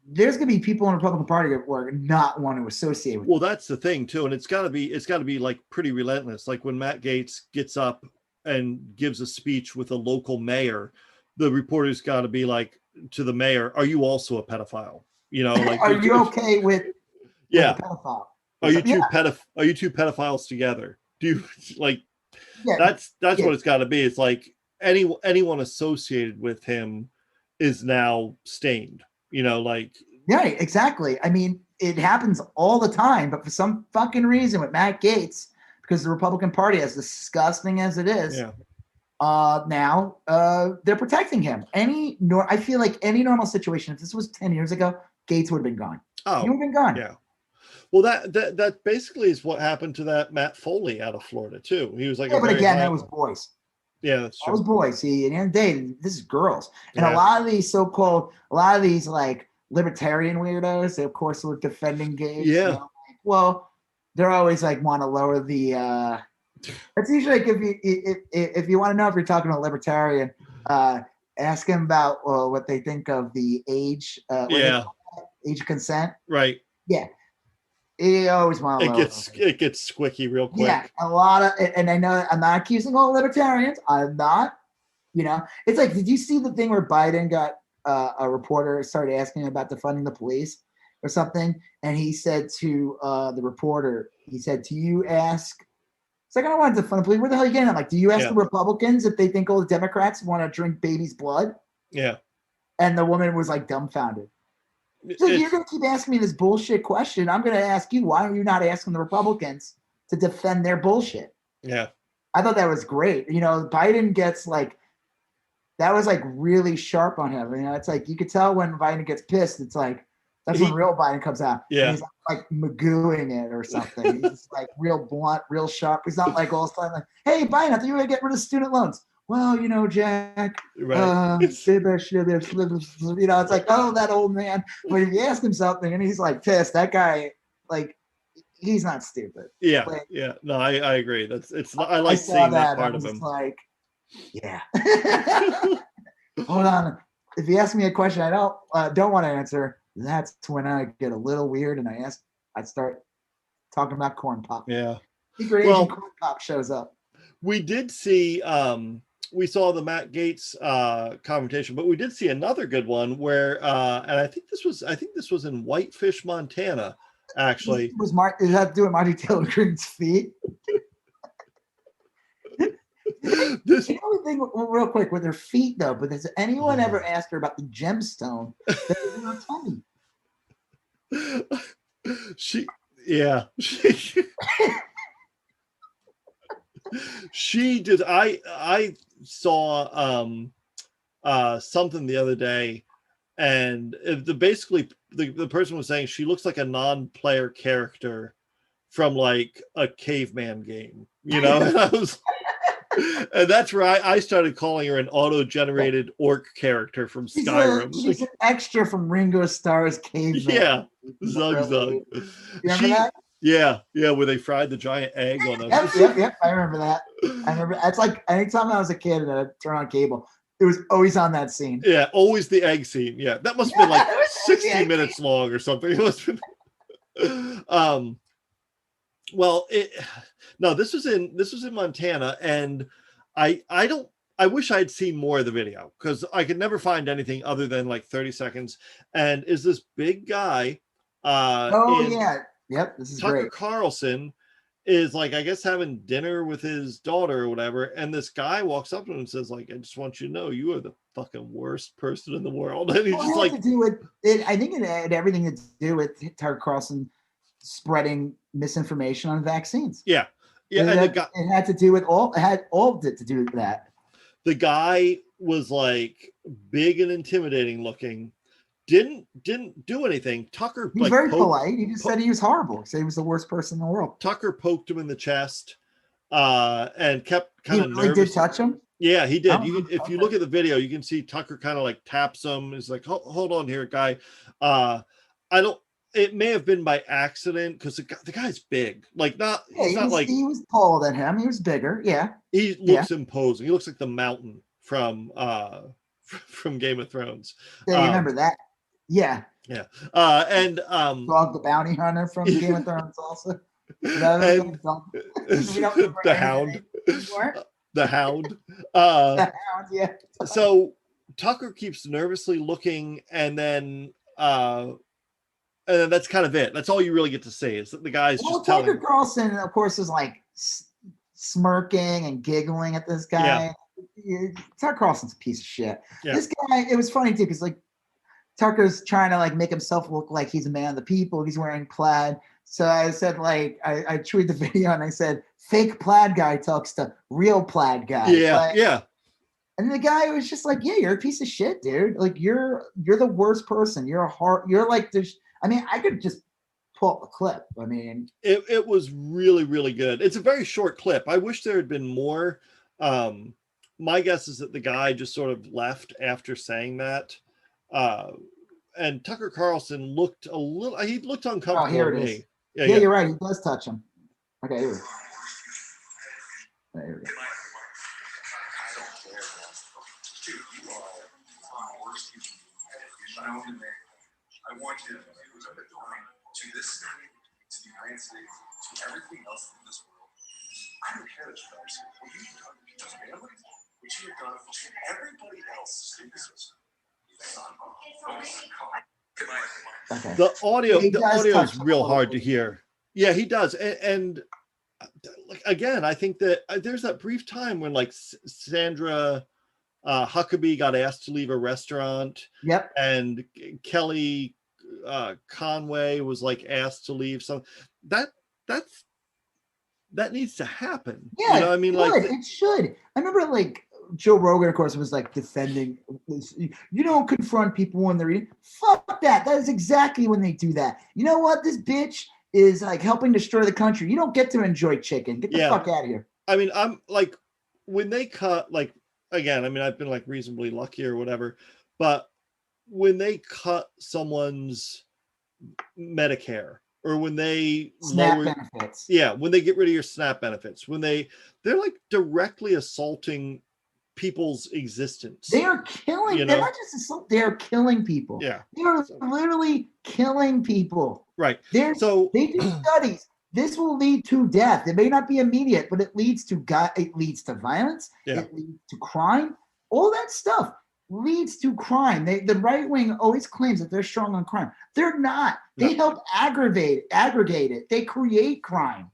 there's going to be people in the Republican Party that will not want to associate with. Well, that's the thing too, and it's got to be like pretty relentless. Like when Matt Gaetz gets up and gives a speech with a local mayor, the reporter's got to be like to the mayor, "Are you also a pedophile? Like, are you okay with a pedophile? Are you two pedophiles together? Do you like?" Yeah, that's what it's got to be. It's like anyone associated with him is now stained, like. Yeah, exactly. I mean, it happens all the time, but for some fucking reason with Matt Gaetz, because the Republican Party, as disgusting as it is, now they're protecting him. I feel like any normal situation, if this was 10 years ago, Gaetz would have been gone. Oh, he would have been gone. Yeah. Well, that basically is what happened to that Matt Foley out of Florida too. He was like, but again, that was boys. Yeah, that's true. That was boys. See, at the end of the day, this is girls, and a lot of these like libertarian weirdos, they of course were defending gays. Yeah. Well, they're always like want to lower the. It's usually like if you want to know if you're talking to a libertarian, ask them about what they think of the age. Age of consent. Right. Yeah. You always want to. It gets squicky real quick. Yeah, a lot of, and I know I'm not accusing all libertarians. I'm not. It's like, did you see the thing where Biden got a reporter started asking him about defunding the police or something, and he said to the reporter, "Do you ask?" It's like, "I don't want to defund the police. Where the hell are you getting?" I'm like, "Do you ask the Republicans if they think all the Democrats want to drink baby's blood?" Yeah. And the woman was like dumbfounded. So you're going to keep asking me this bullshit question. I'm going to ask you, why are you not asking the Republicans to defend their bullshit? Yeah. I thought that was great. Biden gets like, that was like really sharp on him. It's like, you could tell when Biden gets pissed, it's like, that's when real Biden comes out. Yeah. And he's like magooing it or something. He's like real blunt, real sharp. He's not like all the time like, "Hey, Biden, I thought you were going to get rid of student loans." "Well, Jack, right. it's like, oh, that old man. But if you ask him something and he's like pissed, that guy, like, he's not stupid. Yeah, like, yeah. No, I agree. I like seeing that part of him. Like, yeah. Hold on. If you ask me a question I don't want to answer, that's when I get a little weird and I start talking about corn pop. Yeah. Secret Agent Corn Pop shows up. We did see we saw the Matt Gaetz confrontation, but we did see another good one where and I think this was in Whitefish, Montana, actually. Did it have to do with Marty Taylor Greene's feet? The only thing, real quick, with her feet though, but has anyone ever asked her about the gemstone that was in her tummy? She did. I saw something the other day, and basically the person was saying she looks like a non-player character from like a caveman game, and I was. And that's where I started calling her an auto-generated orc character from Skyrim. She's an extra from Ringo Starr's Caveman. Yeah, Zug Zug. You remember that? Yeah, where they fried the giant egg on them. Yep. I remember that. It's like anytime I was a kid and I'd turn on cable, it was always on that scene. Yeah, always the egg scene. Yeah, that must have been like 60 minutes long or something. It must have been. Well, this was in Montana, and I wish I had seen more of the video because I could never find anything other than like 30 seconds. And is this big guy Oh in yeah, yep. This is Tucker great. Carlson is like, I guess, having dinner with his daughter or whatever. And this guy walks up to him and says, like, I just want you to know you are the fucking worst person in the world. And he's Well, just it had like, to do with it. I think it had everything to do with Tucker Carlson spreading misinformation on vaccines. yeah. Yeah. And It had to do with all. It had all of it to do with that. the guy was like big and intimidating looking, didn't do anything. Tucker He's like very polite. He just said he was horrible. He said he was the worst person in the world. Tucker poked him in the chest and kept kind He of really nervous. did touch him. Yeah, he did. Oh, If you okay. look at the video, you can see Tucker kind of like taps him. He's like, hold on here, guy. I don't. It may have been by accident because the guy's big. Like not. Yeah, He's not like he was taller than him. He was bigger. Yeah. he looks imposing. He looks like the mountain from Game of Thrones. Yeah, you remember that? Yeah. Yeah. And Dog the bounty hunter from Game of Thrones also. And the Hound. The Hound. The Hound, yeah. So Tucker keeps nervously looking, and then that's kind of it. That's all you really get to see is that the guy's just telling. Tucker Carlson, of course, is like smirking and giggling at this guy. Yeah. Tucker Carlson's a piece of shit. Yeah. This guy, it was funny too, because like Tucker's trying to like make himself look like he's a man of the people. He's wearing plaid. So I said, like, I tweeted the video and I said, fake plaid guy talks to real plaid guy. Yeah, like, yeah. And the guy was just like, yeah, you're a piece of shit, dude. Like, you're the worst person. You're like this. I mean, I could just pull up a clip. I mean, it was really, really good. It's a very short clip. I wish there had been more. My guess is that the guy just sort of left after saying that. And Tucker Carlson looked he looked uncomfortable. Oh, here it is. Yeah, you're right. He does touch him. Okay, here we go. There we go. I want you to to this state, to the United States, to everything else in this world. I don't care that you're what you've done to people's families, what you have done to everybody else in this system. Okay. The audio is real hard to hear. Yeah, he does. And like again, I think that there's that brief time when like Sandra Huckabee got asked to leave a restaurant. Yep. And Kelly Conway was like asked to leave. So that needs to happen. Yeah, you know, I mean, like it should. I remember like Joe Rogan, of course, was like defending. You don't confront people when they're eating. Fuck that. That is exactly when they do that. You know what? This bitch is like helping destroy the country. You don't get to enjoy chicken. Get the fuck out of here. I mean, I'm like, when they cut, like, again, I mean, I've been like reasonably lucky or whatever, but when they cut someone's Medicare or when they SNAP benefits, when they get rid of your SNAP benefits, when they're like directly assaulting people's existence. They are killing. They're not just assault. They are killing people. Yeah, they are literally killing people. Right. They do studies. This will lead to death. It may not be immediate, but it leads to violence. Yeah. It leads to crime. All that stuff leads to crime. The right wing always claims that they're strong on crime. They're not. They help aggregate it. They create crime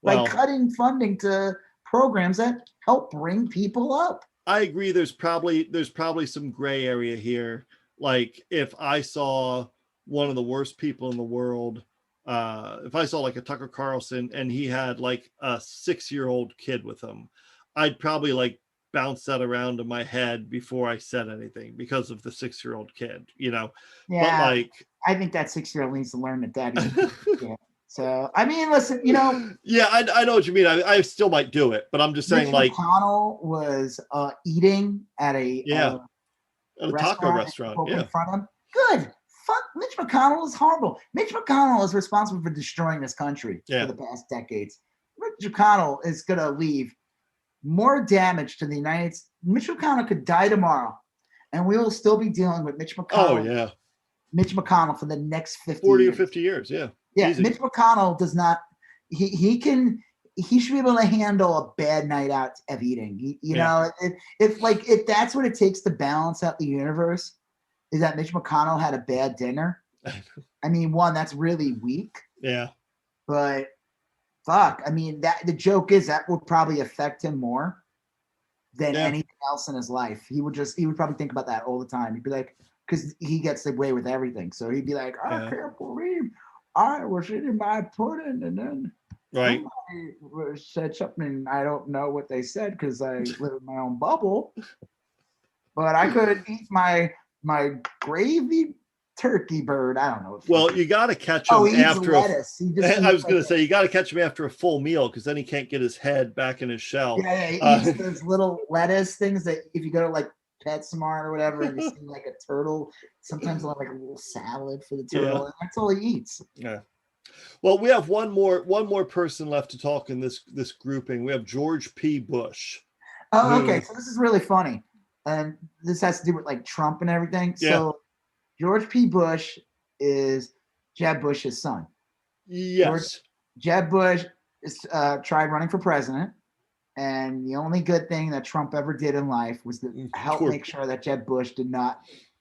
by cutting funding to programs that help bring people up. I agree. There's probably some gray area here. Like if I saw one of the worst people in the world, if I saw like a Tucker Carlson and he had like a 6-year-old kid with him, I'd probably like bounce that around in my head before I said anything because of the 6-year-old kid, you know? Yeah. But like, I think that 6-year-old needs to learn that daddy. Yeah. So, I mean, listen, you know. Yeah, I know what you mean. I still might do it, but I'm just saying, Mitch McConnell was eating at a taco restaurant. In front of him. Good. Fuck, Mitch McConnell is horrible. Mitch McConnell is responsible for destroying this country for the past decades. Mitch McConnell is going to leave more damage to the United States. Mitch McConnell could die tomorrow, and we will still be dealing with Mitch McConnell. Oh, yeah. Mitch McConnell for the next 40 or 50 years. Yeah. Yeah. Easy. Mitch McConnell does not, he can, he should be able to handle a bad night out of eating. You know, if that's what it takes to balance out the universe, is that Mitch McConnell had a bad dinner. I mean, one, that's really weak. Yeah. But fuck, I mean, that the joke is that would probably affect him more than anything else in his life. He would probably think about that all the time. He'd be like, because he gets away with everything. So he'd be like, I can't believe I was eating my pudding, and then somebody said something. I don't know what they said because I live in my own bubble. But I could eat my gravy turkey bird. I don't know. Well, you got to catch him after lettuce. I was going to say, you got to catch him after a full meal because then he can't get his head back in his shell. Yeah, he eats those little lettuce things that if you go to like PetSmart or whatever and you see like a turtle, sometimes they'll have like a little salad for the turtle, and that's all he eats. Yeah. Well, we have one more person left to talk in this grouping. We have George P. Bush. Oh, okay. So this is really funny. And this has to do with like Trump and everything. Yeah. So George P. Bush is Jeb Bush's son. Yes. Jeb Bush is, tried running for president. And the only good thing that Trump ever did in life was to help make sure that Jeb Bush did not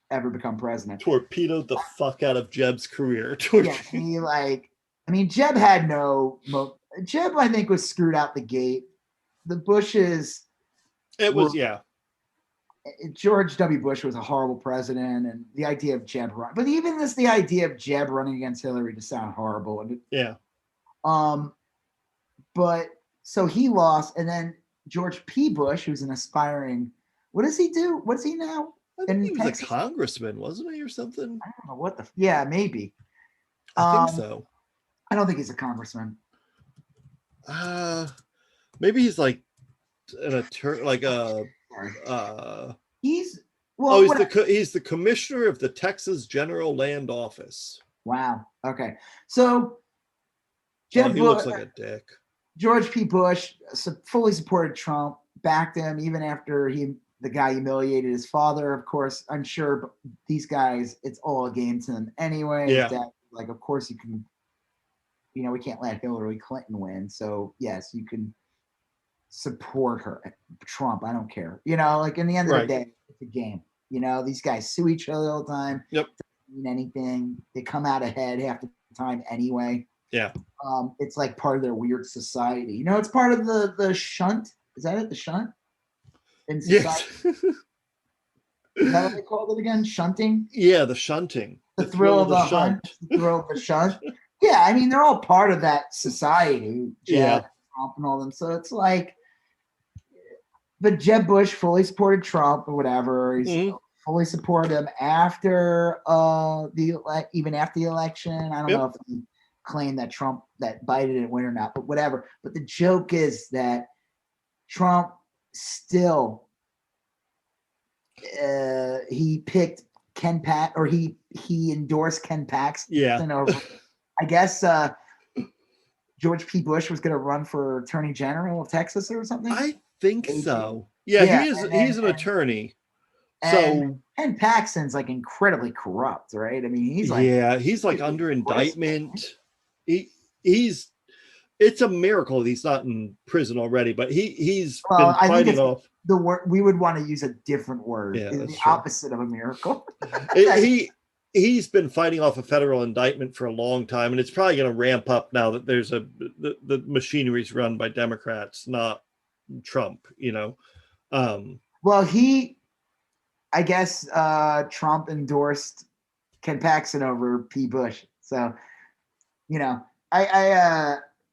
ever become president. Torpedoed the fuck out of Jeb's career. Jeb had Jeb, I think, was screwed out the gate. The Bushes. George W. Bush was a horrible president, and the idea of Jeb running, but even the idea of Jeb running against Hillary to sound horrible. And but so he lost, and then George P. Bush, who's an aspiring, what does he do? What's he now? I think he was a congressman, wasn't he, or something? I don't know maybe. I think so. I don't think he's a congressman. Maybe he's like an attorney, like a. He's the commissioner of the Texas General Land Office. Wow. Okay. So he looks like a dick. George P. Bush fully supported Trump, backed him even after the guy humiliated his father. Of course, I'm sure these guys, it's all a game to them anyway. Yeah. Of course you can, we can't let Hillary Clinton win. So yes, you can support her. Trump, I don't care. In the end of the day, it's a game. These guys sue each other all the time. Yep. Doesn't mean anything. They come out ahead half the time anyway. Yeah. It's like part of their weird society. It's part of the shunt. Is that it? The shunt? In society? Yes. Is that what they called it again? Shunting? Yeah, the shunting. The thrill of the hunt. The thrill of the shunt. Yeah, they're all part of that society. Jeb, Trump, and all them. So it's like, but Jeb Bush fully supported Trump or whatever. He's fully supported him after even after the election. I don't know if he claimed that Biden didn't win or not, but whatever. But the joke is that Trump still he picked Ken Pat, or he endorsed Ken Paxton over. I guess George P. Bush was going to run for Attorney General of Texas or something. I think so. Yeah, he's an attorney. So Ken Paxton's like incredibly corrupt, right? He's like under indictment. It's a miracle he's not in prison already, but he's been fighting off. The word we would want to use a different word. Yeah, the opposite of a miracle. He's been fighting off a federal indictment for a long time, and it's probably going to ramp up now that there's the machinery's run by Democrats, not Trump. Well, I guess Trump endorsed Ken Paxton over P. Bush, so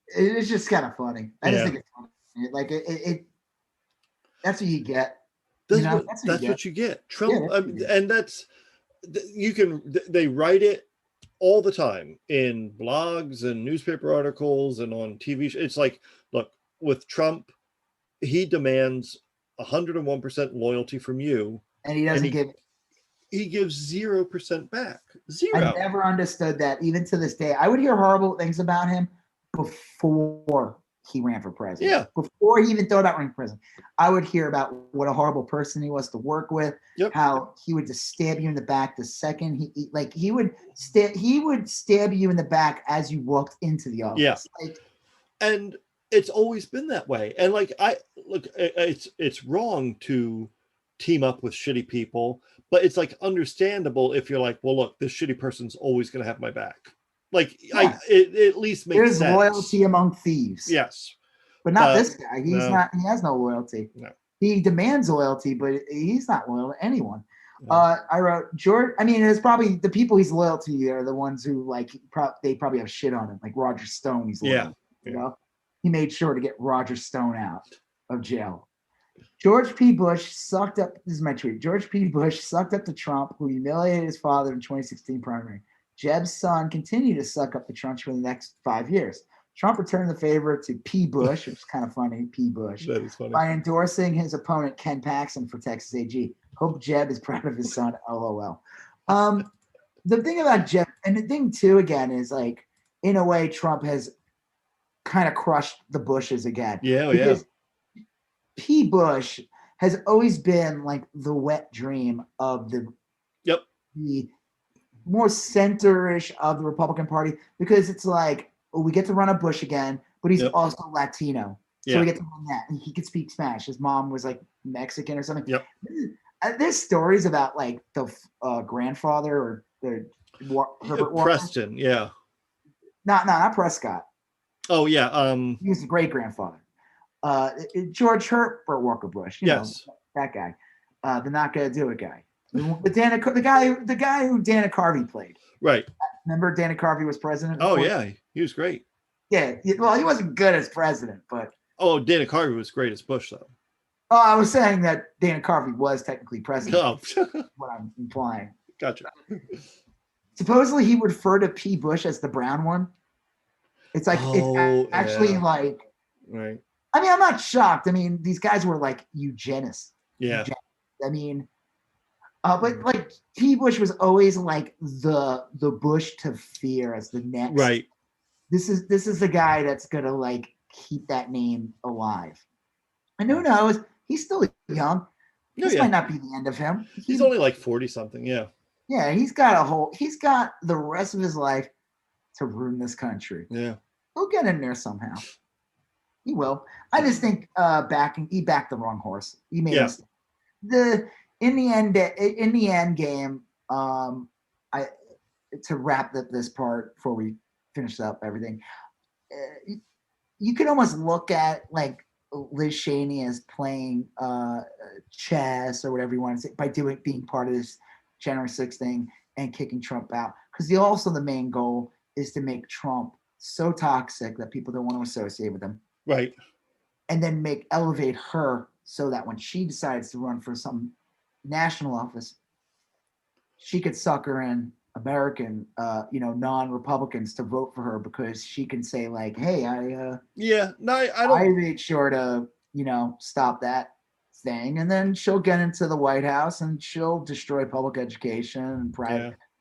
it's just kind of funny. I just think it's funny. Like it that's what you get. That's what you get. Trump, and they write it all the time in blogs and newspaper articles and on TV. It's like, look, with Trump, he demands 101% loyalty from you, and he doesn't give. He gives 0% back. Zero. I never understood that. Even to this day, I would hear horrible things about him before he ran for president. Yeah. Before he even thought about running for president, I would hear about what a horrible person he was to work with. Yep. How he would just stab you in the back the second he would stab you in the back as you walked into the office. Yeah. And it's always been that way. And like, it's wrong to team up with shitty people, but it's like understandable if you're like, well, look, this shitty person's always going to have my back. Like, Yeah. it at least makes There's sense. loyalty among thieves. Yes. But not this guy. He's no. not. He has no loyalty. No. He demands loyalty, but he's not loyal to anyone. No. I wrote George. I mean, it's probably the people he's loyal to are the ones who like they probably have shit on him, like Roger Stone. He's loyal. You know, he made sure to get Roger Stone out of jail. George P. Bush sucked up. This is my tweet. George P. Bush sucked up to Trump, who humiliated his father in 2016 primary. Jeb's son continued to suck up to Trump for the next 5 years. Trump returned the favor to P. Bush, which is kind of funny, P. Bush, that is funny, by endorsing his opponent, Ken Paxton, for Texas AG. Hope Jeb is proud of his son, LOL. The thing about Jeb, and the thing too, again, is like, in a way, Trump has kind of crushed the Bushes again. Yeah, yeah. P. Bush has always been like the wet dream of the more center-ish of the Republican Party, because it's like, we get to run a Bush again, but he's also Latino. So we get to run that. And he could speak Spanish. His mom was like Mexican or something. Yep. There's stories about like the grandfather or the Herbert Preston, Walker. Not Prescott. Oh, yeah. He was the great-grandfather. George Herbert Walker Bush. You know, that guy. The not gonna do it guy. The guy who Dana Carvey played. Right. Remember Dana Carvey was president? Oh, yeah. He was great. Yeah. Well, he wasn't good as president, but. Oh, Dana Carvey was great as Bush, though. Oh, I was saying that Dana Carvey was technically president. Oh. What I'm implying. Gotcha. Supposedly he would refer to P. Bush as the brown one. It's like, it's actually like. Right. I mean, I'm not shocked. I mean, these guys were like eugenists. Yeah. I mean, but like P. Bush was always like the Bush to fear as the next. Right. This is the guy that's gonna like keep that name alive. And who knows? He's still young. This might not be the end of him. He's only like 40 something. Yeah. Yeah, he's got the rest of his life to ruin this country. Yeah. He'll get in there somehow. He will. I just think he backed the wrong horse. He made a mistake. In the end game, to wrap up this part before we finish up everything, you could almost look at like Liz Cheney as playing chess or whatever you want to say by being part of this January 6th thing and kicking Trump out, because the main goal is to make Trump so toxic that people don't want to associate with him. Right. And then elevate her so that when she decides to run for some national office, she could sucker in American, non-Republicans to vote for her, because she can say like, "Hey, I made sure to, stop that thing," and then she'll get into the White House and she'll destroy public education and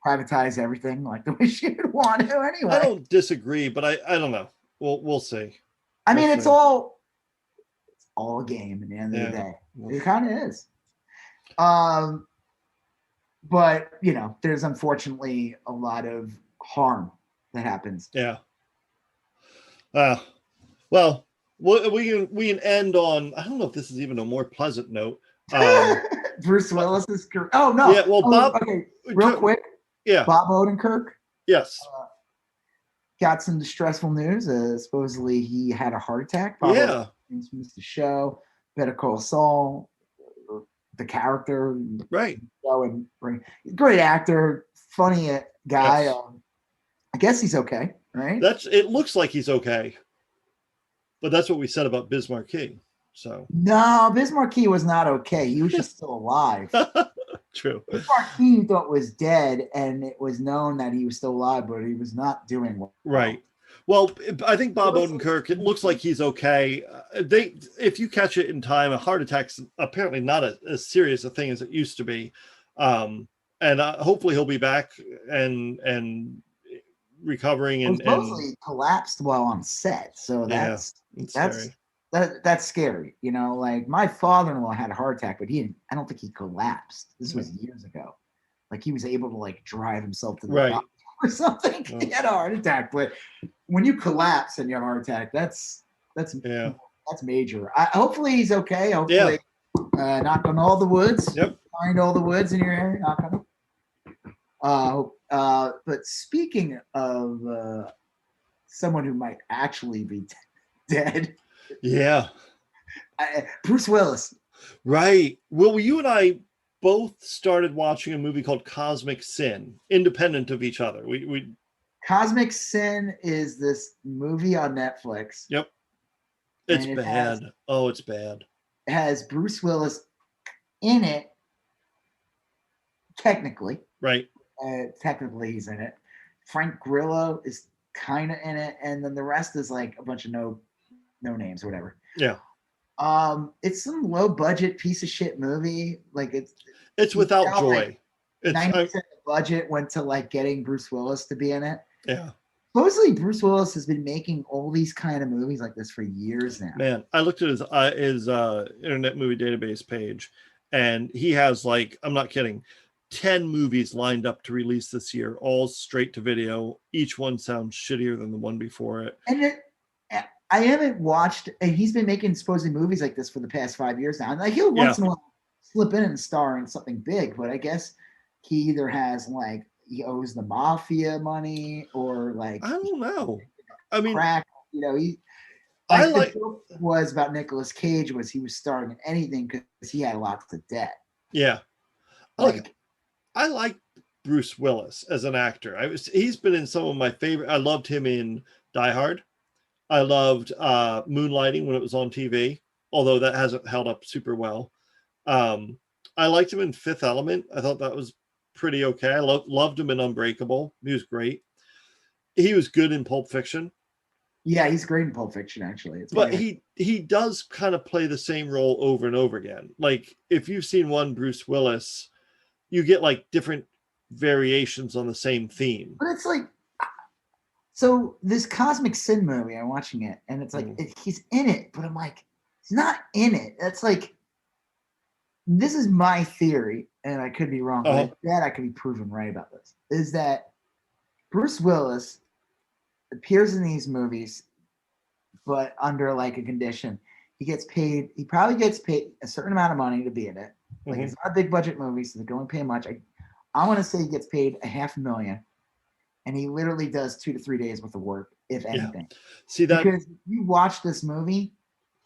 privatize everything like the way she would want to anyway. I don't disagree, but I don't know. We'll see. I mean, it's all a game at the end of the day. It kind of is. But there's unfortunately a lot of harm that happens. Yeah. Well, we can end on, I don't know if this is even a more pleasant note. Bruce Willis is. Oh no. Yeah. Well, Bob. Okay. Real quick. Yeah. Bob Odenkirk. Yes. Got some distressful news. Supposedly he had a heart attack. Bob Missed the show. Better Call Saul. The character. Right. And great actor. Funny guy. Yes. I guess he's okay. Right. It looks like he's okay. But that's what we said about Biz Markie. So no, Biz Markie was not okay. He was just still alive. True. Biz Markie thought was dead, and it was known that he was still alive, but he was not doing well. Right. Well, I think Bob Odenkirk, it looks like he's okay. If you catch it in time, a heart attack's apparently not as serious a thing as it used to be. And hopefully he'll be back and recovering. And supposedly collapsed while on set. So that's scary. Like my father-in-law had a heart attack, but I don't think he collapsed. This was years ago. Like he was able to like drive himself to the doctor or something. He had a heart attack, but when you collapse and you have a heart attack, that's That's Yeah. that's major. Hopefully he's okay. Hopefully, knock on all the woods. Yep. Find all the woods in your area. Knock on them. But speaking of someone who might actually be dead, Yeah. Bruce Willis. Right. Well, you and I both started watching a movie called Cosmic Sin, independent of each other. We Cosmic Sin is this movie on Netflix. Yep. It's bad. It's bad. It has Bruce Willis in it, technically. Right. Technically, he's in it. Frank Grillo is kind of in it, and then the rest is like a bunch of no names or whatever. Yeah. It's some low budget piece of shit movie. Like it's without joy. Like 90% of the budget went to like getting Bruce Willis to be in it. Yeah. Supposedly Bruce Willis has been making all these kind of movies like this for years now. Man, I looked at his Internet Movie Database page, and he has, like, I'm not kidding, 10 movies lined up to release this year, all straight to video. Each one sounds shittier than the one before it. And I haven't watched, and he's been making supposedly movies like this for the past 5 years now. And like he'll once in a while slip in and star in something big, but I guess he either has like he owes the mafia money or like I don't know. I mean, crack. You know, he. The joke was about Nicolas Cage was he was starring in anything because he had lots of debt. Yeah, like I like Bruce Willis as an actor. He's been in some of my favorite. I loved him in Die Hard. I loved Moonlighting when it was on TV, although that hasn't held up super well. I liked him in Fifth Element. I thought that was pretty okay. I loved him in Unbreakable. He was great. He was good in Pulp Fiction. Yeah, he's great in Pulp Fiction, actually. But he does kind of play the same role over and over again. Like, if you've seen one Bruce Willis, you get like different variations on the same theme. But it's like, so this Cosmic Sin movie, I'm watching it, and it's like he's in it, but I'm like, he's not in it. That's like, this is my theory, and I could be wrong. But I could be proven right about this. Is that Bruce Willis appears in these movies, but under like a condition. He probably gets paid a certain amount of money to be in it. Like it's not a big budget movie, so they don't pay much. I want to say he gets paid $500,000, and he literally does 2 to 3 days worth of work, if anything. Yeah. See that? Because if you watch this movie,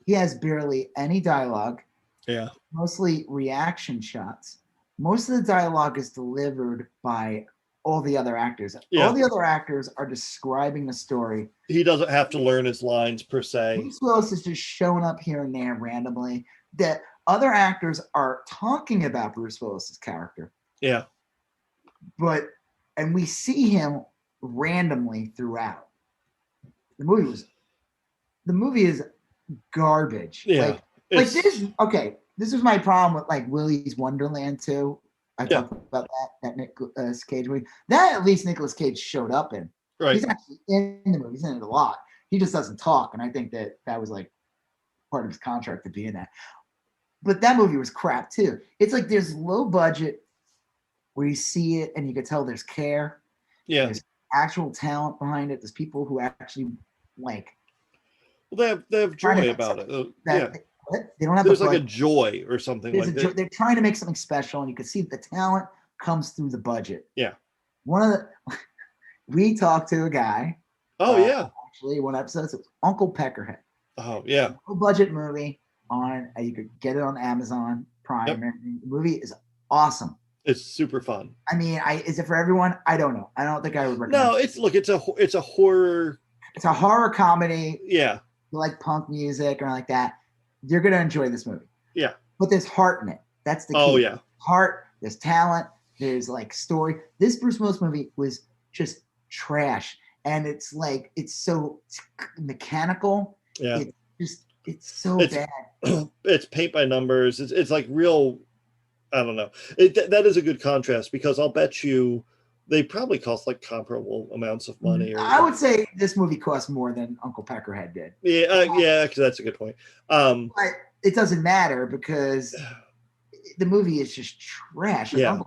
he has barely any dialogue. Yeah. Mostly reaction shots. Most of the dialogue is delivered by all the other actors. Yeah. All the other actors are describing the story. He doesn't have to learn his lines per se. Bruce Willis is just showing up here and there randomly. That other actors are talking about Bruce Willis's character. Yeah. And we see him randomly throughout. The movie is garbage. Yeah. This is my problem with like Willy's Wonderland 2. I talked about that Nicolas Cage movie. That at least Nicolas Cage showed up in. Right. He's actually in the movie. He's in it a lot. He just doesn't talk, and I think that was like part of his contract to be in that. But that movie was crap too. It's like there's low budget where you see it and you can tell there's care. Yeah. There's actual talent behind it. There's people who actually like. Well, they have joy about it. They don't have. There's like a joy or something like that. They're trying to make something special, and you can see the talent comes through the budget. Yeah. We talked to a guy. Oh yeah. Actually, one episode it was Uncle Peckerhead. Oh yeah. Low budget movie on. You could get it on Amazon Prime. Yep. The movie is awesome. It's super fun. I mean, is it for everyone? I don't know. I don't think I would recommend. No, it's a horror. It's a horror comedy. Yeah. You like punk music or like that, you're gonna enjoy this movie. Yeah. But there's heart in it. That's the key. Oh yeah. Heart. There's talent. There's like story. This Bruce Willis movie was just trash, and it's like it's so mechanical. Yeah. It's so bad. It's paint by numbers. It's like real. I don't know. That is a good contrast because I'll bet you they probably cost like comparable amounts of money. I would say this movie cost more than Uncle Peckerhead did. Yeah, because that's a good point. But it doesn't matter because the movie is just trash. Yeah.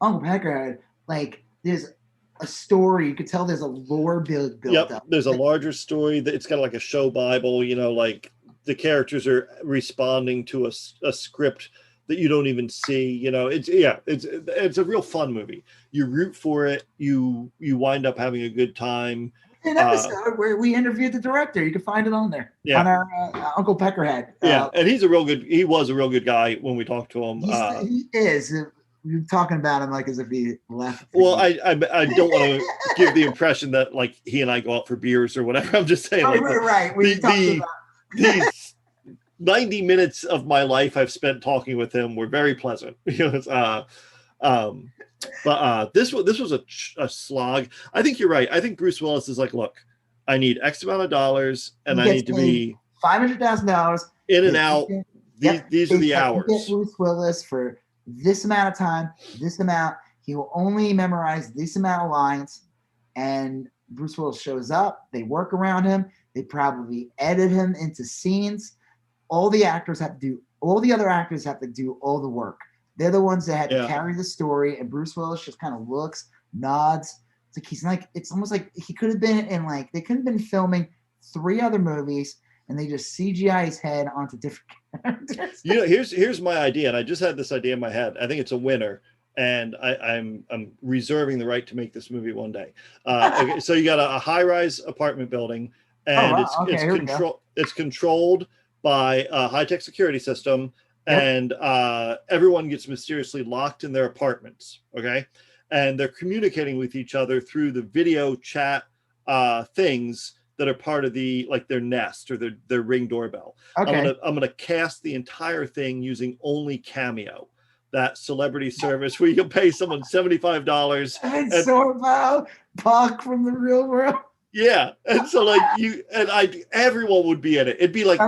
Uncle Peckerhead, like there's a story. You could tell there's a lore build Yep, up. there's a larger story that it's kind of like a show Bible, like the characters are responding to a script that you don't even see. It's a real fun movie. You root for it. You wind up having a good time. An episode where we interviewed the director. You can find it on there. Yeah. On our Uncle Peckerhead. Yeah, and he was a real good guy when we talked to him. He is. You're talking about him like as if he left. Well, I don't want to give the impression that like he and I go out for beers or whatever. I'm just saying. Oh, right. These 90 minutes of my life I've spent talking with him were very pleasant. But this was a slog. I think you're right. I think Bruce Willis is like, look, I need X amount of dollars, and I need to be $500,000 in and out. These are the hours. Get Bruce Willis for this amount of time, this amount. He will only memorize this amount of lines, and Bruce Willis shows up. They work around him. They probably edit him into scenes. All the other actors have to do all the work. They're the ones that had to carry the story, and Bruce Willis just kind of looks, nods. It's almost like he could have been in they could have been filming 3 other movies, and they just CGI his head onto different characters. Here's my idea, and I just had this idea in my head. I think it's a winner, and I'm reserving the right to make this movie one day. Okay, so you got a high-rise apartment building, and it's controlled by a high-tech security system, and everyone gets mysteriously locked in their apartments. Okay, and they're communicating with each other through the video chat things that are part of their Nest or their Ring doorbell. Okay. I'm gonna cast the entire thing using only Cameo, that celebrity service where you can pay someone $75. And Sorbo, Puck from the real world. Yeah, and so everyone would be in it. It'd be like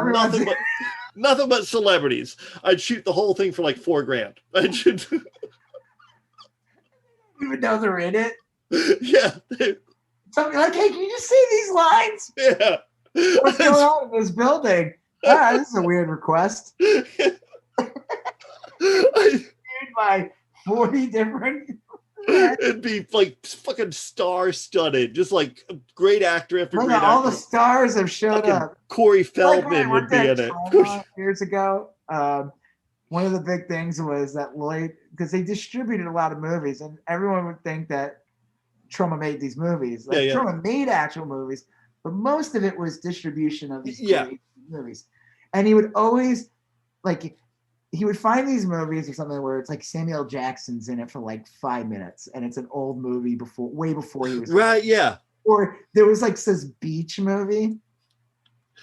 nothing but celebrities. I'd shoot the whole thing for like $4,000. I should even know they're in it. Yeah. Something like, hey, can you just see these lines? Yeah. What's going on in this building? This is a weird request. By 40 different. It'd be like fucking star-studded, just like a great actor after great actor. All the stars have showed up. Corey Feldman would be in it. Years ago, one of the big things was that Lloyd, because they distributed a lot of movies, and everyone would think that Troma made these movies. Troma made actual movies, but most of it was distribution of these movies. And he would always he would find these movies or something where it's like Samuel Jackson's in it for like 5 minutes, and it's an old movie way before he was right. Yeah. Or there was this beach movie,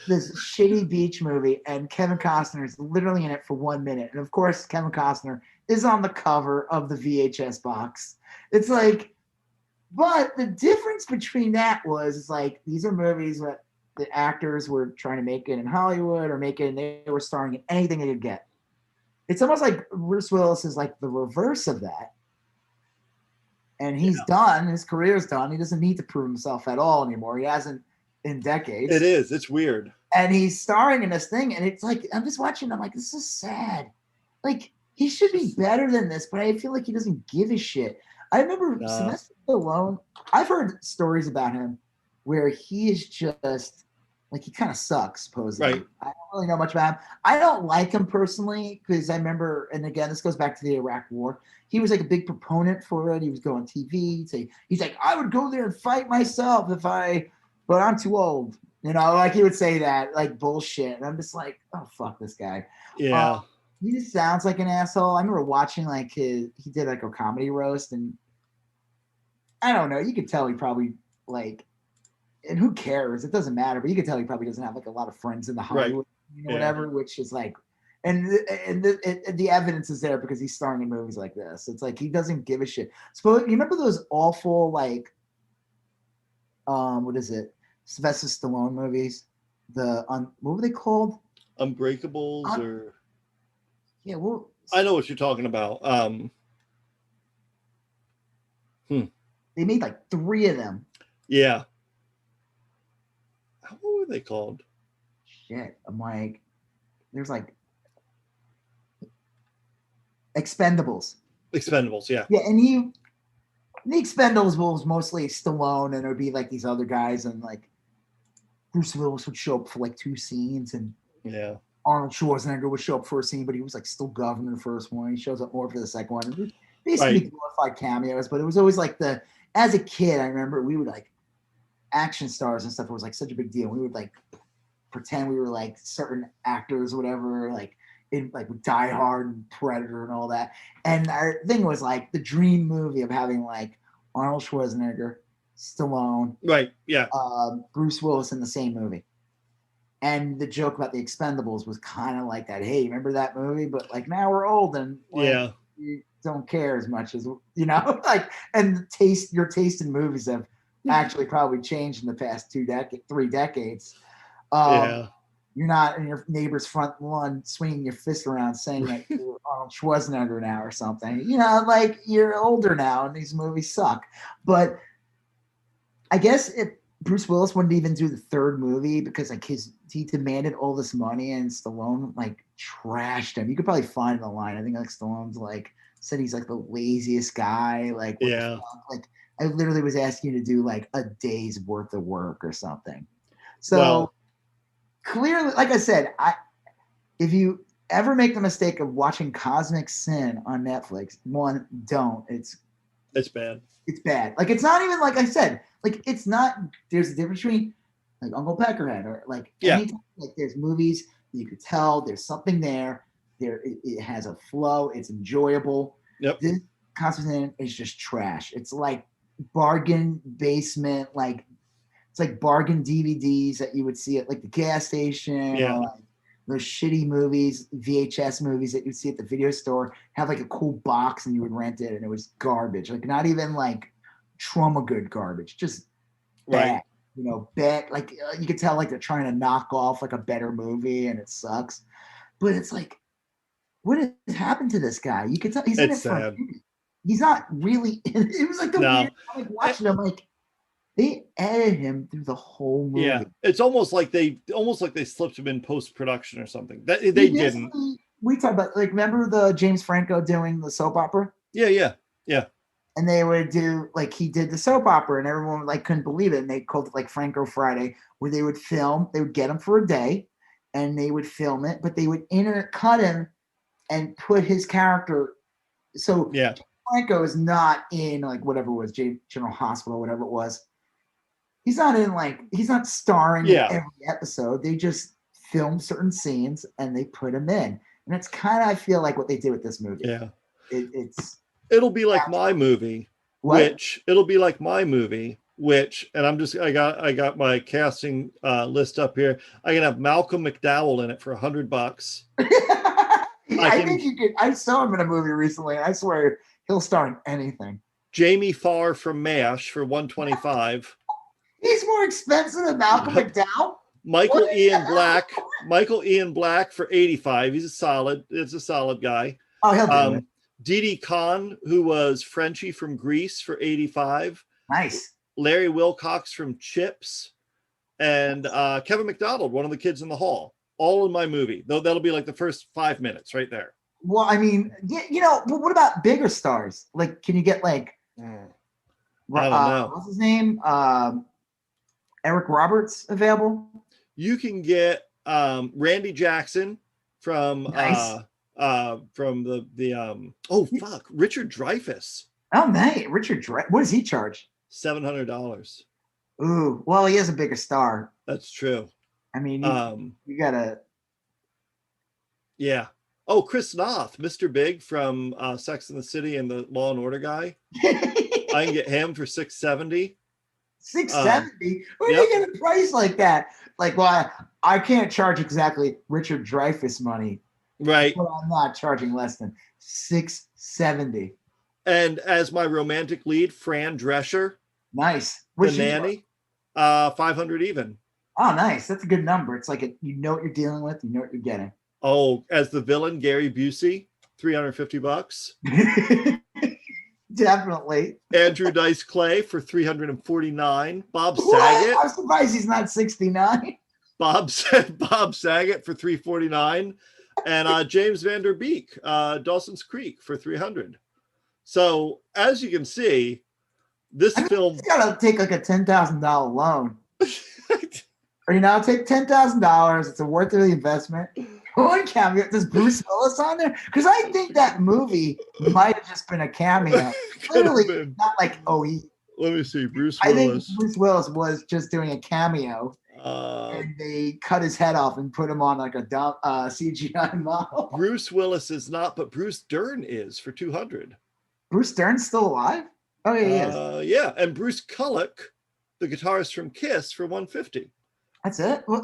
this shitty beach movie, and Kevin Costner is literally in it for 1 minute. And of course, Kevin Costner is on the cover of the VHS box. It's but the difference between that was these are movies that the actors were trying to make it in Hollywood or make it, and they were starring in anything they could get. It's almost like Bruce Willis is like the reverse of that. And he's done. His career's done. He doesn't need to prove himself at all anymore. He hasn't in decades. It is. It's weird. And he's starring in this thing. And it's I'm just watching. I'm like, this is sad. He should be better than this, but I feel like he doesn't give a shit. I remember Sylvester Stallone. I've heard stories about him where he is just he kind of sucks, supposedly. Right. I don't really know much about him. I don't like him personally because I remember, and again, this goes back to the Iraq War. He was a big proponent for it. He was going on TV. He's like, I would go there and fight myself but I'm too old. He would say that, bullshit. And I'm just like, oh, fuck this guy. Yeah. He just sounds like an asshole. I remember watching he did a comedy roast, and I don't know. You could tell he probably and who cares? It doesn't matter. But you can tell he probably doesn't have a lot of friends in the Hollywood, whatever. Which is and the evidence is there because he's starring in movies like this. It's he doesn't give a shit. So you remember those awful what is it? Sylvester Stallone movies. What were they called? Unbreakables or. Yeah, well. I know what you're talking about. They made 3 of them. Yeah. What were they called? Shit. I'm there's Expendables. Expendables, yeah. Yeah, and The Expendables was mostly Stallone, and it would be like these other guys, and like Bruce Willis would show up for like 2 scenes, and Yeah. Arnold Schwarzenegger would show up for a scene, but he was like still governor the first one. He shows up more for the second one. It was basically glorified cameos, but it was always like as a kid, I remember we would like action stars and stuff. It was like such a big deal. We would like pretend we were like certain actors or whatever, like in like Die Hard and Predator and all that. And our thing was like the dream movie of having like Arnold Schwarzenegger, Stallone, Right. Yeah. Bruce Willis in the same movie. And the joke about the Expendables was kind of like that. Hey, remember that movie? But like now we're old and like, you don't care as much as like. And your taste in movies have actually probably changed in the past 3 decades. You're not in your neighbor's front lawn swinging your fist around saying that you're Arnold Schwarzenegger now or something. Like you're older now and these movies suck. But I guess if Bruce Willis wouldn't even do the third movie because like he demanded all this money and Stallone like trashed him. You could probably find it online. I think like Stallone's like said he's like the laziest guy. Like like I literally was asking you to do like a day's worth of work or something. So clearly, like I said, if you ever make the mistake of watching Cosmic Sin on Netflix, don't. It's bad. It's bad. Like it's not even like I said. Like it's not. There's a difference between like Uncle Peckerhead or like anytime, like there's movies that you could tell there's something there. It has a flow. It's enjoyable. Yep. This Cosmic Sin is just trash. It's like bargain basement. Like it's like bargain DVDs that you would see at like the gas station. Yeah. Or like those shitty movies, VHS movies that you'd see at the video store, have like a cool box and you would rent it and it was garbage. Like not even like trauma good garbage, just bad. Bad. Like you could tell like they're trying to knock off like a better movie and it sucks. But it's like, what has happened to this guy? You could tell he's in it for a movie. He's not really. It was like the weird. Like watching him, like they edited him through the whole movie. Yeah, it's almost like they slipped him in post-production or something. That they didn't. We talked about like remember the James Franco doing the soap opera? Yeah. And they would do like he did the soap opera, and everyone like couldn't believe it. And they called it like Franco Friday, where they would film. They would get him for a day, and they would film it, but they would cut him and put his character. So Franco is not in like whatever it was, General Hospital, whatever it was. He's not starring in every episode. They just film certain scenes and they put him in. And it's kind of, I feel like what they did with this movie. Yeah. It'll be like my movie, which and I got my casting list up here. I can have Malcolm McDowell in it for $100. I think you could. I saw him in a movie recently, and I swear he'll star in anything. Jamie Farr from MASH for $125. He's more expensive than Malcolm McDowell. Michael Ian Black for $85. It's a solid guy. Oh, he'll do it. Didi Khan, who was Frenchie from Grease, for $85. Nice. Larry Wilcox from Chips, and Kevin McDonald, one of the kids in the hall. All in my movie. Though that'll be like the first 5 minutes right there. Well, I mean, but what about bigger stars? Like, can you get like I don't know. What's his name? Eric Roberts available? You can get Randy Jackson from Richard Dreyfuss. Oh, man, Richard Dreyfuss. What does he charge? $700. Ooh, well, he is a bigger star. That's true. I mean, you gotta. Yeah. Oh, Chris Noth, Mr. Big from Sex and the City and the Law and Order guy. I can get him for $670. $670? Where do you get a price like that? Like, well, I can't charge exactly Richard Dreyfuss money. Right. But I'm not charging less than $670. And as my romantic lead, Fran Drescher. Nice. The nanny. $500 even. Oh, nice. That's a good number. It's like you know what you're dealing with. You know what you're getting. Oh, as the villain, Gary Busey, $350. Definitely. Andrew Dice Clay for $349. Bob Saget. I'm surprised he's not 69. Bob Saget for $349, and James Van Der Beek, Dawson's Creek for $300. So as you can see, this film. You gotta take like a $10,000 loan, or take $10,000. It's a worth of the investment. One cameo. Does Bruce Willis on there? Because I think that movie might have just been a cameo. Literally, not like Let me see, Bruce I Willis. think Bruce Willis was just doing a cameo, and they cut his head off and put him on like a CGI model. Bruce Willis is not, but Bruce Dern is for 200. Bruce Dern's still alive? Oh yeah, he is. Yeah, and Bruce Kulick, the guitarist from Kiss, for 150. That's it. Well,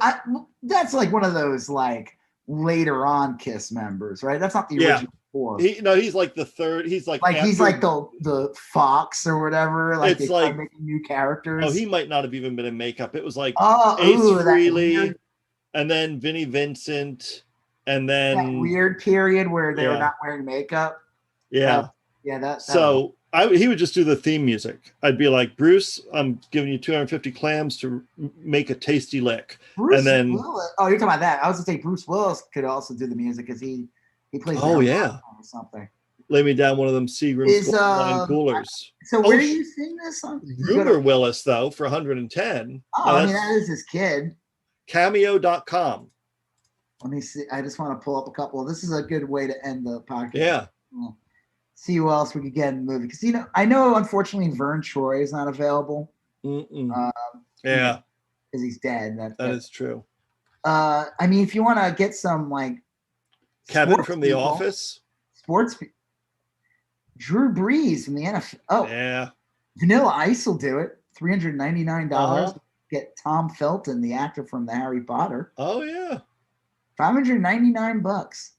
that's like one of those like later on Kiss members, right? That's not the original four. He's like the third. He's like he's like the Fox or whatever. Like it's they like making new characters. Oh, he might not have even been in makeup. It was like Ace Frehley, and then Vinnie Vincent, and then that weird period where they were not wearing makeup. Yeah, So he would just do the theme music. I'd be like, Bruce, I'm giving you 250 clams to make a tasty lick. You're talking about that. I was gonna say Bruce Willis could also do the music because he plays. Or something. Lay me down one of them Seagram's wine coolers. So where are you seeing this on? Rumor Willis though for 110. That is his kid. Cameo.com. Let me see. I just want to pull up a couple. This is a good way to end the podcast. Yeah. See who else we could get in the movie. Because, I know, unfortunately, Vern Troy is not available. Yeah. Because he's dead. That is true. I mean, if you want to get some, like... Kevin from The Office. Sports... Drew Brees from the NFL. Oh. Yeah. Vanilla Ice will do it. $399. Get Tom Felton, the actor from the Harry Potter. Oh, yeah. $599.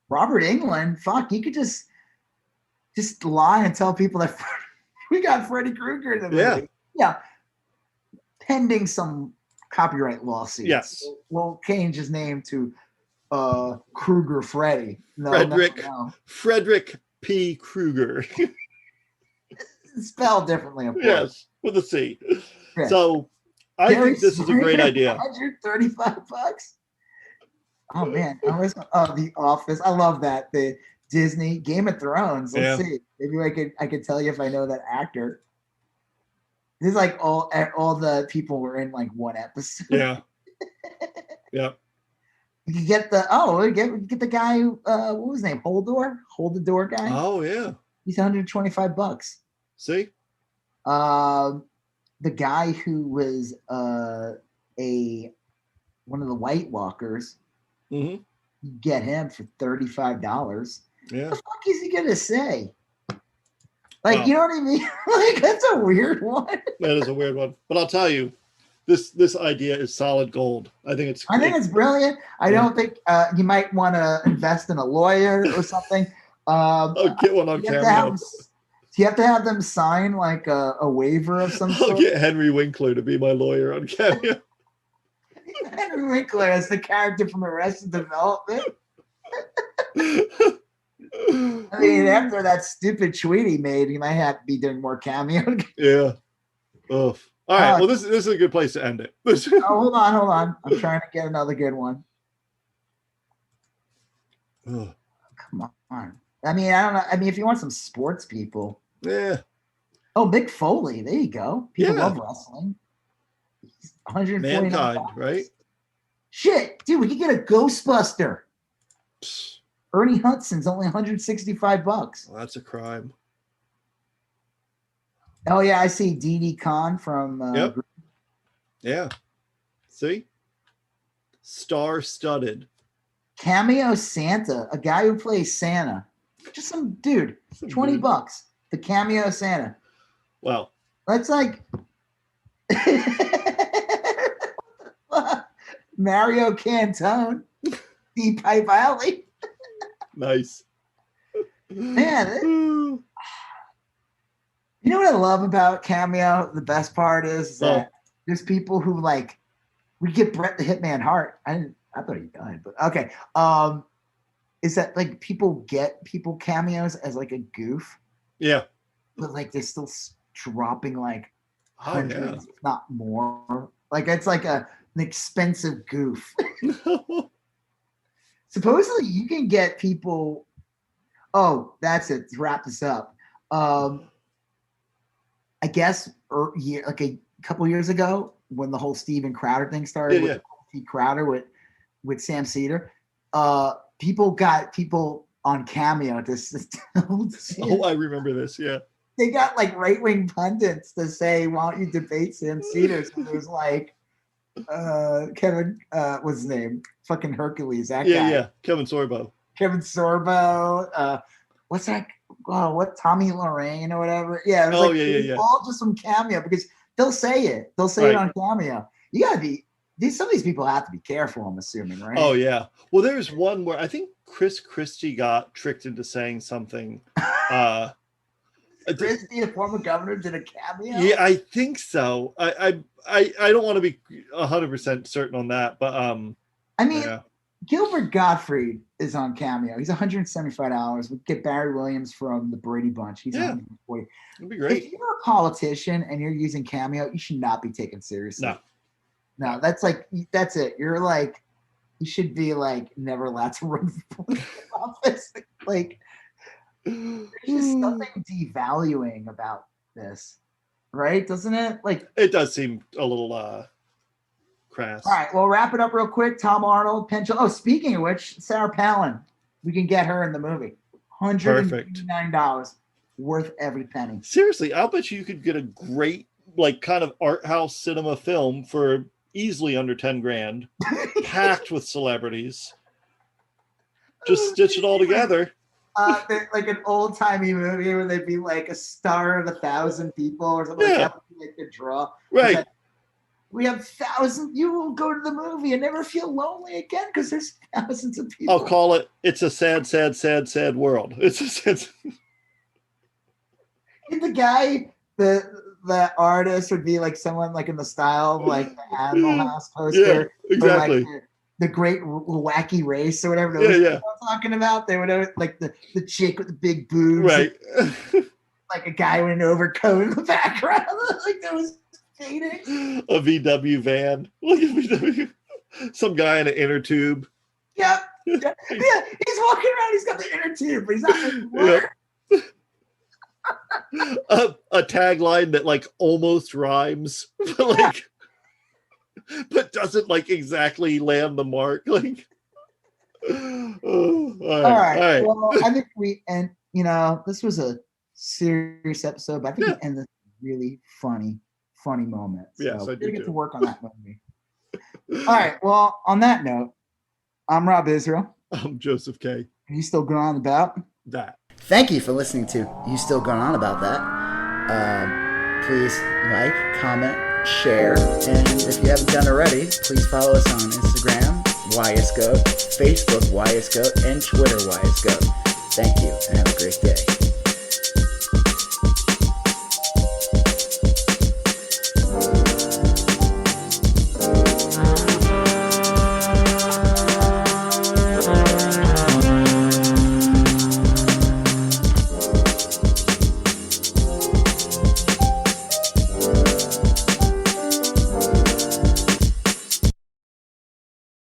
Robert Englund, fuck, you could just lie and tell people that we got Freddy Krueger in the movie. Yeah. Pending some copyright lawsuits. Yes. We'll change his name to Krueger Freddy. Frederick P. Krueger. Spelled differently, of course. Yes, with a C. Yeah. So I think this is a great idea. $135. Oh man, The Office. I love that. The Disney Game of Thrones. Let's see. Maybe I could tell you if I know that actor. This is like all the people were in like one episode. Yeah. Yeah. You can get get the guy who what was his name? Hold the door guy. Oh yeah. He's $125. See? The guy who was one of the White Walkers. Mm-hmm. Get him for $35. Yeah. What the fuck is he gonna say? Like, you know what I mean? Like, that's a weird one. That is a weird one. But I'll tell you, this idea is solid gold. I think it's brilliant. I don't think you might want to invest in a lawyer or something. I'll get one on camera. Do you have to have them sign like a waiver of some sort? I'll get Henry Winkler to be my lawyer on Cameo. Henry Winkler as the character from Arrested Development. I mean, after that stupid tweet he made, he might have to be doing more cameo. Yeah. Oh. All right. Well, this is a good place to end it. Hold on. I'm trying to get another good one. Come on. I mean, I don't know. I mean, if you want some sports people. Yeah. Oh, Mick Foley. There you go. People love wrestling. 149. Mankind, right? Shit, dude, we could get a Ghostbuster. Ernie Hudson's only $165. Well, that's a crime. Oh yeah, I see Dee Khan from. Yep. Yeah. See, star-studded. Cameo Santa, a guy who plays Santa, just some dude. $20. The cameo Santa. Well, that's like. Mario Cantone, D. Pipe Alley. Nice. Man, you know what I love about Cameo? The best part is that there's people who like we get Bret the Hitman Hart. I thought he died, but okay. Is that like people get people cameos as like a goof? Yeah. But like they're still dropping like hundreds, if not more. Like it's like an expensive goof. Supposedly you can get people. Oh, that's it. To wrap this up. I I guess, like a couple years ago when the whole Steven Crowder thing started with Steve Crowder with Sam Cedar, people on Cameo to Oh, I remember this. Yeah. They got like right-wing pundits to say, why don't you debate Sam Cedar? So there's like Kevin, what's his name? Fucking Hercules, that guy. Yeah, Kevin Sorbo. What's that? Oh, what, Tommy Lorraine or whatever? Yeah. It was all just from Cameo because they'll say it. They'll say it on Cameo. You gotta be. Some of these people have to be careful, I'm assuming, right? Oh, yeah. Well, there's one where I think Chris Christie got tricked into saying something. Christie, the former governor, did a cameo? Yeah, I think so. I don't want to be 100% certain on that, but I mean, Gilbert Gottfried is on Cameo. He's $175. We get Barry Williams from the Brady Bunch. He's $140. It'd be great. If you're a politician and you're using Cameo, you should not be taken seriously. No, that's it. You're like, you should be like never allowed to run for political office. Like, there's just something devaluing about this, right? Doesn't it? Like, it does seem a little crass. All right, well, wrap it up real quick. Tom Arnold, Pension. Oh, speaking of which, Sarah Palin, we can get her in the movie. $159, worth every penny. Seriously, I'll bet you could get a great, like, kind of art house cinema film for easily under 10 grand, packed with celebrities. Just stitch it all together. Like an old timey movie where they'd be like a star of 1,000 people or something like that. Like a draw. Right. Like, we have thousands. You will go to the movie and never feel lonely again because there's thousands of people. I'll call it. It's a sad, sad, sad, sad world. It's a sad. The guy, the artist would be like someone like in the style of like the Animal House poster. Yeah, exactly. Or like the Great Wacky Race or whatever. Yeah. I'm talking about. They would like the chick with the big boobs. Right. Like a guy with an overcoat in the background. Like that was fading. A VW van. Look at VW. Some guy in an inner tube. Yeah. He's walking around. He's got the inner tube, but he's not in water. A tagline that like almost rhymes, but doesn't like exactly land the mark. Like, all right. Well, I think we end. This was a serious episode, but I think we end this really funny moment. So yes, I do. Get to work on that movie. All right. Well, on that note, I'm Rob Israel. I'm Joseph K. Are you still going on about that? Thank you for listening to You Still Going On About That. Please like, comment, share, and if you haven't done already, please follow us on Instagram, YSGOAT, Facebook, YSGOAT, and Twitter, YSGOAT. Thank you, and have a great day.